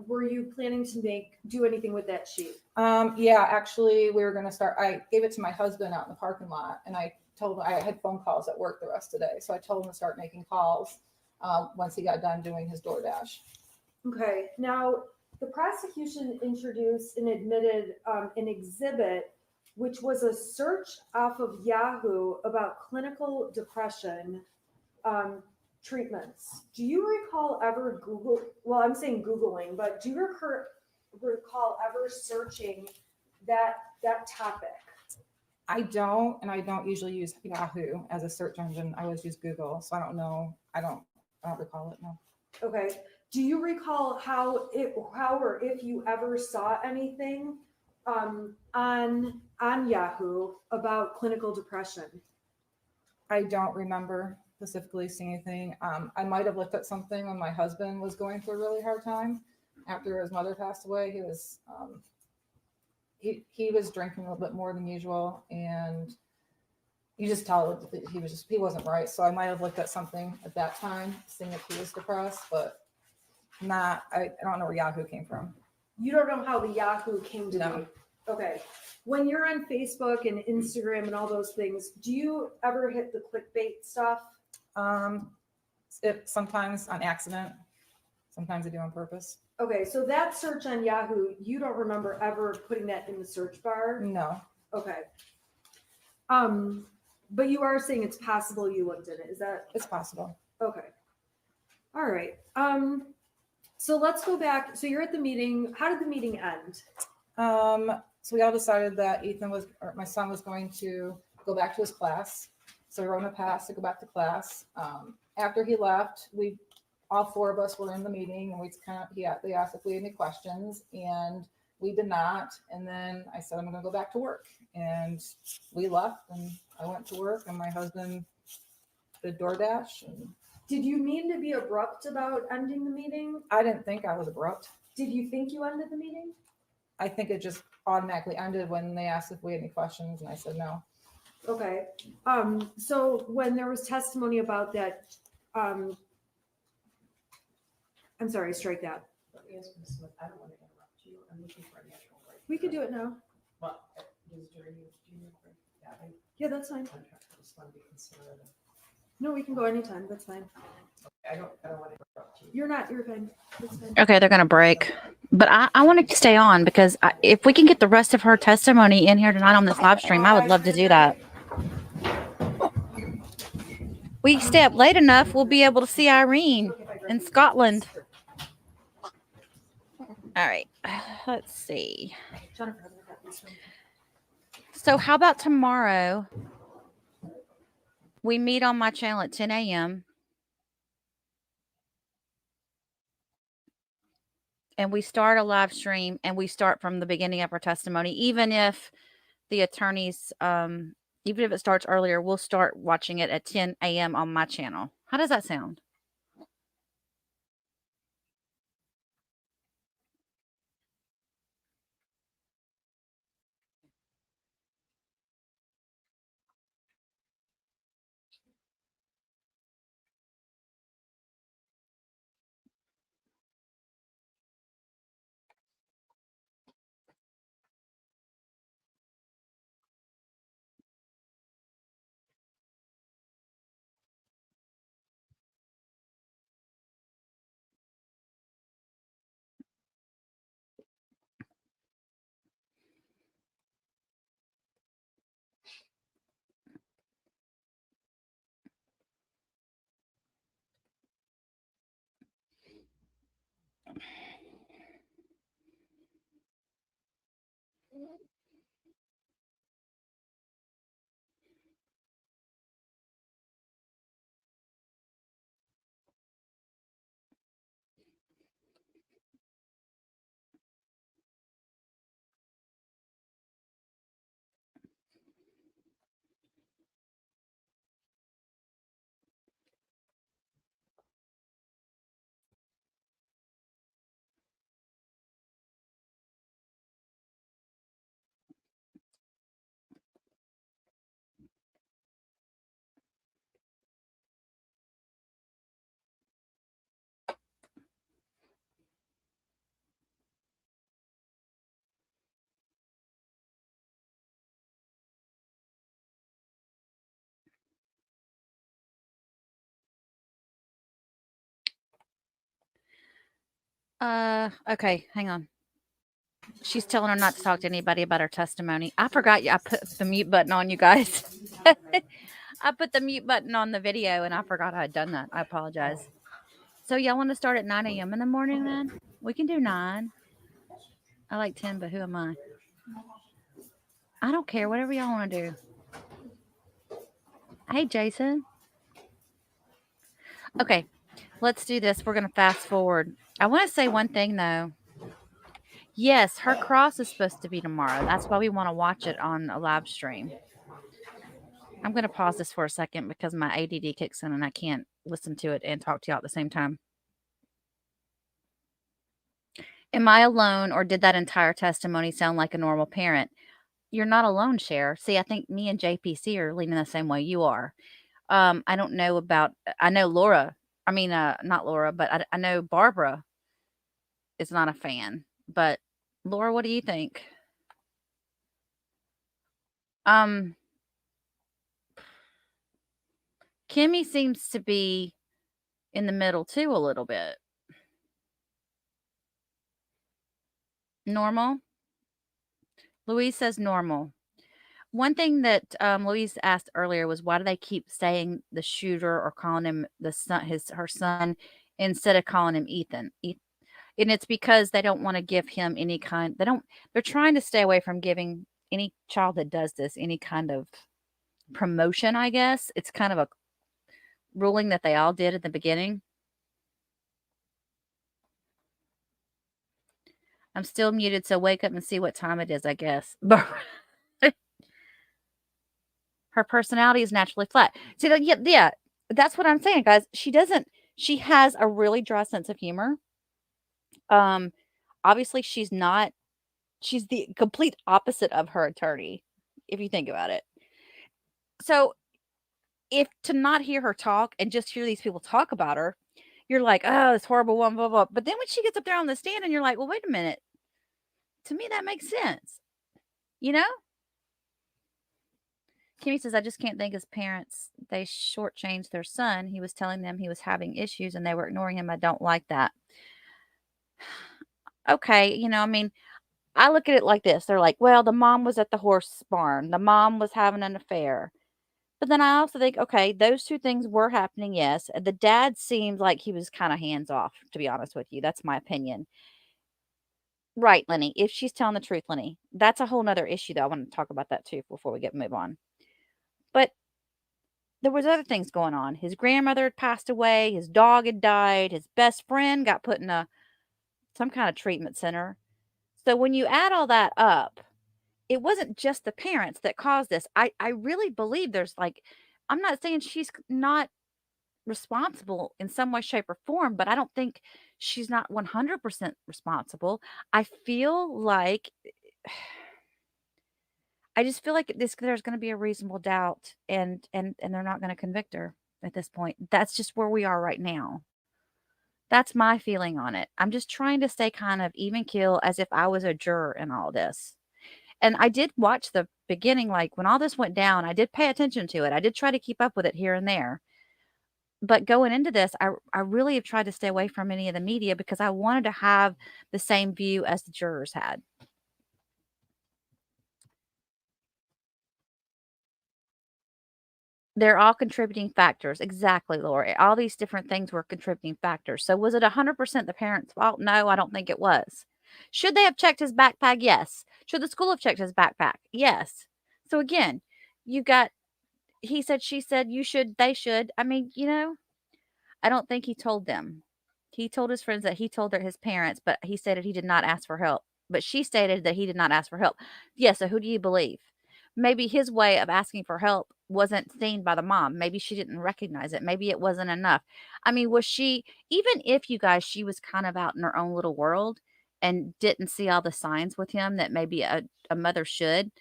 were you planning to do anything with that sheet? Yeah, actually, we were going to start. I gave it to my husband out in the parking lot, and I told him I had phone calls at work the rest of the day. So I told him to start making calls once he got done doing his DoorDash. Okay, now the prosecution introduced and admitted an exhibit, which was a search off of Yahoo about clinical depression treatments. Do you recall ever I'm saying Googling, but do you recall ever searching that topic? I don't, and I don't usually use Yahoo as a search engine. I always use Google, so I don't know. I don't recall it, no. Okay. Do you recall how or if you ever saw anything on Yahoo about clinical depression? I don't remember specifically seeing anything. I might have looked at something when my husband was going through a really hard time after his mother passed away. He was he was drinking a little bit more than usual, and you just tell that he wasn't right. So I might have looked at something at that time, seeing if he was depressed, but not. I don't know where Yahoo came from. You don't know how the Yahoo came to No. be? Okay. When you're on Facebook and Instagram and all those things, do you ever hit the clickbait stuff? If sometimes on accident, sometimes I do on purpose. Okay, so that search on Yahoo, you don't remember ever putting that in the search bar? No. Okay. But you are saying it's possible you looked at it. Is that It's possible. okay? All right. So let's go back. So you're at the meeting. How did the meeting end? So we all decided that my son was going to go back to his class. So we wrote him a pass to go back to class. After he left, all four of us were in the meeting, and they asked if we had any questions, and we did not. And then I said, I'm going to go back to work. And we left, and I went to work, and my husband did DoorDash, and Did you mean to be abrupt about ending the meeting? I didn't think I was abrupt. Did you think you ended the meeting? I think it just automatically ended when they asked if we had any questions, and I said no. Okay, so when there was testimony about that, I'm sorry, strike that. Let me ask Ms. Smith, I don't want to interrupt you. I'm looking for a natural break. We could do it now. Well, is during your junior break, yeah, I Yeah, that's fine. just want to be considerate of. No, we can go anytime, that's fine. I don't want to interrupt you. You're fine. That's fine. Okay, they're going to break. But I want to stay on because if we can get the rest of her testimony in here tonight on this live stream, I would love to do that. We stay up late enough, we'll be able to see Irene in Scotland. All right, let's see. So how about tomorrow? We meet on my channel at 10 a.m. and we start a live stream and we start from the beginning of our testimony. Even if the attorneys, even if it starts earlier, we'll start watching it at 10 a.m. on my channel. How does that sound? Okay, hang on. She's telling her not to talk to anybody about her testimony. I forgot I put the mute button on, you guys. I put the mute button on the video and I forgot I had done that. I apologize. So y'all want to start at 9 a.m. in the morning then? We can do 9. I like 10, but who am I? I don't care. Whatever y'all want to do. Hey, Jason. Okay, let's do this. We're going to fast forward. I want to say one thing, though. Yes, her cross is supposed to be tomorrow. That's why we want to watch it on a live stream. I'm going to pause this for a second because my ADD kicks in and I can't listen to it and talk to y'all at the same time. Am I alone, or did that entire testimony sound like a normal parent? You're not alone, Cher. See, I think me and JPC are leaning the same way you are. I don't know about, I know Laura, I mean, not Laura, but I know Barbara is not a fan. But Laura, what do you think? Kimmy seems to be in the middle too a little bit. Normal? Louise says normal. One thing that Louise asked earlier was, why do they keep saying the shooter or calling him her son instead of calling him Ethan? And it's because they don't want to give him any kind. They're trying to stay away from giving any child that does this any kind of promotion, I guess. It's kind of a ruling that they all did at the beginning. I'm still muted, so wake up and see what time it is, I guess. But her personality is naturally flat. See, yeah. That's what I'm saying, guys. She has a really dry sense of humor. Um, obviously she's the complete opposite of her attorney, if you think about it. So, if to not hear her talk and just hear these people talk about her, you're like, "Oh, this horrible one, blah, blah." But then when she gets up there on the stand and you're like, "Well, wait a minute. To me, that makes sense." You know? Kimmy says, "I just can't think his parents, they shortchanged their son. He was telling them he was having issues and they were ignoring him. I don't like that." Okay, I mean, I look at it like this. They're like, "Well, the mom was at the horse barn. The mom was having an affair." But then I also think, okay, those 2 things were happening, yes. The dad seemed like he was kinda hands off, to be honest with you. That's my opinion. Right, Lenny, if she's telling the truth, Lenny. That's a whole 'nother issue, though. I wanna talk about that too before we move on. But there was other things going on. His grandmother had passed away, his dog had died, his best friend got put in some kinda treatment center. So when you add all that up, it wasn't just the parents that caused this. I really believe there's, like, I'm not saying she's not responsible in some way, shape, or form, but I don't think she's not 100% responsible. I feel like I just feel like there's gonna be a reasonable doubt, and they're not gonna convict her at this point. That's just where we are right now. That's my feeling on it. I'm just trying to stay kind of even keel as if I was a juror in all this. And I did watch the beginning, like, when all this went down, I did pay attention to it. I did try to keep up with it here and there. But going into this, I really have tried to stay away from any of the media because I wanted to have the same view as the jurors had. They're all contributing factors. Exactly, Lori. All these different things were contributing factors. So was it 100% the parents' fault? No, I don't think it was. Should they have checked his backpack? Yes. Should the school have checked his backpack? Yes. So again, you got he said, she said, you should, they should. I mean, I don't think he told them. He told his friends that he told his parents, but he stated he did not ask for help. But she stated that he did not ask for help. Yeah, so who do you believe? Maybe his way of asking for help wasn't seen by the mom. Maybe she didn't recognize it. Maybe it wasn't enough. I mean, was she, even if you guys, she was kind of out in her own little world and didn't see all the signs with him that maybe a mother should,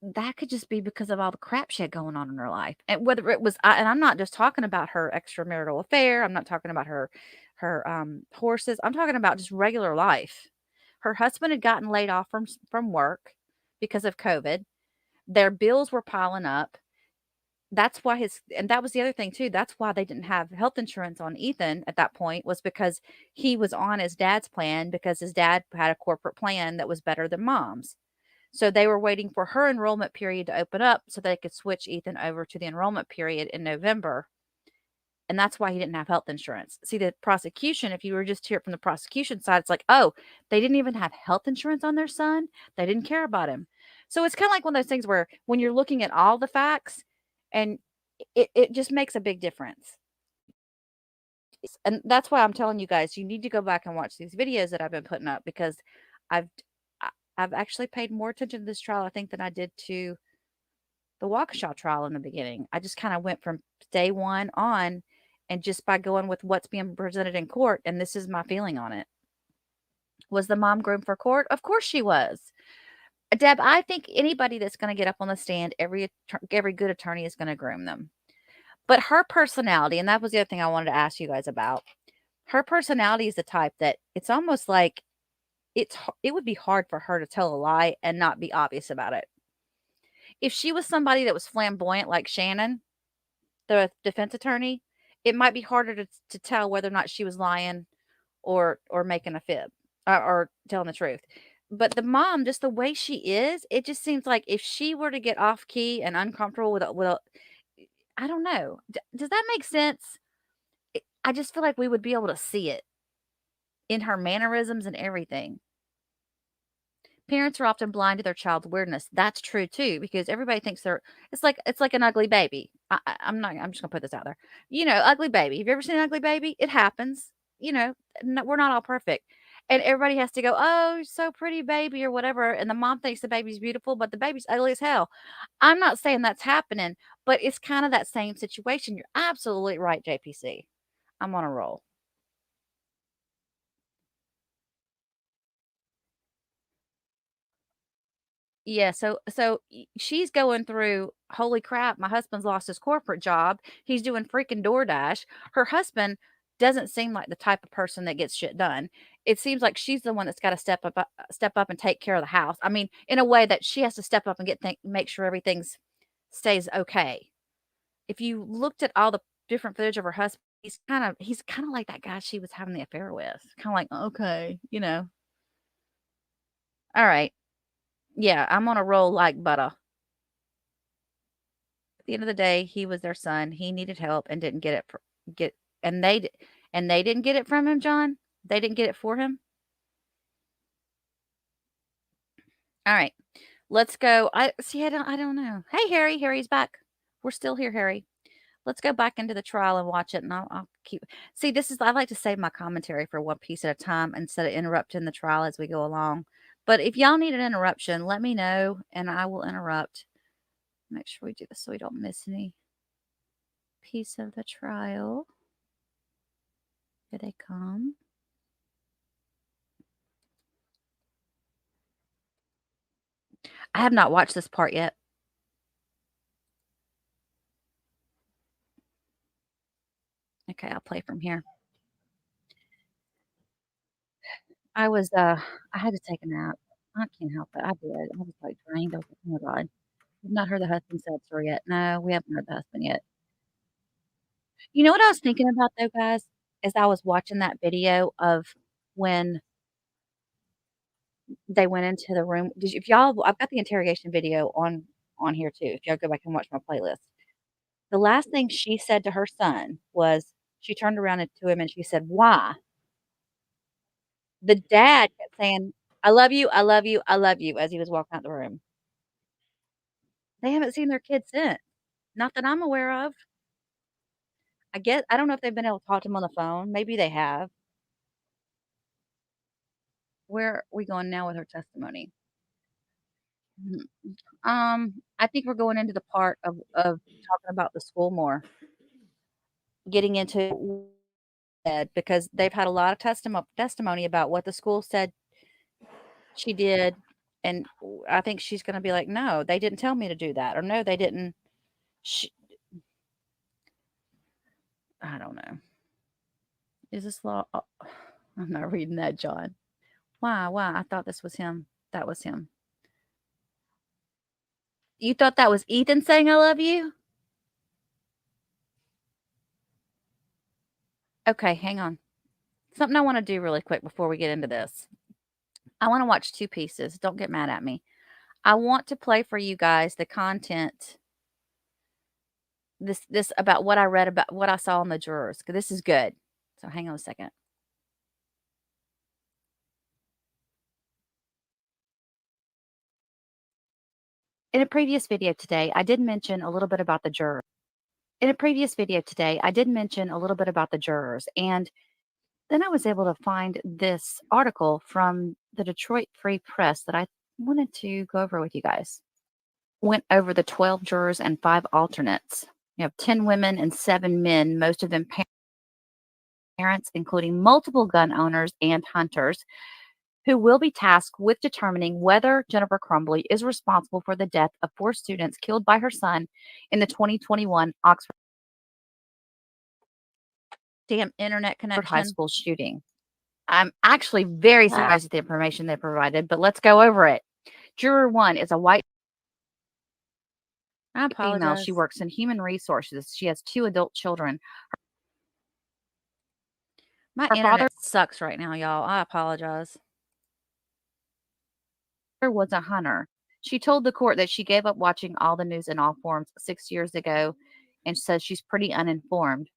that could just be because of all the crap she had going on in her life. And whether it was and I'm not just talking about her extramarital affair, I'm not talking about her horses, I'm talking about just regular life. Her husband had gotten laid off from work because of COVID. Their bills were piling up. That's why his and that was the other thing too. That's why they didn't have health insurance on Ethan at that point, was because he was on his dad's plan because his dad had a corporate plan that was better than mom's. So they were waiting for her enrollment period to open up so they could switch Ethan over to the enrollment period in November. And that's why he didn't have health insurance. See, the prosecution, if you were just to hear it from the prosecution side, it's like, oh, they didn't even have health insurance on their son. They didn't care about him. So it's kind of like one of those things where when you're looking at all the facts, and it just makes a big difference. And that's why I'm telling you guys, you need to go back and watch these videos that I've been putting up because I've I've actually paid more attention to this trial, I think, than I did to the Waukesha trial in the beginning. I just kind of went from day one on, and just by going with what's being presented in court, and this is my feeling on it. Was the mom groomed for court? Of course she was. Deb, I think anybody that's going to get up on the stand, every good attorney is going to groom them. But her personality, and that was the other thing I wanted to ask you guys about. Her personality is the type that it's almost like it would be hard for her to tell a lie and not be obvious about it. If she was somebody that was flamboyant like Shannon, the defense attorney, it might be harder to tell whether or not she was lying or making a fib or telling the truth. But the mom, just the way she is, it just seems like if she were to get off key and uncomfortable with I don't know. Does that make sense? I just feel like we would be able to see it in her mannerisms and everything. Parents are often blind to their child's weirdness. That's true too, because everybody thinks it's like an ugly baby. I'm just gonna put this out there. Ugly baby. Have you ever seen an ugly baby? It happens. We're not all perfect. And everybody has to go, "Oh, so pretty baby," or whatever, and the mom thinks the baby's beautiful, but the baby's ugly as hell. I'm not saying that's happening, but it's kinda that same situation. You're absolutely right, JPC. I'm on a roll. Yeah, she's going through, "Holy crap, my husband's lost his corporate job. He's doing freaking DoorDash." Her husband doesn't seem like the type of person that gets shit done. It seems like she's the one that's gotta step up and take care of the house. I mean, in a way that she has to step up and make sure everything's stays okay. If you looked at all the different footage of her husband, he's kinda like that guy she was having the affair with. Kinda like, "Okay," you know? Alright. Yeah, I'm on a roll like butter. At the end of the day, he was their son. He needed help and didn't get it fr get and they didn't get it from him, John? They didn't get it for him? Alright, let's go. I don't know. Hey, Harry. Harry's back. We're still here, Harry. Let's go back into the trial and watch it, and I'll keep see, this is I like to save my commentary for one piece at a time instead of interrupting the trial as we go along. But if y'all need an interruption, let me know, and I will interrupt. Make sure we do this so we don't miss any piece of the trial. Here they come. I have not watched this part yet. Okay, I'll play from here. I was, I had to take a nap. I can't help it. I did. I was like drained. I was like, oh my God. We've not heard the husband's sad story yet. No, we haven't heard the husband yet. You know what I was thinking about though, guys, as I was watching that video of when they went into the room. If y'all, I've got the interrogation video on here too. If y'all go back and watch my playlist, the last thing she said to her son was she turned around to him and she said, "Why?" The dad kept saying, "I love you, I love you, I love you," as he was walking out the room. They haven't seen their kid since. Not that I'm aware of. I don't know if they've been able to talk to him on the phone. Maybe they have. Where are we going now with her testimony? Mhm. I think we're going into the part of talking about the school more, getting into because they've had a lot of testimony about what the school said she did, and I think she's gonna be like, "No, they didn't tell me to do that," or, "No, they didn't." Sh I don't know. Is this law I'm not reading that, John. Why? I thought this was him. That was him. You thought that was Ethan saying, "I love you"? Okay, hang on. Something I wanna do really quick before we get into this. I wanna watch 2 pieces. Don't get mad at me. I want to play for you guys the content this about what I read about what I saw in the jurors, 'cause this is good. So hang on a second. In a previous video today, I did mention a little bit about the jurors. In a previous video today, I did mention a little bit about the jurors, and then I was able to find this article from the Detroit Free Press that I wanted to go over with you guys. Went over the 12 jurors and 5 alternates. You have 10 women and 7 men, most of them parents, including multiple gun owners and hunters, who will be tasked with determining whether Jennifer Crumbley is responsible for the death of 4 students killed by her son in the 2021 Oxford internet connection high school shooting. I'm actually very surprised at the information they provided, but let's go over it. Juror 1 is a white I female. apologize. She works in human resources. She has 2 adult children. My Her internet father sucks right now, y'all. I apologize. was a hunter. She told the court that she gave up watching all the news in all forms 6 years ago and says she's pretty uninformed.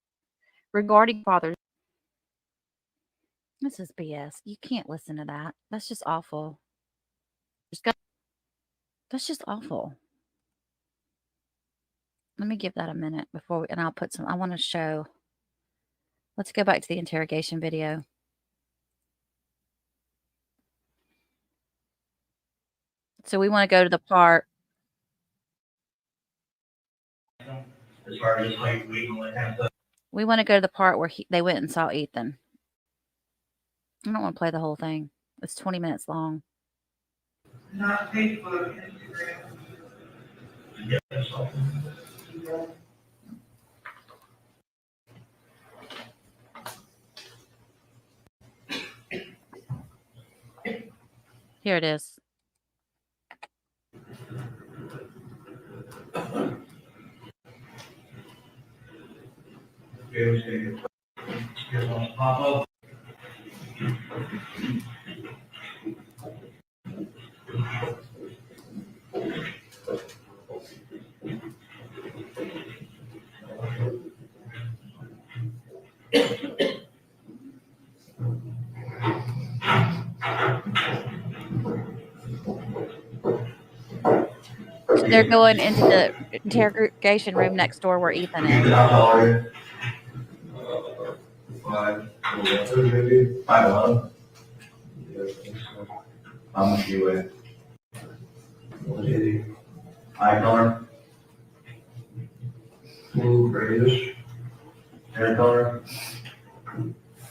Regarding father's This is BS. You can't listen to that. That's just awful. That's just awful. Let me give that a minute before and I'll put some. I want to show. Let's go back to the interrogation video. So we want to go to the part. As far as like legal and kind of stuff. We want to go to the part where they went and saw Ethan. I don't want to play the whole thing. It's 20 minutes long. Not Facebook, Instagram. Yeah, that's all. Here it is. Pop up. So they're going into the interrogation room next door where Ethan is. How tall are you? 5'11", maybe. 5'11". How much do you weigh? What is he? Eye color? Blue, grayish. Hair color?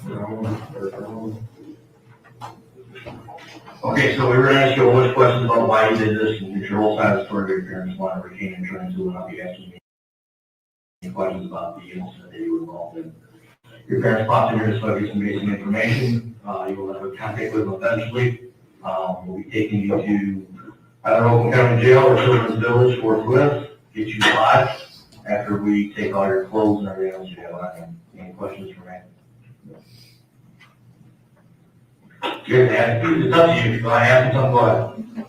Brown, or brown. Okay, so we were gonna ask you a bunch of questions about why you did this and your whole side of the story your parents want to retain insurance, so we'll not be asking you any questions about the incident that you were involved in. Your parents popped in here to give some basic information. You will have a contact with them eventually. We'll be taking you to either Oakland County Jail or Children's Village forthwith, get you live after we take all your clothes and everything else you have. Any questions for me? You're the attitude, it's up to you, if you want to ask something, go ahead.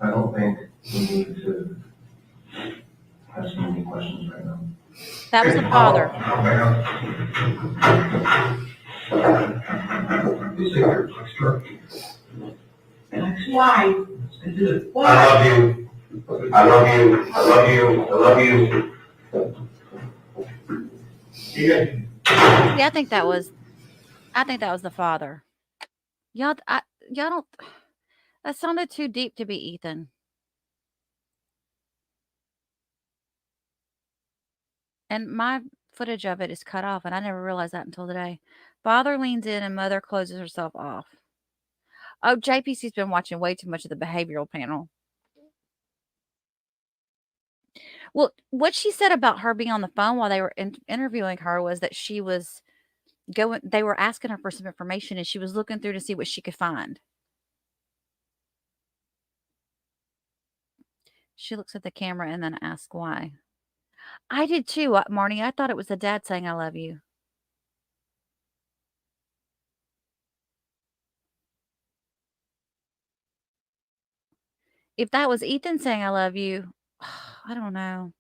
I don't think we need to have so many questions right now. That was the father. Why? I love you. I love you. I love you. I love you. Yeah. Yeah, I think that was the father. Y'all don't. That sounded too deep to be Ethan. And my footage of it is cut off, and I never realized that until today. Father leans in and mother closes herself off. Oh, JPC's been watching way too much of the behavioral panel. Well, what she said about her being on the phone while they were interviewing her was that she was they were asking her for some information and she was looking through to see what she could find. She looks at the camera and then asks why. I did too, Marnie. I thought it was the dad saying I love you. If that was Ethan saying I love you, I don't know.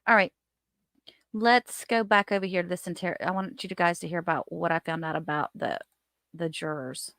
All right. Let's go back over here to this I want you guys to hear about what I found out about the jurors.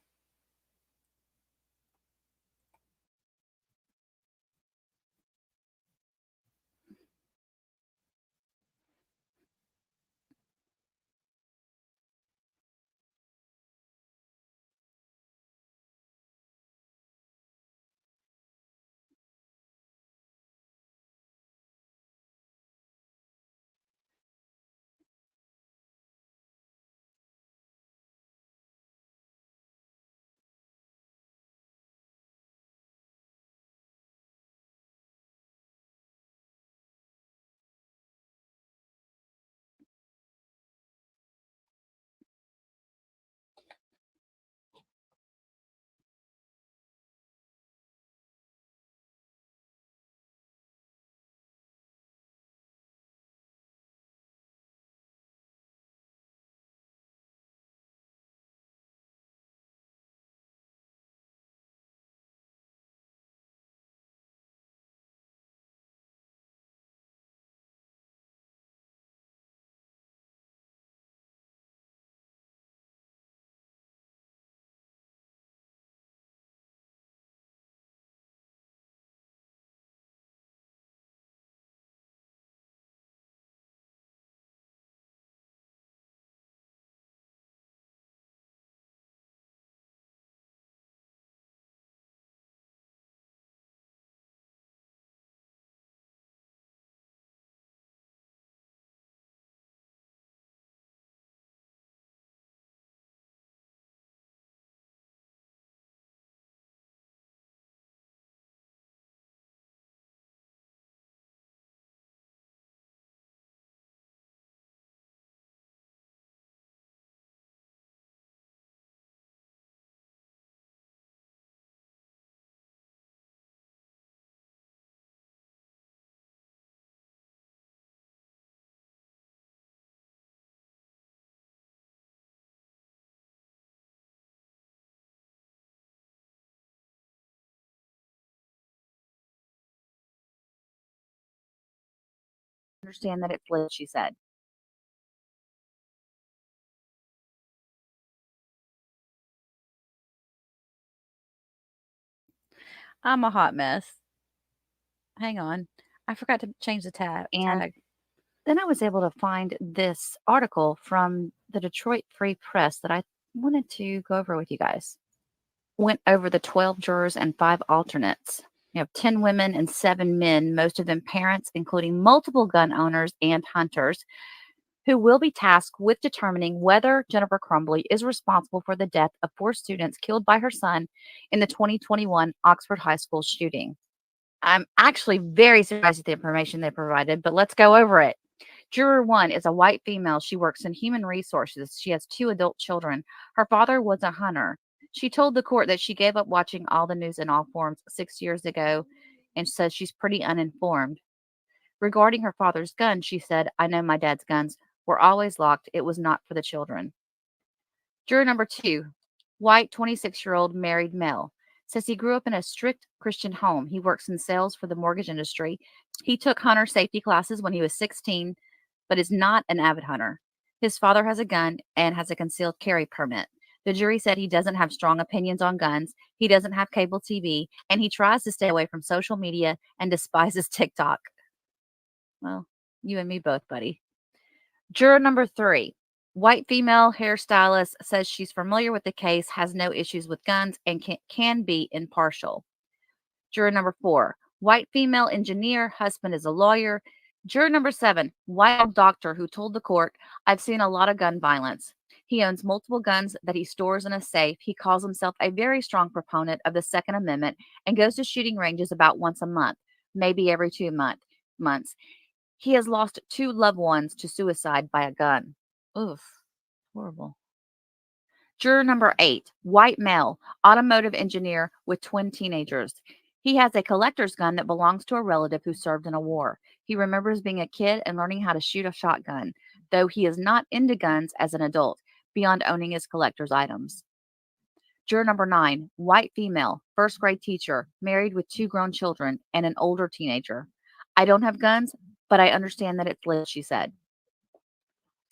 understand that it's lit, she said. I'm a hot mess. Hang on. I forgot to change the And tag. Then I was able to find this article from the Detroit Free Press that I wanted to go over with you guys. Went over the 12 jurors and 5 alternates. You have 10 women and 7 men, most of them parents, including multiple gun owners and hunters, who will be tasked with determining whether Jennifer Crumbley is responsible for the death of 4 students killed by her son in the 2021 Oxford High School shooting. I'm actually very surprised at the information they provided, but let's go over it. Juror 1 is a white female. She works in human resources. She has 2 adult children. Her father was a hunter. She told the court that she gave up watching all the news in all forms 6 years ago and says she's pretty uninformed. Regarding her father's gun, she said, "I know my dad's guns were always locked. It was not for the children." Juror number 2, white 26-year-old married male, says he grew up in a strict Christian home. He works in sales for the mortgage industry. He took hunter safety classes when he was 16, but is not an avid hunter. His father has a gun and has a concealed carry permit. The jury said he doesn't have strong opinions on guns, he doesn't have cable TV, and he tries to stay away from social media and despises TikTok. Well, you and me both, buddy. Juror number 3, white female hairstylist, says she's familiar with the case, has no issues with guns, and can be impartial. Juror number 4, white female engineer, husband is a lawyer. Juror number 7, white doctor who told the court, "I've seen a lot of gun violence. He owns multiple guns that he stores in a safe. He calls himself a very strong proponent of the Second Amendment and goes to shooting ranges about once a month, maybe every 2 months. He has lost 2 loved ones to suicide by a gun." Oof, horrible. Juror number 8, white male, automotive engineer with twin teenagers. He has a collector's gun that belongs to a relative who served in a war. He remembers being a kid and learning how to shoot a shotgun, though he is not into guns as an adult, beyond owning his collector's items. Juror number 9, white female, first grade teacher, married with 2 grown children and an older teenager. "I don't have guns, but I understand that it's lit," she said.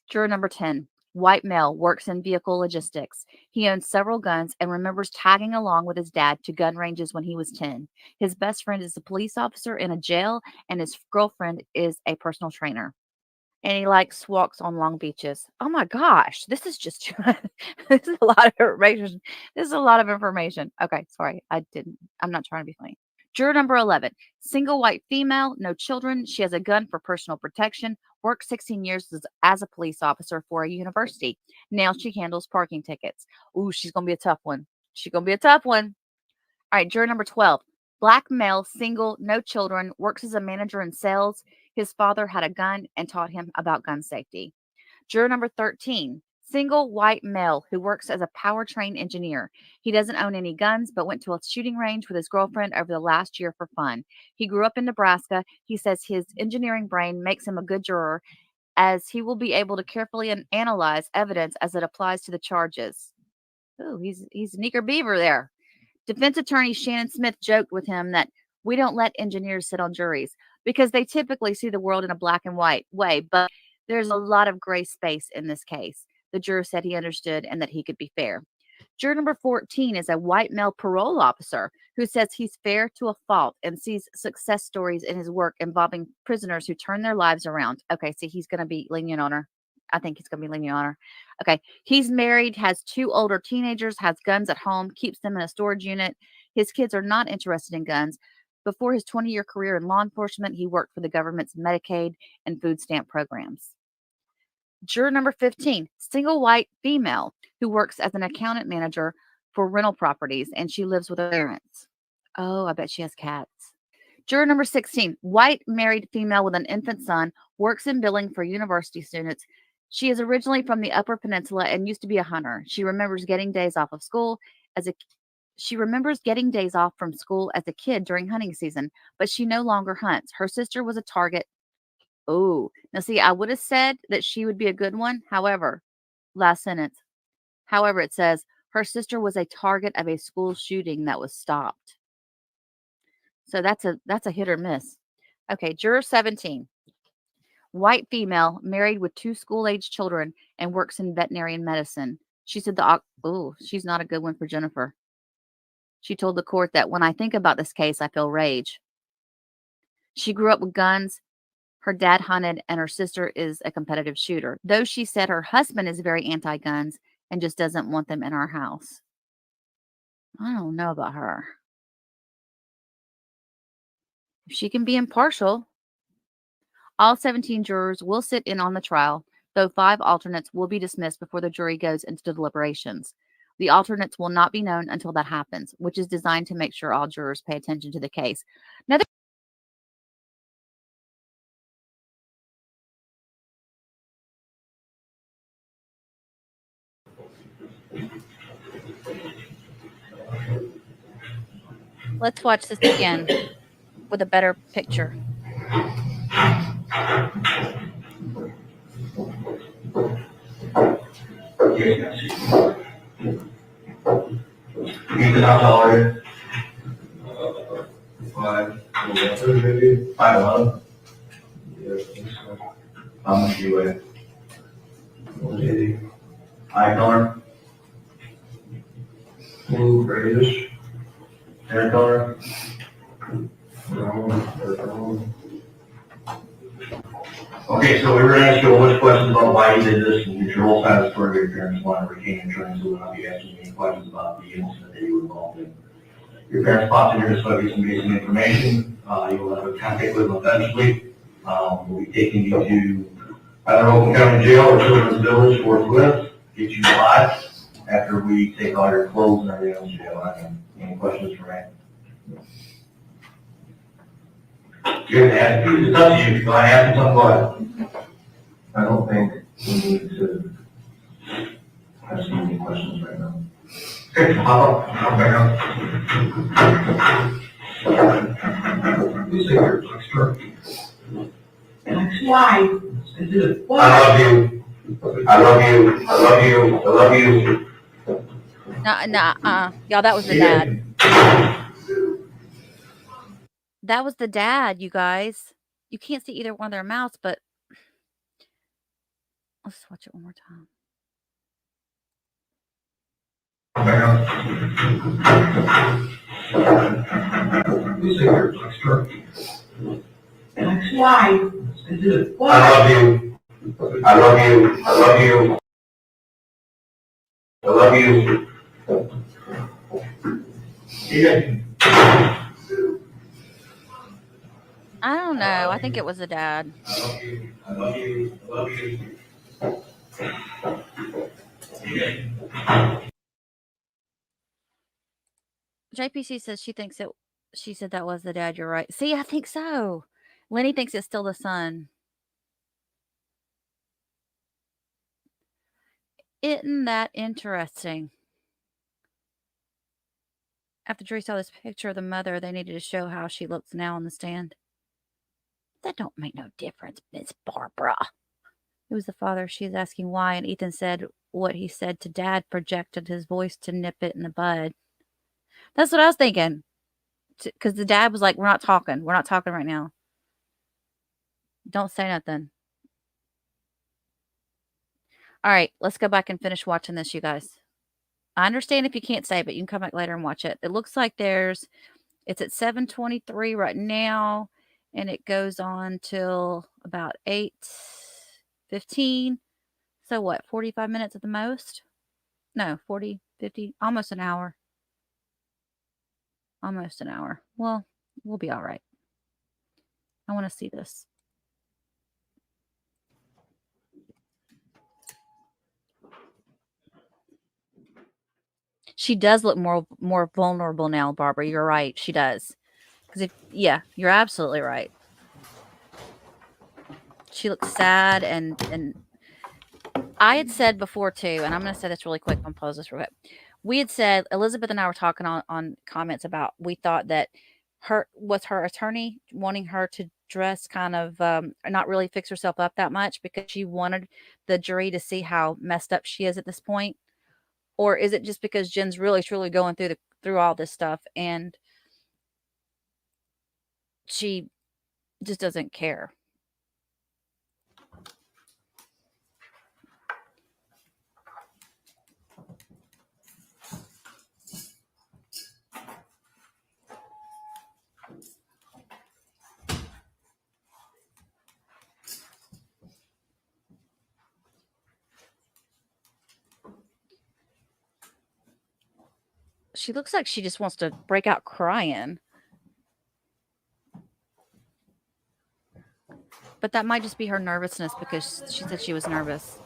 Juror number 10, white male, works in vehicle logistics. He owns several guns and remembers tagging along with his dad to gun ranges when he was 10. His best friend is a police officer in a jail, and his girlfriend is a personal trainer. And he likes walks on long beaches. Oh my gosh, this is just this is a lot of information. This is a lot of information. Okay, sorry, I'm not trying to be funny. Juror number 11, single white female, no children. She has a gun for personal protection, worked 16 years as a police officer for a university. Now she handles parking tickets. Ooh, she's going to be a tough one. She's going to be a tough one. All right, juror number 12, black male, single, no children, works as a manager in sales. His father had a gun and taught him about gun safety. Juror number 13, single white male who works as a powertrain engineer. He doesn't own any guns, but went to a shooting range with his girlfriend over the last year for fun. He grew up in Nebraska. He says his engineering brain makes him a good juror, as he will be able to carefully analyze evidence as it applies to the charges. Ooh, he's an eager beaver there. Defense attorney Shannon Smith joked with him that we don't let engineers sit on juries because they typically see the world in a black and white way, but there's a lot of gray space in this case. The juror said he understood and that he could be fair. Juror number 14 is a white male parole officer who says he's fair to a fault and sees success stories in his work involving prisoners who turn their lives around. Okay, see, he's going to be lenient on her. I think he's going to be lenient on her. Okay, he's married, has 2 older teenagers, has guns at home, keeps them in a storage unit. His kids are not interested in guns. Before his 20-year career in law enforcement, he worked for the government's Medicaid and food stamp programs. Juror number 15, single white female who works as an accountant manager for rental properties, and she lives with her parents. Oh, I bet she has cats. Juror number 16, white married female with an infant son, works in billing for university students. She is originally from the Upper Peninsula and used to be a hunter. She remembers getting days off from school as a kid during hunting season, but she no longer hunts. Her sister was a target. Oh, now see, I would have said that she would be a good one. However, last sentence. However, it says her sister was a target of a school shooting that was stopped. So that's a hit or miss. Okay, juror 17. White female, married with 2 school-age children, and works in veterinary medicine. She said she's not a good one for Jennifer. She told the court that when I think about this case, I feel rage. She grew up with guns. Her dad hunted, and her sister is a competitive shooter. Though she said her husband is very anti-guns and just doesn't want them in our house. I don't know about her. If she can be impartial. All 17 jurors will sit in on the trial, though 5 alternates will be dismissed before the jury goes into deliberations. The alternates will not be known until that happens, which is designed to make sure all jurors pay attention to the case. Now, let's watch this again with a better picture. Ethan, how tall are you? 5'11". 5'11"? How much do you weigh? 180. Eye color? Blue, grayish. Hair color? Brown. Okay, so we were going to ask you a bunch of questions about why you did this, and your whole side of the story, your parents want to retain insurance, so we'll not be asking any questions about the incident that you were involved in. Your parents popped in here to study some basic information. You will have a contact with them eventually. We'll be taking you to either Oakland County Jail or Children's Village forthwith, get you live after we take all your clothes and everything else to jail. Any questions for me? Good, it's up to you. If you want to ask me something, go ahead. I don't think we need to ask you any questions right now. Okay, hop back up. You say you're extra. Why? I did. I love you. I love you. I love you. I love you. Y'all, that was the dad. That was the dad, you guys. You can't see either one of their mouths, but let's watch it one more time. You say you're extra. Why? I did. I love you. I love you. I love you. I love you. Yeah. I don't know. I think it was the dad. I love you. I love you. I love you. JPC says she said that was the dad. You're right. See, I think so. Lenny thinks it's still the son. Isn't that interesting? After jury saw this picture of the mother, they needed to show how she looks now on the stand. That don't make no difference, Miss Barbara. It was the father. She was asking why, and Ethan said what he said to Dad projected his voice to nip it in the bud. That's what I was thinking. Because the dad was like, we're not talking. We're not talking right now. Don't say nothing. All right, let's go back and finish watching this, you guys. I understand if you can't say, but you can come back later and watch it. It looks like it's at 7:23 right now, and it goes on till about 8:15. So what, 45 minutes at the most? No, 40, 50, almost an hour. Almost an hour. Well, we'll be all right. I want to see this. She does look more vulnerable now, Barbara. You're right. She does. Because you're absolutely right. She looks sad and I had said before too, and I'm going to say this really quick. I'm going to pause this real quick. We had said, Elizabeth and I were talking on comments about, we thought that her attorney wanting her to dress kind of not really fix herself up that much because she wanted the jury to see how messed up she is at this point. Or is it just because Jen's really truly going through all this stuff and she just doesn't care? She looks like she just wants to break out crying. But that might just be her nervousness because she said she was nervous.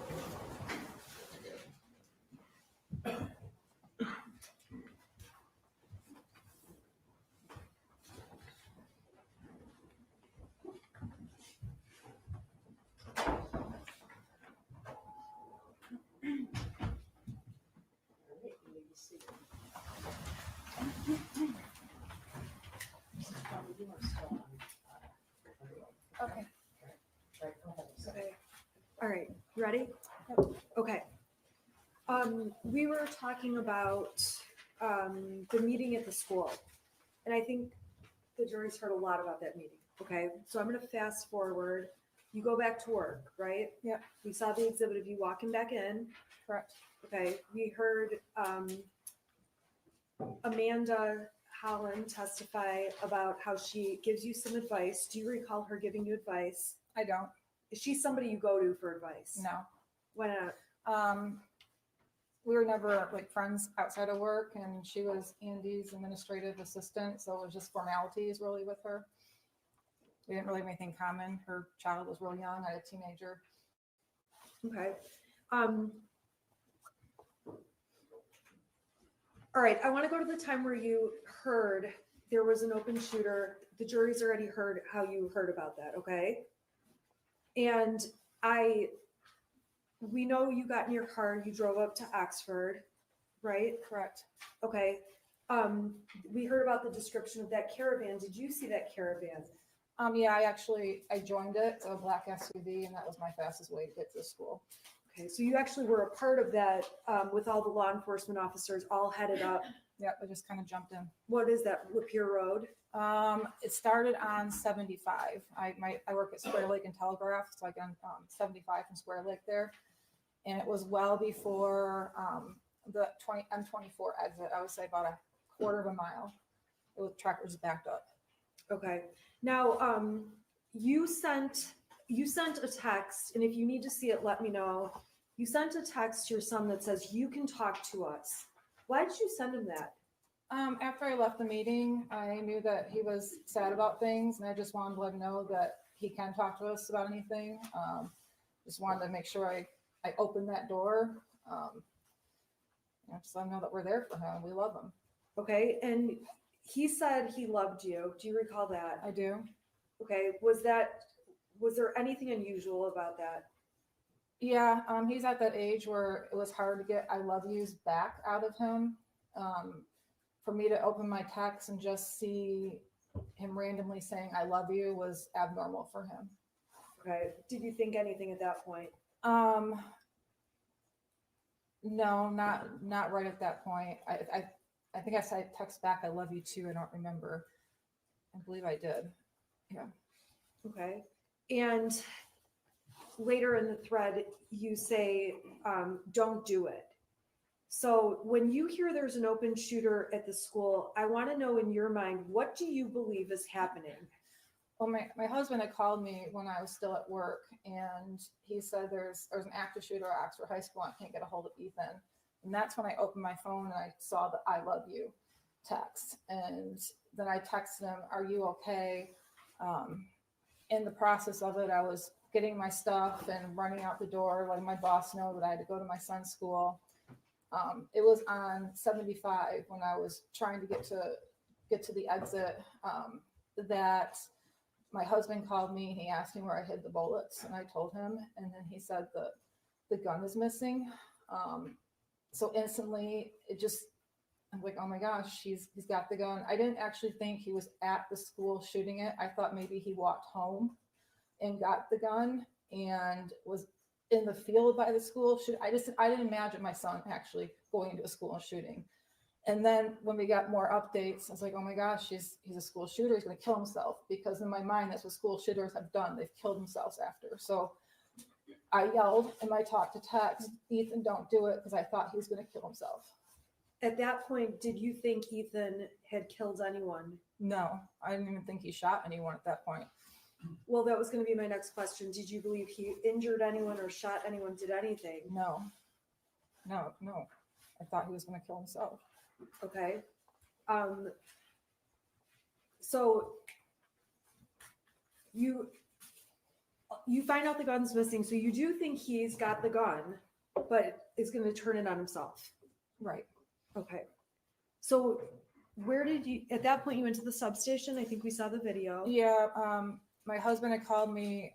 Okay. Okay. All right, you ready? Okay. We were talking about, the meeting at the school. And I think the jury's heard a lot about that meeting, okay? So I'm gonna fast forward. You go back to work, right? Yep. We saw the exhibit of you walking back in. Correct. Okay, we heard, Amanda Holland testify about how she gives you some advice. Do you recall her giving you advice? I don't. Is she somebody you go to for advice? No. Why not? We were never like friends outside of work, and she was Andy's administrative assistant, so it was just formalities really with her. We didn't really have anything common. Her child was real young. I had a teenager. Okay. All right, I want to go to the time where you heard there was an open shooter. The jury's already heard how you heard about that, okay? And we know you got in your car, you drove up to Oxford, right? Correct. Okay. We heard about the description of that caravan. Did you see that caravan? Yeah, I joined it, a black SUV, and that was my fastest way to get to school. Okay, so you actually were a part of that, with all the law enforcement officers all headed up. Yep, I just kind of jumped in. What is that, Lapeer Road? It started on 75. I work at Square Lake and Telegraph. It's like on 75 from Square Lake there. And it was well before the M24 exit. I would say about a quarter of a mile. It was tractors backed up. Okay. Now, you sent a text, and if you need to see it, let me know. You sent a text to your son that says, "You can talk to us." Why did you send him that? After I left the meeting, I knew that he was sad about things, and I just wanted to let him know that he can talk to us about anything. Just wanted to make sure I opened that door. Just let him know that we're there for him. We love him. Okay. And he said he loved you. Do you recall that? I do. Okay. Was there anything unusual about that? Yeah, he's at that age where it was hard to get "I love yous" back out of him. For me to open my text and just see him randomly saying "I love you" was abnormal for him. Okay. Did you think anything at that point? No, not right at that point. I think I said text back "I love you too." I don't remember. I believe I did. Yeah. Okay. And later in the thread, you say, "Don't do it." So when you hear there's an open shooter at the school, I want to know in your mind, what do you believe is happening? Well, my husband had called me when I was still at work, and he said there's an active shooter at Oxford High School. I can't get a hold of Ethan. And that's when I opened my phone and I saw the "I love you" text. And then I texted him, "Are you okay?" In the process of it, I was getting my stuff and running out the door, letting my boss know that I had to go to my son's school. It was on 75 when I was trying to get to the exit, that my husband called me and he asked me where I hid the bullets, and I told him, and then he said the gun is missing. So instantly I'm like, oh my gosh, he's got the gun. I didn't actually think he was at the school shooting it. I thought maybe he walked home and got the gun and was in the field by the school. I didn't imagine my son actually going into a school and shooting. And then when we got more updates, I was like, oh my gosh, he's a school shooter. He's going to kill himself, because in my mind, that's what school shooters have done. They've killed themselves after. So I yelled in my talk to text, "Ethan, don't do it," because I thought he was going to kill himself. At that point, did you think Ethan had killed anyone? No, I didn't even think he shot anyone at that point. Well, that was going to be my next question. Did you believe he injured anyone or shot anyone, did anything? No. I thought he was going to kill himself. Okay. So you find out the gun's missing, so you do think he's got the gun, but is going to turn it on himself. Right. Okay. So where did you, at that point you went to the substation? I think we saw the video. Yeah. My husband had called me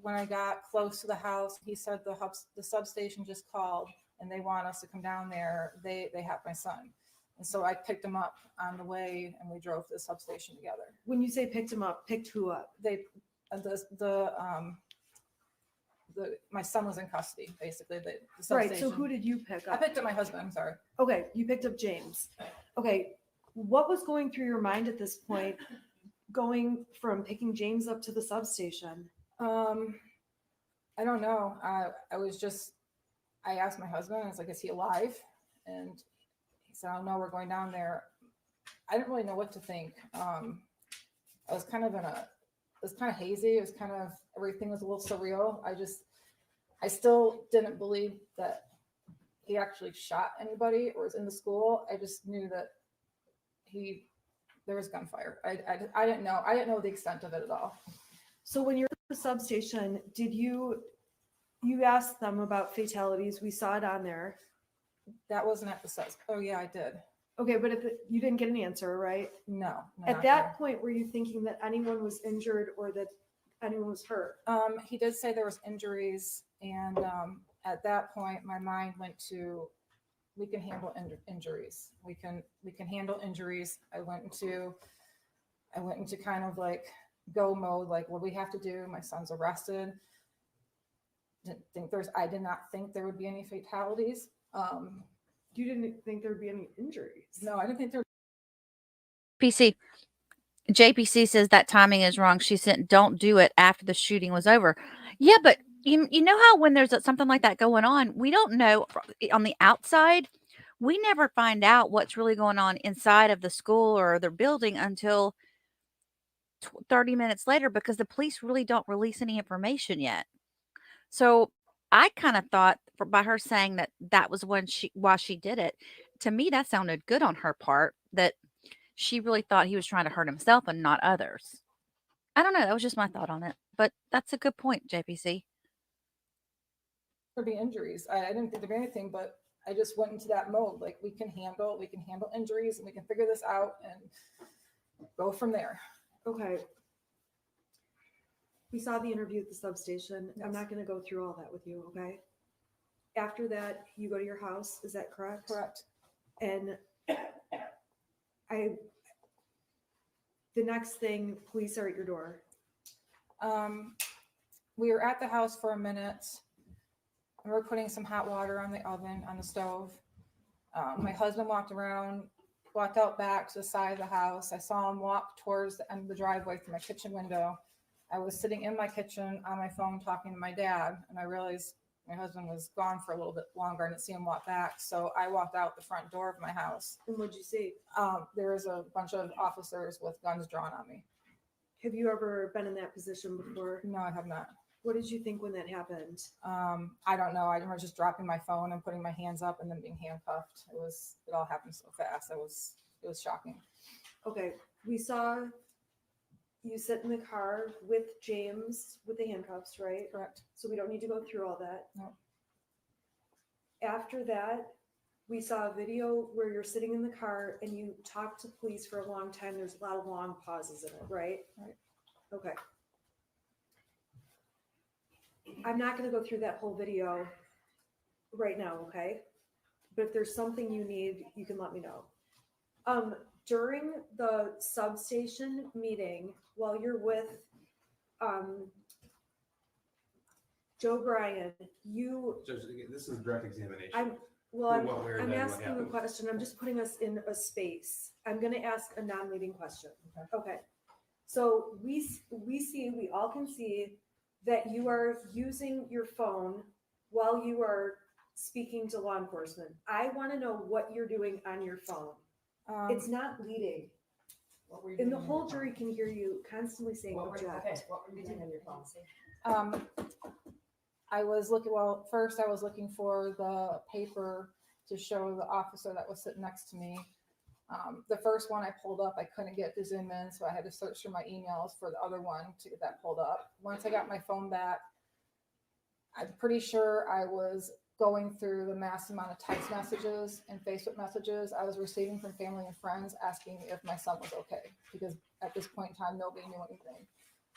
when I got close to the house. He said the substation just called and they want us to come down there. They have my son. And so I picked him up on the way and we drove to the substation together. When you say picked him up, picked who up? They, my son was in custody, basically. The Right. So substation. who did you pick I up? picked up my husband. I'm sorry. Okay. You picked up James. Okay. What was going through your mind at this point, going from picking James up to the substation? I don't know. I asked my husband, I was like, is he alive? And he said, oh no, we're going down there. I didn't really know what to think. I was kind of it was kind of hazy. It was kind of, everything was a little surreal. I still didn't believe that he actually shot anybody or was in the school. I just knew that there was gunfire. I didn't know the extent of it at all. So when you're at the substation, did you asked them about fatalities? We saw it on there. That wasn't at the subs. Oh yeah, I did. Okay, but you didn't get an answer, right? No. At not that there. point, were you thinking that anyone was injured or that anyone was hurt? He did say there was injuries, and at that point, my mind went to, we can handle injuries. We can handle injuries. I went into kind of like go mode, like what do we have to do? My son's arrested. I did not think there would be any fatalities. You didn't think there would be any injuries? No, I didn't think there. PC. JPC says that timing is wrong. She said, don't do it after the shooting was over. Yeah, but you know how when there's something like that going on, we don't know on the outside. We never find out what's really going on inside of the school or the building until 30 minutes later because the police really don't release any information yet. So I kind of thought by her saying that was why she did it. To me, that sounded good on her part, that she really thought he was trying to hurt himself and not others. I don't know. That was just my thought on it. But that's a good point, JPC. There'd be injuries. I didn't think there'd be anything, but I just went into that mode. Like we can handle injuries and we can figure this out and go from there. Okay. We saw the interview at the substation. Yes. I'm not going to go through all that with you, okay? After that, you go to your house. Is that correct? Correct. And the next thing, police are at your door. We were at the house for a minute. We were putting some hot water on the oven, on the stove. My husband walked out back to the side of the house. I saw him walk towards the end of the driveway through my kitchen window. I was sitting in my kitchen on my phone talking to my dad, and I realized my husband was gone for a little bit longer. I didn't see him walk back. So I walked out the front door of my house. And what'd you see? There was a bunch of officers with guns drawn on me. Have you ever been in that position before? No, I have not. What did you think when that happened? I don't know. I remember just dropping my phone and putting my hands up and then being handcuffed. It all happened so fast. It was shocking. Okay, we saw you sit in the car with James with the handcuffs, right? Correct. So we don't need to go through all that. No. After that, we saw a video where you're sitting in the car and you talk to police for a long time. There's a lot of long pauses in it, right? Right. Okay. I'm not going to go through that whole video right now, okay? But if there's something you need, you can let me know. During the substation meeting, while you're with Joe Bryan, Judge, this is direct examination. I'm Who, what, where, I'm then, what asking a happened? question. I'm just putting us in a space. I'm going to ask a non-leading question. Okay. So we all can see that you are using your phone while you are speaking to law enforcement. I want to know what you're doing on your phone. It's not leading. What were you And doing the on whole your jury phone? can hear you constantly saying What were you object. doing on your phone? I was looking, first I was looking for the paper to show the officer that was sitting next to me. The first one I pulled up, I couldn't get to zoom in, so I had to search through my emails for the other one to get that pulled up. Once I got my phone back, I'm pretty sure I was going through the mass amount of text messages and Facebook messages I was receiving from family and friends asking if my son was okay, because at this point in time, nobody knew anything.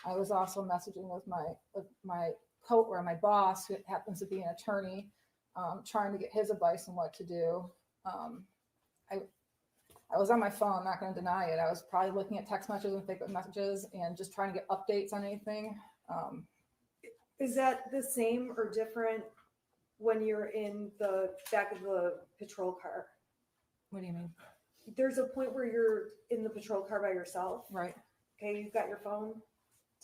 I was also messaging with my or my boss, who happens to be an attorney, trying to get his advice on what to do. I was on my phone, I'm not going to deny it. I was probably looking at text messages and Facebook messages and just trying to get updates on anything. Is that the same or different when you're in the back of the patrol car? What do you mean? There's a point where you're in the patrol car by yourself. Right. Okay, you've got your phone.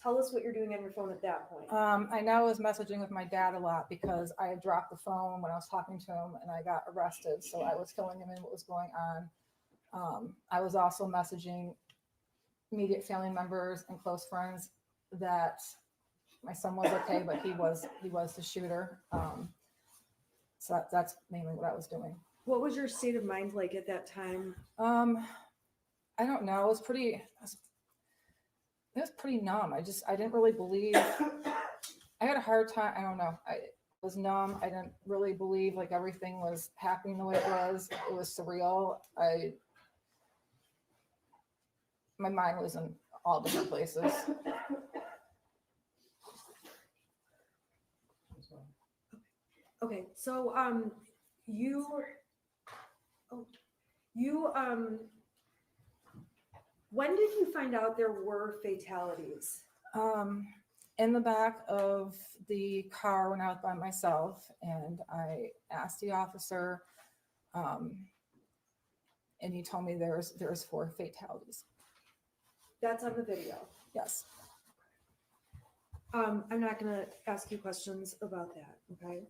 Tell us what you're doing on your phone at that point. I know I was messaging with my dad a lot because I had dropped the phone when I was talking to him and I got arrested. So I was filling him in what was going on. I was also messaging immediate family members and close friends that my son was okay, but he was the shooter. So that's mainly what I was doing. What was your state of mind like at that time? I don't know. It was pretty numb. I didn't really believe. I had a hard time. I don't know. I was numb. I didn't really believe like everything was happening the way it was. It was surreal. My mind was in all different places. Okay, so when did you find out there were fatalities? In the back of the car when I was by myself, and I asked the officer, and he told me there's 4 fatalities. That's on the video. Yes. I'm not going to ask you questions about that, okay?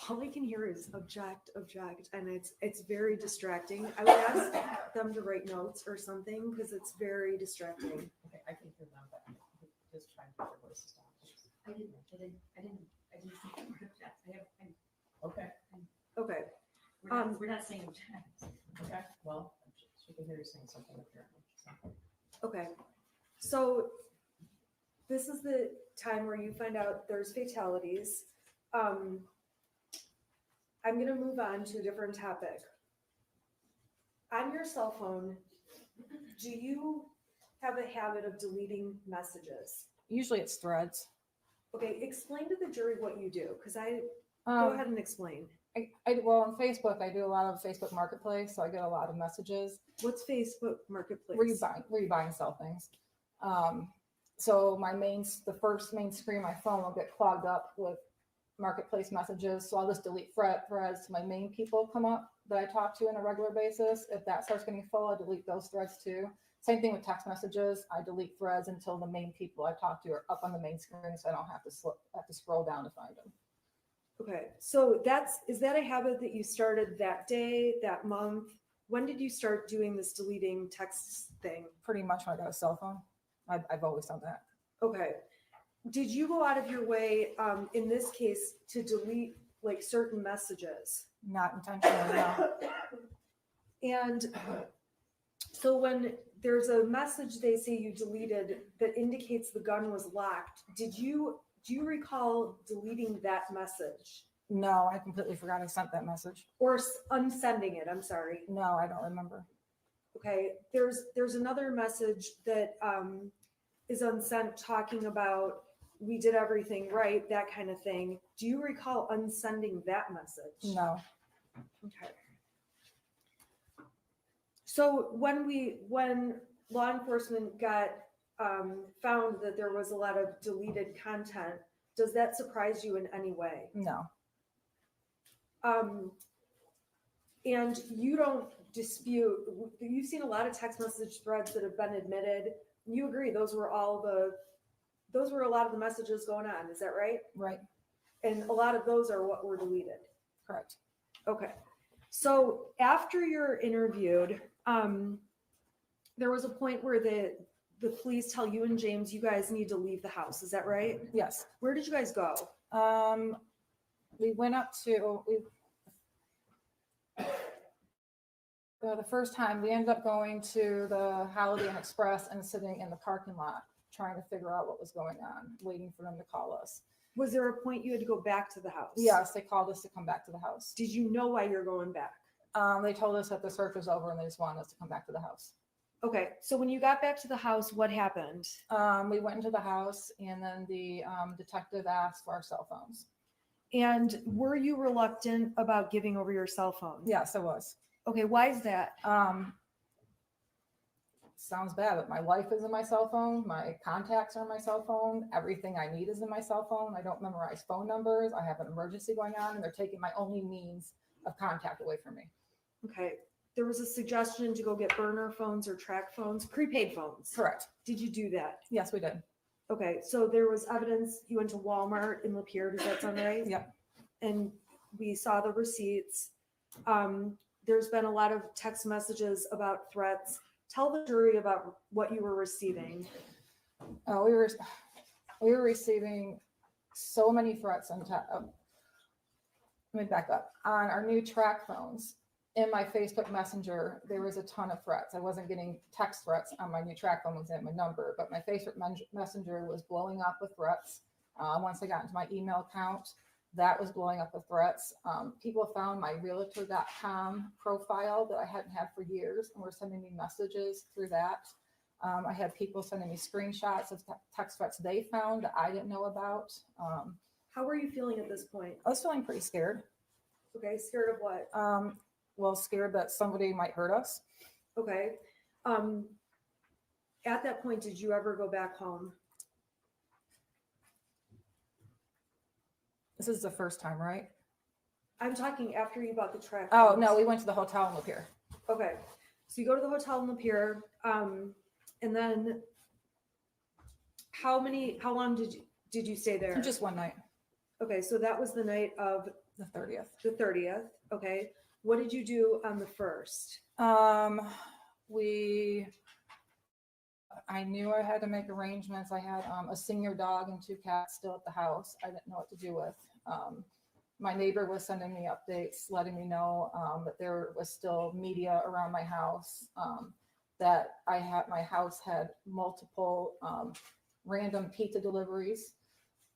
All I can hear is object, and it's very distracting. I would ask them to write notes or something because it's very distracting. Okay, I can hear them, but I'm just trying to get their voices down. I didn't say the word object. Okay, Okay. We're not saying object. okay, well, she can hear you saying something apparently. So. Okay. So this is the time where you find out there's fatalities. I'm going to move on to a different topic. On your cell phone, do you have a habit of deleting messages? Usually it's threads. Okay, explain to the jury what you do, because go ahead and explain. Well, on Facebook, I do a lot of Facebook Marketplace, so I get a lot of messages. What's Facebook Marketplace? Where you buy and sell things. So the first main screen of my phone will get clogged up with Marketplace messages. So I'll just delete threads to my main people come up that I talk to on a regular basis. If that starts getting full, I delete those threads too. Same thing with text messages. I delete threads until the main people I talk to are up on the main screen, so I don't have to scroll down to find them. Okay, so is that a habit that you started that day, that month? When did you start doing this deleting text thing? Pretty much when I got a cell phone. I've always done that. Okay. Did you go out of your way, in this case, to delete like certain messages? Not intentionally, no. And so when there's a message they say you deleted that indicates the gun was locked, do you recall deleting that message? No, I completely forgot I sent that message. Or unsending it, I'm sorry. No, I don't remember. Okay, there's another message that is unsent talking about we did everything right, that kind of thing. Do you recall unsending that message? No. Okay. So when law enforcement got found that there was a lot of deleted content, does that surprise you in any way? No. And you don't dispute, you've seen a lot of text message threads that have been admitted. You agree those were a lot of the messages going on, is that right? Right. And a lot of those are what were deleted. Correct. Okay. So after you're interviewed, there was a point where the police tell you and James, you guys need to leave the house. Is that right? Yes. Where did you guys go? we went up to, the first time we ended up going to the Holiday Inn Express and sitting in the parking lot, trying to figure out what was going on, waiting for them to call us. Was there a point you had to go back to the house? Yes, they called us to come back to the house. Did you know why you're going back? They told us that the search was over and they just wanted us to come back to the house. Okay, so when you got back to the house, what happened? We went into the house and then the detective asked for our cell phones. And were you reluctant about giving over your cell phone? Yes, I was. Okay, why is that? Sounds bad, but my life is in my cell phone. My contacts are in my cell phone. Everything I need is in my cell phone. I don't memorize phone numbers. I have an emergency going on and they're taking my only means of contact away from me. Okay, there was a suggestion to go get burner phones or track phones, prepaid phones. Correct. Did you do that? Yes, we did. Okay, so there was evidence, you went to Walmart in Lapeer, does that sound right? Yep. And we saw the receipts. There's been a lot of text messages about threats. Tell the jury about what you were receiving. We were receiving so many threats on let me back up. On our new track phones, in my Facebook Messenger, there was a ton of threats. I wasn't getting text threats on my new track phone because I had my number, but my Facebook Messenger was blowing up with threats. Once I got into my email account, that was blowing up with threats. People found my realtor.com profile that I hadn't had for years and were sending me messages through that. I had people sending me screenshots of text threats they found that I didn't know about. How were you feeling at this point? I was feeling pretty scared. Okay, scared of what? Well, scared that somebody might hurt us. Okay. At that point, did you ever go back home? This is the first time, right? I'm talking after you bought the track. Oh, phones. no, we went to the hotel in Lapeer. Okay, so you go to the hotel in Lapeer, and then how long did you stay there? Just one night, Okay, so that was the night of the 30th. the 30th. Okay, what did you do on the 1st? I knew I had to make arrangements. I had a senior dog and 2 cats still at the house. I didn't know what to do with. My neighbor was sending me updates, letting me know that there was still media around my house, that my house had multiple random pizza deliveries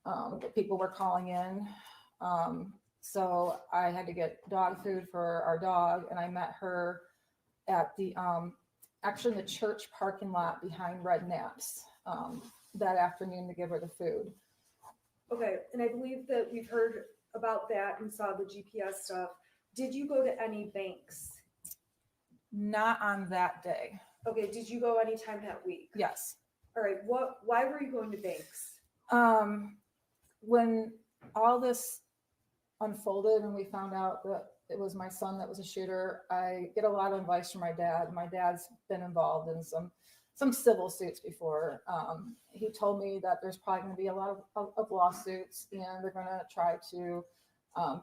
that people were calling in. So I had to get dog food for our dog, and I met her at the actually in the church parking lot behind Red Naps that afternoon to give her the food. Okay, and I believe that we've heard about that and saw the GPS stuff. Did you go to any banks? Not on that day. Okay, did you go anytime that week? Yes. All right, why were you going to banks? When all this unfolded and we found out that it was my son that was a shooter, I get a lot of advice from my dad. My dad's been involved in some civil suits before. He told me that there's probably going to be a lot of lawsuits and they're going to try to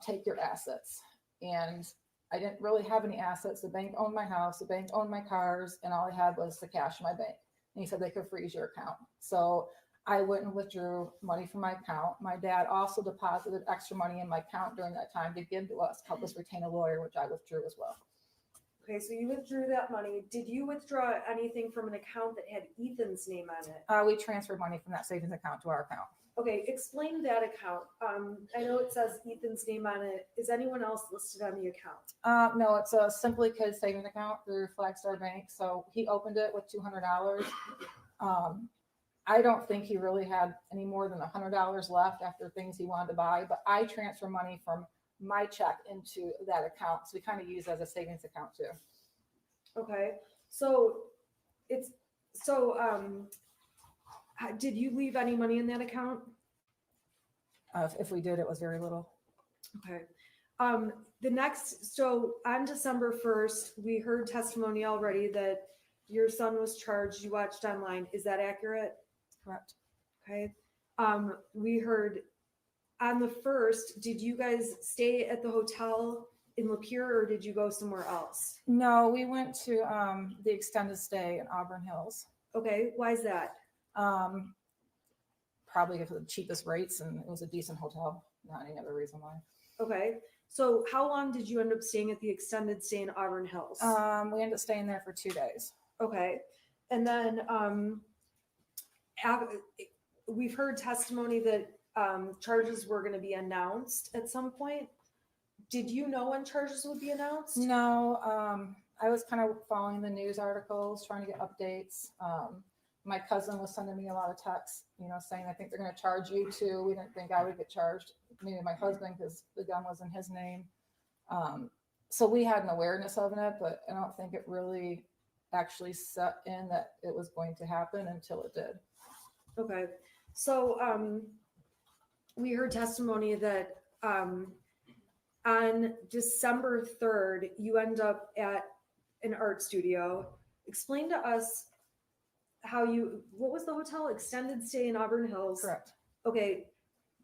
take your assets. And I didn't really have any assets. The bank owned my house, the bank owned my cars, and all I had was the cash in my bank. And he said they could freeze your account. So I went and withdrew money from my account. My dad also deposited extra money in my account during that time to give to us, help us retain a lawyer, which I withdrew as well. Okay, so you withdrew that money. Did you withdraw anything from an account that had Ethan's name on it? We transferred money from that savings account to our account. Okay, explain that account. I know it says Ethan's name on it. Is anyone else listed on the account? No, it's a Simply Kids savings account through Flagstar Bank. So he opened it with $200. I don't think he really had any more than $100 left after things he wanted to buy, but I transfer money from my check into that account. So we kind of use it as a savings account too. Okay, did you leave any money in that account? If we did, it was very little. Okay. So on December 1st, we heard testimony already that your son was charged. You watched online. Is that accurate? Correct. Okay. We heard on the 1st, did you guys stay at the hotel in Lapeer or did you go somewhere else? No, we went to the extended stay in Auburn Hills. Okay. Why is that? Probably for the cheapest rates, and it was a decent hotel. Not any other reason why. Okay, so how long did you end up staying at the extended stay in Auburn Hills? We ended up staying there for 2 days. Okay, and then we've heard testimony that charges were going to be announced at some point. Did you know when charges would be announced? No, I was kind of following the news articles, trying to get updates. My cousin was sending me a lot of texts, saying, I think they're going to charge you too. We didn't think I would get charged, maybe my husband, because the gun was in his name. So we had an awareness of it, but I don't think it really actually set in that it was going to happen until it did. Okay, so we heard testimony that on December 3rd, you end up at an art studio. Explain to us what was the hotel? Extended stay in Auburn Hills. Correct. Okay,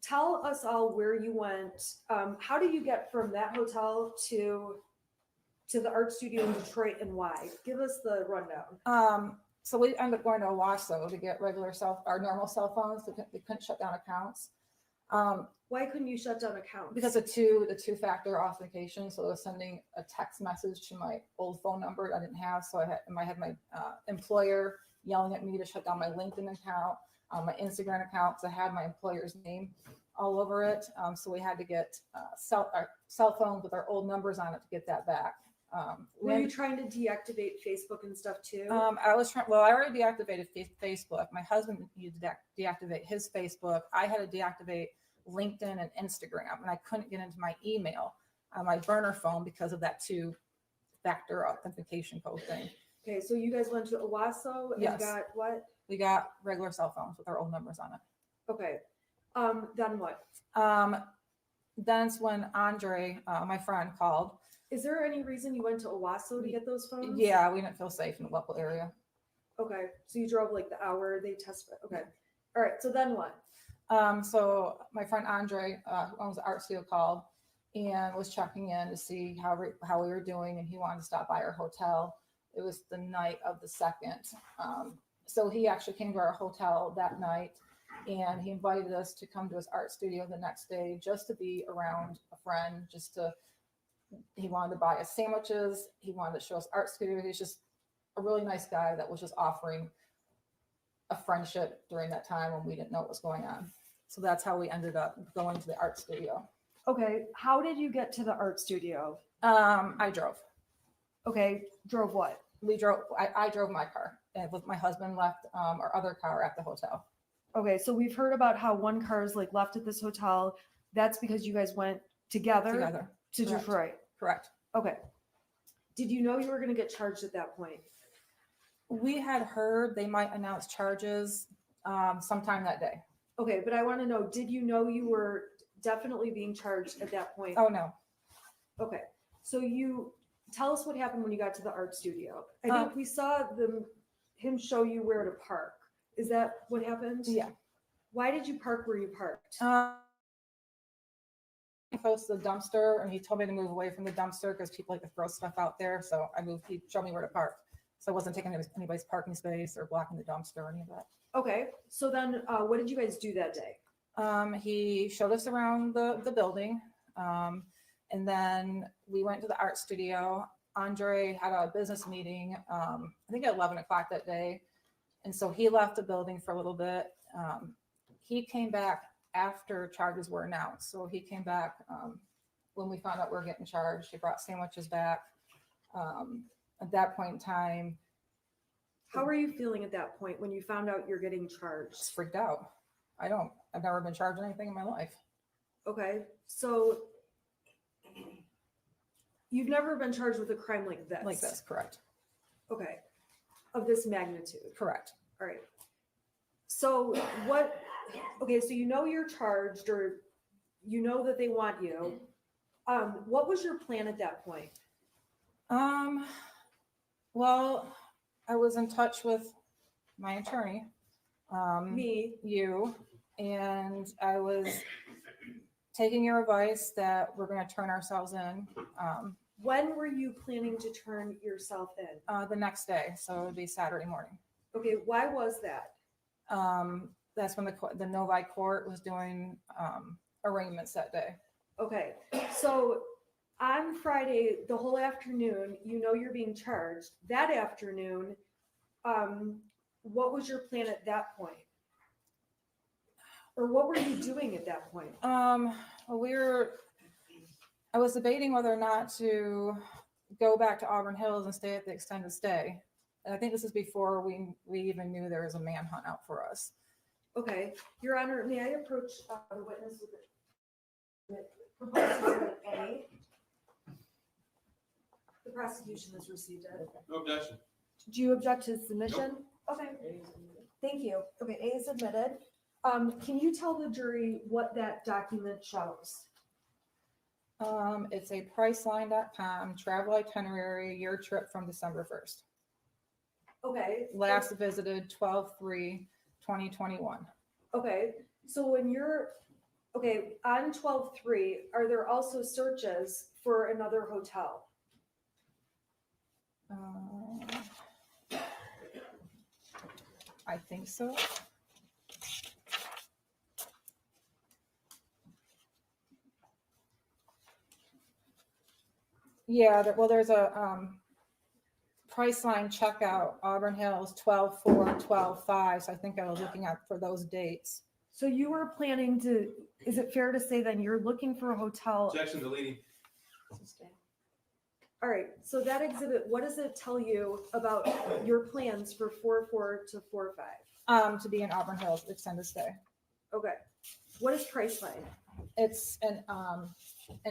tell us all where you went. How did you get from that hotel to the art studio in Detroit, and why? Give us the rundown. So we ended up going to Owasso to get our normal cell phones. They couldn't shut down accounts. Why couldn't you shut down accounts? Because the two-factor authentication. So it was sending a text message to my old phone number I didn't have. So I had my employer yelling at me to shut down my LinkedIn account, my Instagram account, because I had my employer's name all over it. So we had to get cell phones with our old numbers on it to get that back. Were you trying to deactivate Facebook and stuff too? I was trying. Well, I already deactivated Facebook. My husband needed to deactivate his Facebook. I had to deactivate LinkedIn and Instagram, and I couldn't get into my email on my burner phone because of that two-factor authentication code thing. Okay, so you guys went to Owasso and Yes. got what? We got regular cell phones with our old numbers on it. Okay. Then what? Then it's when Andre, my friend, called. Is there any reason you went to Owasso to get those phones? Yeah, we didn't feel safe in the local area. Okay, so you drove like the hour they tested. Okay. All right, so then what? So my friend Andre, who owns the art studio, called and was checking in to see how we were doing, and he wanted to stop by our hotel. It was the night of the 2nd. So he actually came to our hotel that night, and he invited us to come to his art studio the next day just to be around a friend, he wanted to buy us sandwiches. He wanted to show us art studio. He's just a really nice guy that was just offering a friendship during that time when we didn't know what was going on. So that's how we ended up going to the art studio. Okay, how did you get to the art studio? I drove. Okay, drove what? I drove my car, and with my husband left our other car at the hotel. Okay, so we've heard about how one car is like left at this hotel. That's because you guys went together to Correct. Detroit. Correct. Okay. Did you know you were going to get charged at that point? We had heard they might announce charges sometime that day. Okay, but I want to know, did you know you were definitely being charged at that point? Oh, no. Okay, so you tell us what happened when you got to the art studio. I think we saw him show you where to park. Is that what happened? Yeah. Why did you park where you parked? Close to the dumpster, and he told me to move away from the dumpster because people like to throw stuff out there. So I moved. He showed me where to park, so I wasn't taking anybody's parking space or blocking the dumpster or any of that. Okay, so then what did you guys do that day? He showed us around the building, and then we went to the art studio. Andre had a business meeting, I think at 11 o'clock that day, and so he left the building for a little bit. He came back after charges were announced. So he came back when we found out we were getting charged. He brought sandwiches back. At that point in time, How were you feeling at that point when you found out you're getting charged? just freaked out. I've never been charged anything in my life. Okay, so you've never been charged with a crime like this? Like this, correct. Okay, of this magnitude. Correct. All right. So so you know you're charged, or you know that they want you. What was your plan at that point? Well, I was in touch with my attorney, Me. you, and I was taking your advice that we're going to turn ourselves in When were you planning to turn yourself in? the next day. So it would be Saturday morning. Okay, why was that? That's when the Novi court was doing arraignments that day. Okay, so on Friday, the whole afternoon, you know you're being charged. That afternoon, what was your plan at that point? Or what were you doing at that point? Well, I was debating whether or not to go back to Auburn Hills and stay at the extended stay. And I think this is before we even knew there was a manhunt out for us. Okay, Your Honor, may I approach the witness with proposed exhibit A? The prosecution has received it. No objection. Do you object to submission? Okay, thank you. Okay, A is admitted. Can you tell the jury what that document shows? It's a Priceline.com travel itinerary, year trip from December 1st. Okay. Last visited 12/3/2021. Okay, so when you're, okay, on 12/3, are there also searches for another hotel? I think so. Yeah, well, there's a Priceline checkout, Auburn Hills, 12/4/12/5. So I think I was looking at for those dates. So you were planning to, is it fair to say then you're looking for a hotel? Objection deleting. All right, so that exhibit, what does it tell you about your plans for 4/4 to 4/5? To be in Auburn Hills, extended stay. Okay, what is Priceline? It's an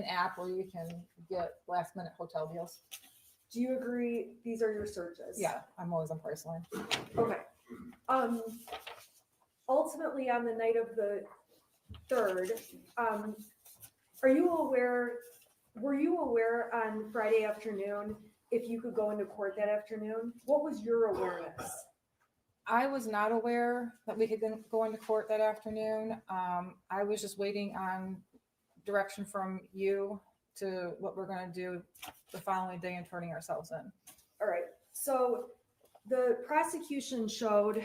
app where you can get last minute hotel deals. Do you agree these are your searches? Yeah, I'm always on Priceline. Okay. Ultimately, on the night of the 3rd, were you aware on Friday afternoon if you could go into court that afternoon? What was your awareness? I was not aware that we could go into court that afternoon. I was just waiting on direction from you to what we're going to do the following day and turning ourselves in. All right, so the prosecution showed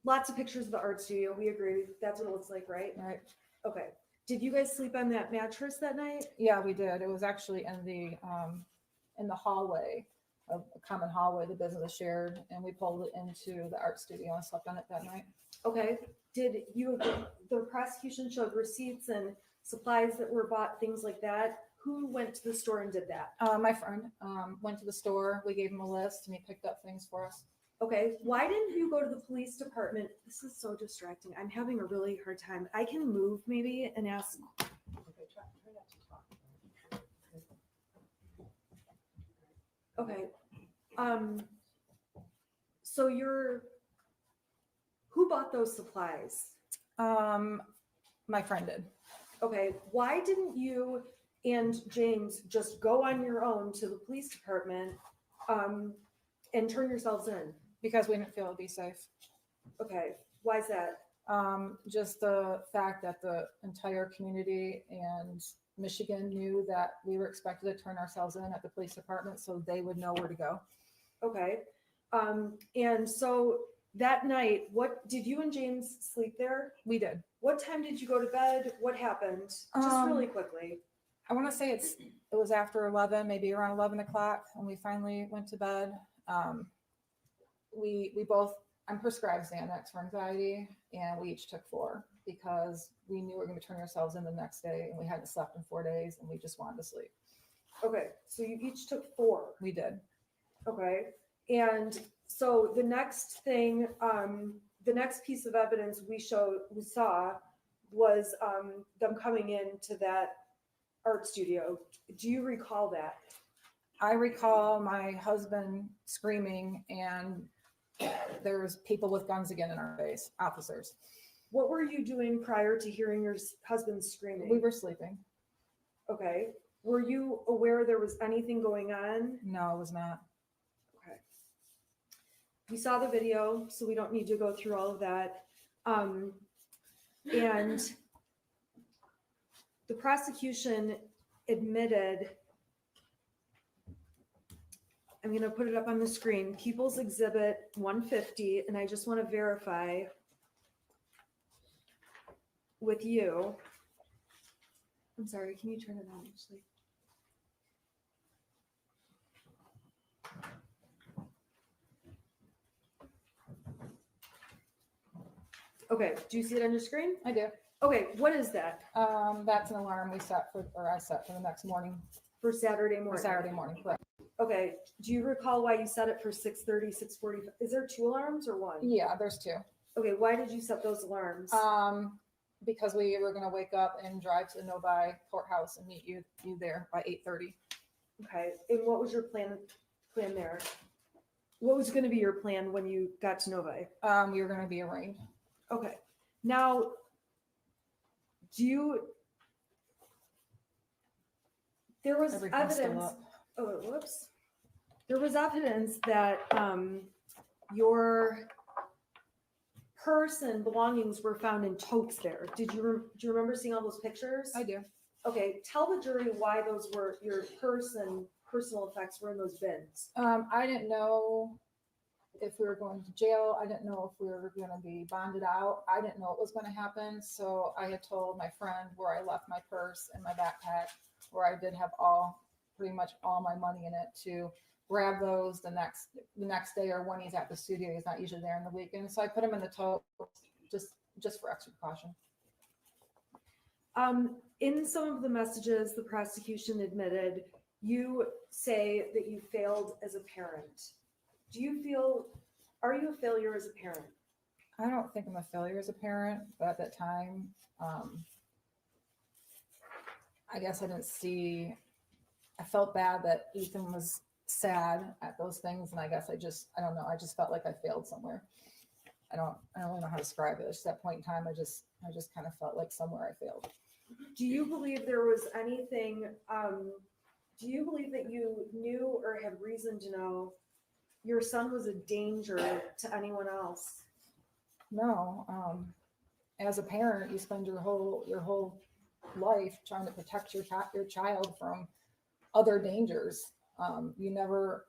lots of pictures of the art studio. We agree, that's what it looks like, right? Right. Okay. Did you guys sleep on that mattress that night? Yeah, we did. It was actually in the hallway, a common hallway the business shared, and we pulled it into the art studio and slept on it that night. Okay. Did you, the prosecution showed receipts and supplies that were bought, things like that. Who went to the store and did that? My friend went to the store. We gave him a list and he picked up things for us. Okay. Why didn't you go to the police department? This is so distracting. I'm having a really hard time. I can move maybe and ask. Okay. So who bought those supplies? My friend did. Okay. Why didn't you and James just go on your own to the police department and turn yourselves in? Because we didn't feel it'd be safe. Okay. Why is that? Just the fact that the entire community and Michigan knew that we were expected to turn ourselves in at the police department, so they would know where to go. Okay. And so that night, what did you and James sleep there? We did. What time did you go to bed? What happened? Just really quickly. I want to say it was after 11, maybe around 11 o'clock, and we finally went to bed. We both, I'm prescribed Xanax for anxiety, and we each took 4 because we knew we were going to turn ourselves in the next day, and we hadn't slept in 4 days, and we just wanted to sleep. Okay, so you each took 4. We did. Okay, and so the next thing, the next piece of evidence we saw was them coming into that art studio. Do you recall that? I recall my husband screaming, and there's people with guns again in our face, officers. What were you doing prior to hearing your husband screaming? We were sleeping. Okay. Were you aware there was anything going on? No, it was not. Okay. We saw the video, so we don't need to go through all of that. And the prosecution admitted, I'm going to put it up on the screen, People's Exhibit 150, and I just want to verify. with you. I'm sorry, can you turn it on actually? Okay, do you see it on your screen? I do. Okay, what is that That's an alarm we set for, or I set for the next morning, for Saturday for morning? Saturday morning, correct? Okay, do you recall why you set it for 6:30, 6:45? Is there 2 alarms or 1? Yeah, there's 2. Okay, why did you set those alarms? Because we were gonna wake up and drive to the Novi courthouse and meet you there by 8:30. Okay, and what was your plan there? What was gonna be your plan when you got to Novi? We were gonna be arraigned. Okay, now, there was Everything's still evidence, up. oh, whoops. There was evidence that, your purse and belongings were found in totes there. Do you remember seeing all those pictures? I do. Okay, tell the jury why those were, your purse and personal effects were in those bins. I didn't know if we were going to jail. I didn't know if we were going to be bonded out. I didn't know what was going to happen. So I had told my friend where I left my purse and my backpack, where I did have pretty much all my money in it, to grab those the next day, or when he's at the studio. He's not usually there in the weekend. So I put him in the tote just for extra precaution. In some of the messages the prosecution admitted, you say that you failed as a parent. Are you a failure as a parent? I don't think I'm a failure as a parent, but at that time, I guess I felt bad that Ethan was sad at those things. And I guess I don't know. I just felt like I failed somewhere. I don't really know how to describe it. It's just that point in time, I just kind of felt like somewhere I failed. Do you believe there was anything, do you believe that you knew or had reason to know your son was a danger to anyone else? No. As a parent, you spend your whole life trying to protect your child from other dangers. You never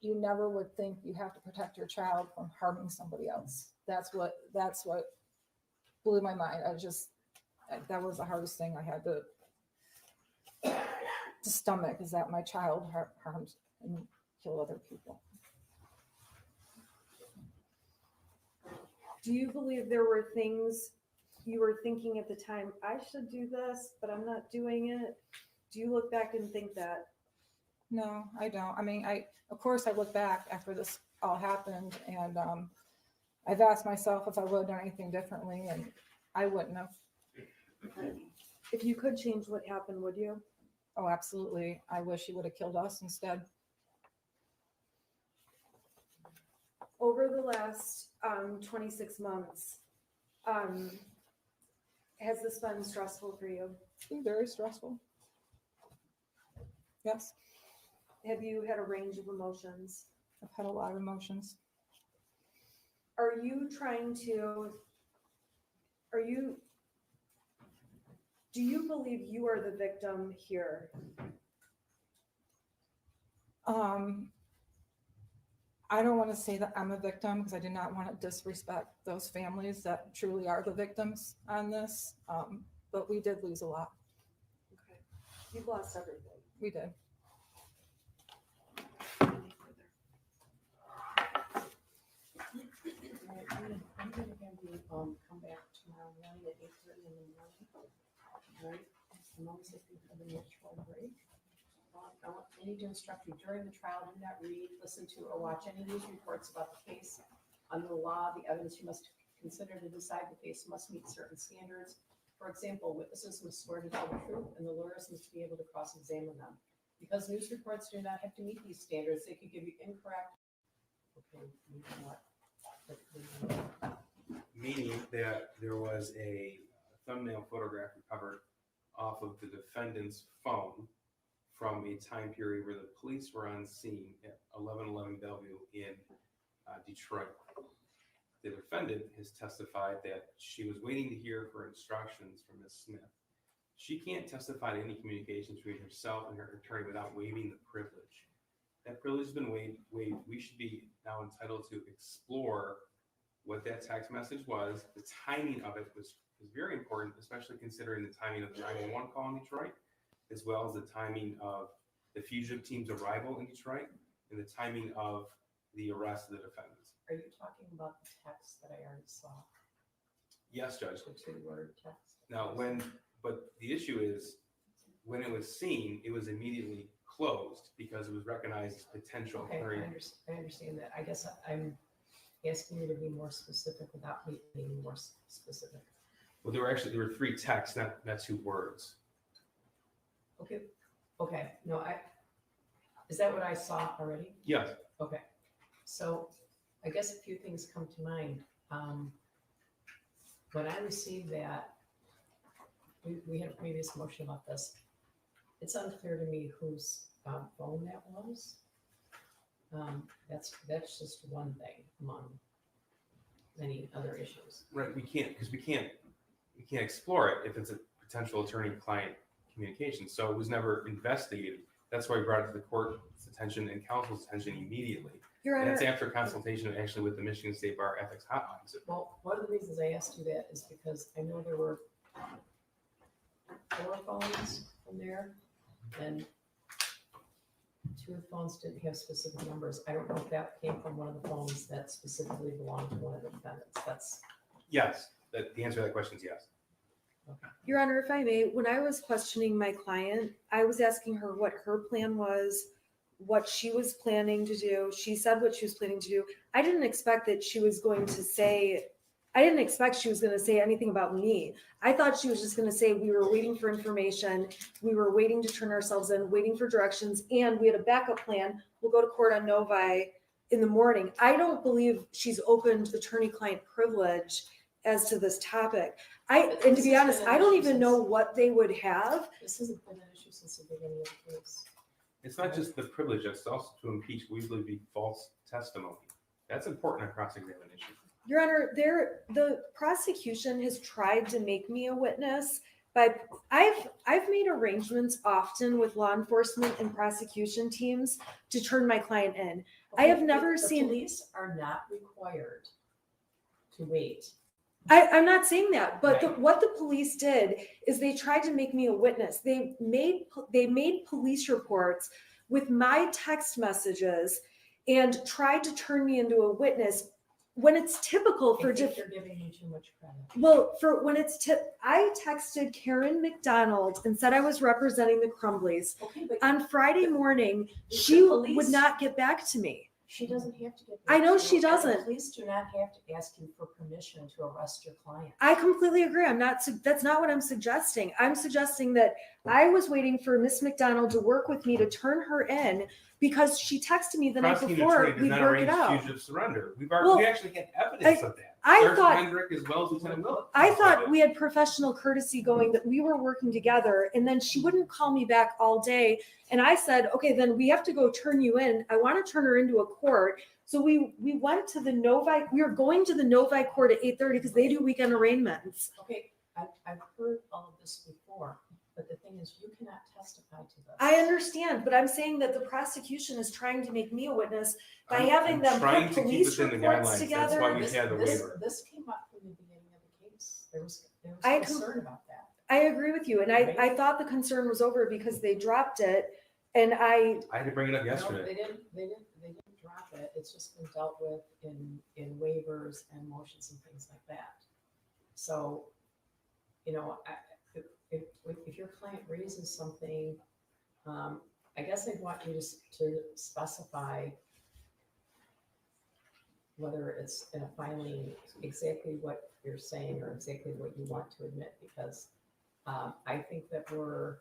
would think you have to protect your child from harming somebody else. That's what blew my mind. That was the hardest thing I had to stomach, is that my child harmed and killed other people. Do you believe there were things you were thinking at the time, I should do this, but I'm not doing it? Do you look back and think that? No, I don't. I mean, of course I look back after this all happened, and I've asked myself if I would have done anything differently, and I wouldn't have. If you could change what happened, would you? Oh, absolutely. I wish he would have killed us instead. Over the last 26 months, has this been stressful for you? It's been very stressful. Yes, Have you had a range of emotions? I've had a lot of emotions. Do you believe you are the victim here? I don't want to say that I'm a victim, because I do not want to disrespect those families that truly are the victims on this. But we did lose a lot. Okay. You've lost everything. We did. I'm gonna have you come back tomorrow morning at 8:30 in the morning. Right? I'm always looking for the natural break. I need to instruct you during the trial, do not read, listen to, or watch any news reports about the case. Under the law, the evidence you must consider to decide the case must meet certain standards. For example, witnesses must swear to tell the truth, and the lawyers must be able to cross-examine them. Because news reports do not have to meet these standards, they could give you incorrect. Okay, you know what? Meaning that there was a thumbnail photograph recovered off of the defendant's phone from a time period where the police were on scene at 1111 Bellevue in Detroit. The defendant has testified that she was waiting to hear for instructions from Ms. Smith. She can't testify to any communications between herself and her attorney without waiving the privilege. That privilege has been waived. We should be now entitled to explore what that text message was. The timing of it was is very important, especially considering the timing of the 911 call in Detroit, as well as the timing of the fugitive team's arrival in Detroit and the timing of the arrest of the defendants. Are you talking about the text that I already saw? Yes, Judge. The 2-word text? Now, but the issue is, when it was seen, it was immediately closed because it was recognized as potential. Okay, I understand that. I guess I'm asking you to be more specific without me being more specific. Well, there were 3 texts, not 2 words. Okay, no, is that what I saw already? Yes. Okay, so I guess a few things come to mind. When I received that, we had a previous motion about this. It's unclear to me whose phone that was. That's just one thing among many other issues. Right, we can't explore it if it's a potential attorney-client communication. So it was never investigated. That's why we brought it to the court's attention and counsel's attention immediately. Your And Honor, that's after consultation actually with the Michigan State Bar Ethics Hotline. Well, one of the reasons I asked you that is because I know there were 4 phones from there, and 2 of the phones didn't have specific numbers. I don't know if that came from one of the phones that specifically belonged to one of the defendants. Yes, the answer to that question is yes. Your Honor, if I may, when I was questioning my client, I was asking her what her plan was, what she was planning to do. She said what she was planning to do. I didn't expect she was going to say anything about me. I thought she was just going to say we were waiting for information, we were waiting to turn ourselves in, waiting for directions, and we had a backup plan. We'll go to court on Novi in the morning. I don't believe she's opened attorney-client privilege as to this topic. And to be honest, I don't even know what they would have. This hasn't been an issue since the beginning of the case. It's not just the privilege, it's also to impeach what we believe to be false testimony. That's important in cross-examination. Your Honor, the prosecution has tried to make me a witness, but I've made arrangements often with law enforcement and prosecution teams to turn my client in. I have never seen. Police are not required to wait. I'm not saying that, but Right. what the police did is they tried to make me a witness. They made police reports with my text messages and tried to turn me into a witness when it's typical for I think you're giving me too much credit. Well, for when I texted Karen McDonald and said I was representing the Crumbleys. Okay, but On Friday morning, The she police- would not get back to me. she doesn't have to get. I know back to she you, and the doesn't. Police do not have to ask you for permission to arrest your client. I completely agree. That's not what I'm suggesting. I'm suggesting that I was waiting for Miss McDonald to work with me to turn her in because she texted me the night Prosecuting before attorney does we'd not work arrange it out. fugitive surrender. We Well, actually had evidence of that. I Sergeant thought- Hendrick as well as Lieutenant Willett. I thought we had professional courtesy going, that we were working together, and then she wouldn't call me back all day. And I said, okay, then we have to go turn you in. I want to turn her into a court. So we went to the Novi, we were going to the Novi court at 8:30 because they do weekend arraignments. Okay, I've heard all of this before, but the thing is, you cannot testify to this. I understand, but I'm saying that the prosecution is trying to make me a witness by I'm having them trying put to keep police within the reports guidelines. together. That's why we had the waiver. This came up from the beginning of the case. There was I concern about that. I agree with you, and Right. I thought the concern was over because they dropped it, and I I had to bring it up No, yesterday. they didn't drop it. It's just been dealt with in waivers and motions and things like that. So, if your client raises something, I guess I'd want you to specify whether it's in a filing exactly what you're saying or exactly what you want to admit, because I think that we're,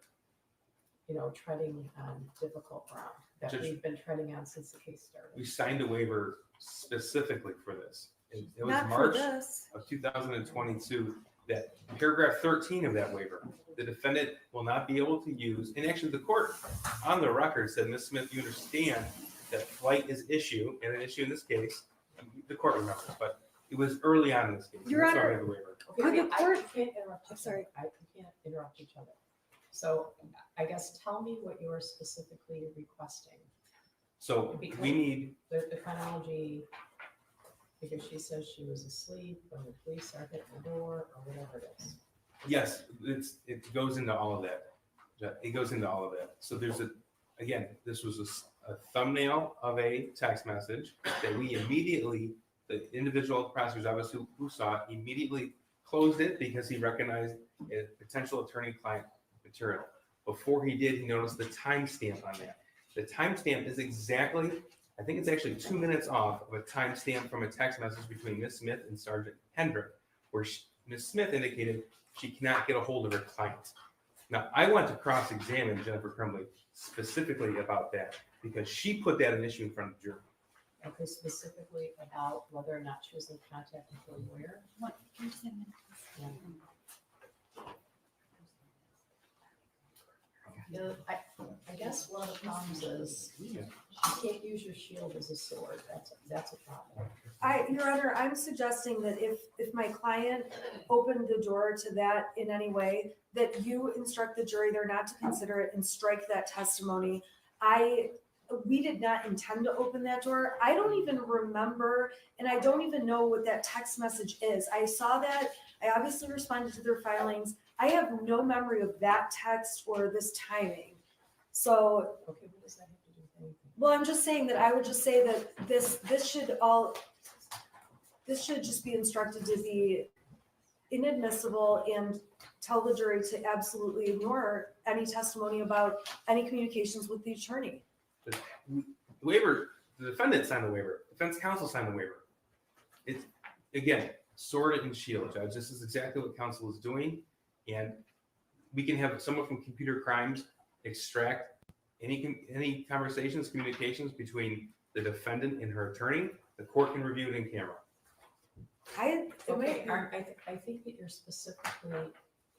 treading on difficult ground that Judge- we've been treading on since the case started. We signed a waiver specifically for this. It was not for March this. of 2022, that paragraph 13 of that waiver, the defendant will not be able to use, and actually the court on the record said, Ms. Smith, you understand that flight is issue, and an issue in this case, the court remembers, but it was early on in this case. Your That's why we Honor- have the waiver. Okay, Could the I court- can't interrupt. I'm sorry. We can't interrupt each other. So I guess tell me what you are specifically requesting. So we need, The chronology Because she says she was asleep when the police are hitting the door or whatever it is. Yes, it goes into all of that. It goes into all of that. So there's again, this was a thumbnail of a text message that we immediately, the individual prosecutor's office who saw it, immediately closed it because he recognized a potential attorney-client material. Before he did, he noticed the timestamp on that. The timestamp is exactly, I think it's actually 2 minutes off of a timestamp from a text message between Ms. Smith and Sergeant Hendrick, where Ms. Smith indicated she cannot get a hold of her client. Now, I want to cross-examine Jennifer Crumbley specifically about that because she put that an issue in front of the jury. Okay, specifically about whether or not she was in contact with her lawyer. What, can you just have a minute, please? I guess one of the problems is you can't use your shield as a sword. That's a problem. Your Honor, I'm suggesting that if my client opened the door to that in any way, that you instruct the jury they're not to consider it and strike that testimony. We did not intend to open that door. I don't even remember, and I don't even know what that text message is. I saw that. I obviously responded to their filings. I have no memory of that text or this timing. So, Okay, what does that have to do with anything? well, I'm just saying that I would just say that this should just be instructed to be inadmissible and tell the jury to absolutely ignore any testimony about any communications with the attorney. The waiver, the defendant signed the waiver, defense counsel signed the waiver. It's, again, sword and shield, Judge. This is exactly what counsel is doing. And we can have someone from computer crimes extract any conversations, communications between the defendant and her attorney. The court can review it in camera. Okay, I think that you're specifically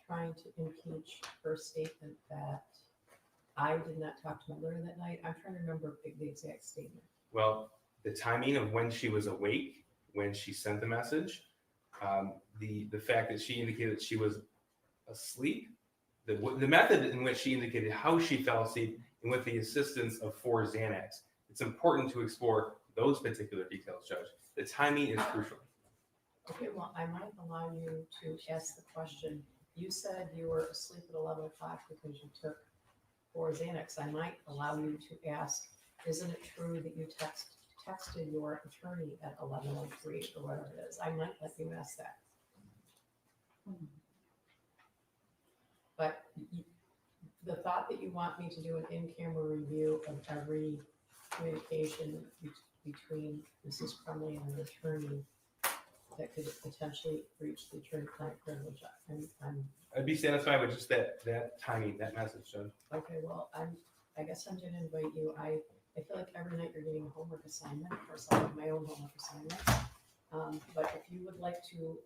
trying to impeach her statement that I did not talk to my lawyer that night. I'm trying to remember the exact statement. Well, the timing of when she was awake, when she sent the message, the fact that she indicated that she was asleep, the method in which she indicated how she fell asleep, and with the assistance of 4 Xanax. It's important to explore those particular details, Judge. The timing is crucial. Okay, well, I might allow you to ask the question. You said you were asleep at 11 o'clock because you took 4 Xanax. I might allow you to ask, isn't it true that you texted your attorney at 11:03 or whatever it is? I might let you ask that. But the thought that you want me to do an in-camera review of every communication between Mrs. Crumbley and an attorney that could potentially breach the attorney-client privilege, I'd be satisfied with just that timing, that message, Judge. okay, well, I guess I'm gonna invite you. I feel like every night you're getting a homework assignment. Of course, I have my own homework assignment. But if you would like to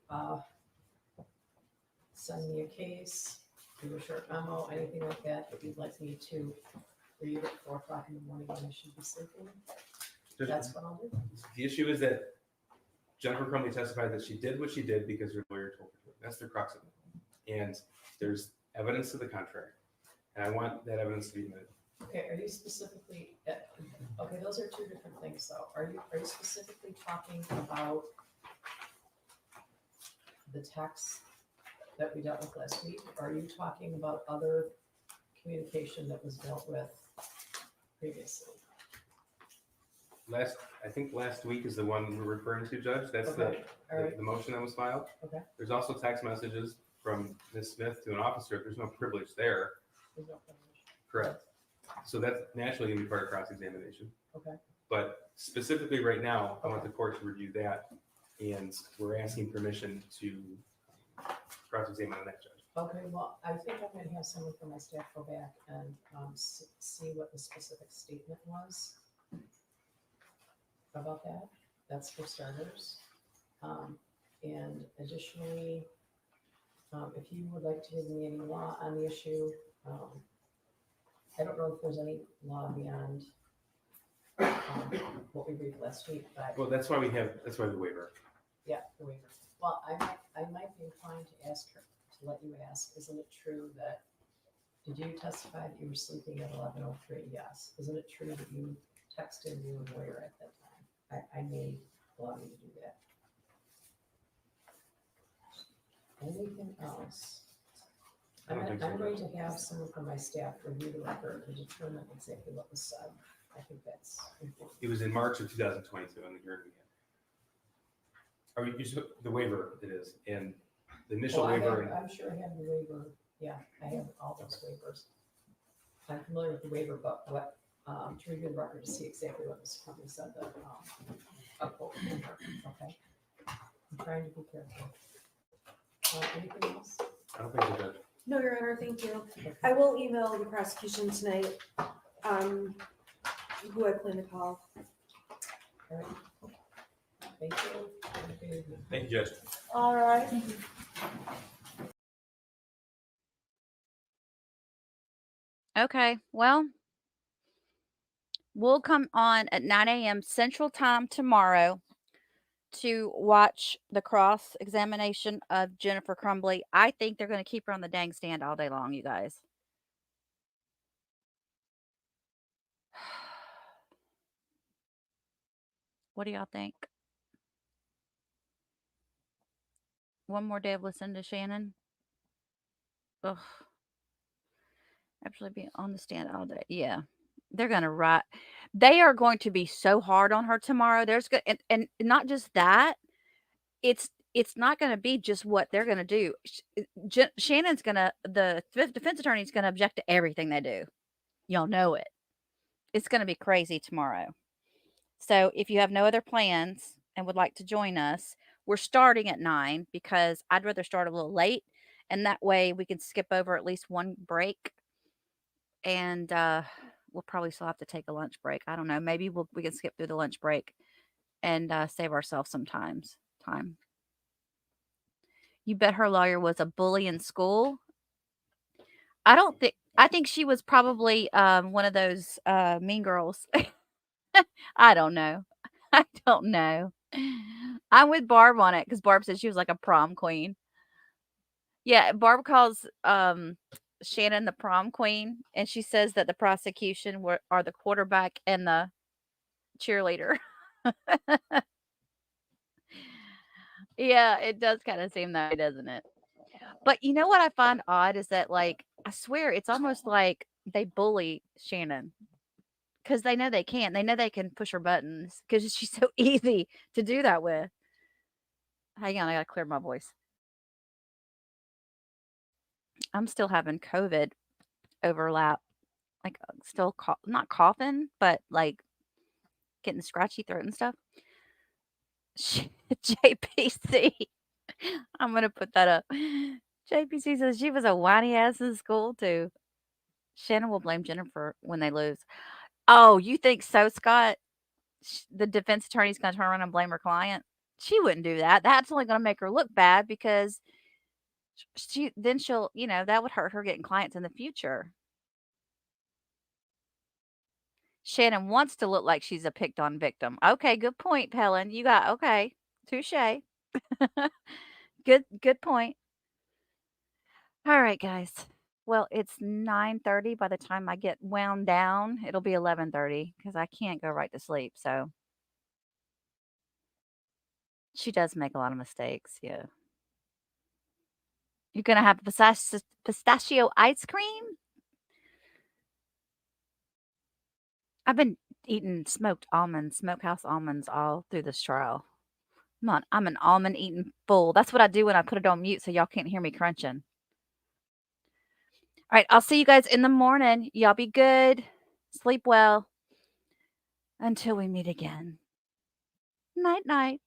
send me a case, do a short memo, anything like that, that you'd like me to read at 4 o'clock in the morning when I should be sleeping, Judge, that's what I'll do. the issue is that Jennifer Crumbley testified that she did what she did because her lawyer told her to. That's the crux of it. And there's evidence to the contrary. And I want that evidence to be admitted. Okay, are you specifically, okay, those are 2 different things though. Are you specifically talking about the text that we dealt with last week? Or are you talking about other communication that was dealt with previously? I think last week is the one we're referring to, Judge. That's Okay, all right. the motion that was filed. Okay. There's also text messages from Ms. Smith to an officer. There's no privilege there. There's no privilege. Correct. So that's naturally going to be part of cross-examination. Okay. But specifically right now, I want the court to review that. And we're asking permission to cross-examine on that, Judge. Okay, well, I think I'm gonna have someone from my staff go back and see what the specific statement was about that. That's for starters. And additionally, if you would like to give me any law on the issue, I don't know if there's any law beyond what we read last week, but Well, that's why the waiver. yeah, the waiver. Well, I might be inclined to ask her, to let you ask, isn't it true that, did you testify that you were sleeping at 11:03? Yes. Isn't it true that you texted your lawyer at that time? I may allow me to do that. Anything else? I don't think so, I'm going Judge. to have someone from my staff review the record and determine exactly what was said. I think that's important. It was in March of 2022 on the hearing we had. Or you took the waiver, it is, and the initial Well, waiver. I'm sure I have the waiver. Yeah, I have all those waivers. I'm familiar with the waiver, but what, to review the record to see exactly what Mr. Crumbley said that, a quote from her. Okay. I'm trying to be careful. Anything else? I don't think so, Judge. No, Your Honor, thank you. I will email the prosecution tonight, who I plan to call. All right. Thank you. Have a good evening. Thank you, Judge. All right. Okay, well, we'll come on at 9 a.m. Central Time tomorrow to watch the cross examination of Jennifer Crumbley. I think they're going to keep her on the dang stand all day long, you guys. What do y'all think? One more day of listening to Shannon? Ugh. Actually be on the stand all day. Yeah. They're going to write. They are going to be so hard on her tomorrow. There's good and not just that. It's not going to be just what they're going to do. Shannon's going to the defense attorney's going to object to everything they do. Y'all know it. It's going to be crazy tomorrow. So if you have no other plans and would like to join us, we're starting at 9 because I'd rather start a little late, and that way we can skip over at least one break. And we'll probably still have to take a lunch break. I don't know. Maybe we can skip through the lunch break and save ourselves some time. You bet her lawyer was a bully in school. I think she was probably one of those mean girls. I don't know. I don't know. I'm with Barb on it because Barb said she was like a prom queen. Yeah, Barb calls Shannon the prom queen, and she says that the prosecution are the quarterback and the cheerleader. Yeah, it does kind of seem that way, doesn't it? But you know what I find odd is that, like, I swear it's almost like they bully Shannon because they know they can. They know they can push her buttons because she's so easy to do that with. Hang on, I gotta clear my voice. I'm still having COVID overlap, like still not coughing, but like getting scratchy throat and stuff. JPC, I'm gonna put that up. JPC says she was a whiny ass in school too. Shannon will blame Jennifer when they lose. Oh, you think so, Scott? The defense attorney's gonna turn around and blame her client? She wouldn't do that. That's only gonna make her look bad because she'll, that would hurt her getting clients in the future. Shannon wants to look like she's a picked on victim. Okay, good point, Helen. You got okay. Touche. Good point. All right, guys. Well, it's 9:30 by the time I get wound down. It'll be 11:30 because I can't go right to sleep. So she does make a lot of mistakes. Yeah. You're going to have pistachio ice cream? I've been eating smokehouse almonds all through this trial. Come on, I'm an almond eating fool. That's what I do when I put it on mute so y'all can't hear me crunching. All right, I'll see you guys in the morning. Y'all be good. Sleep well. Until we meet again. Night, night.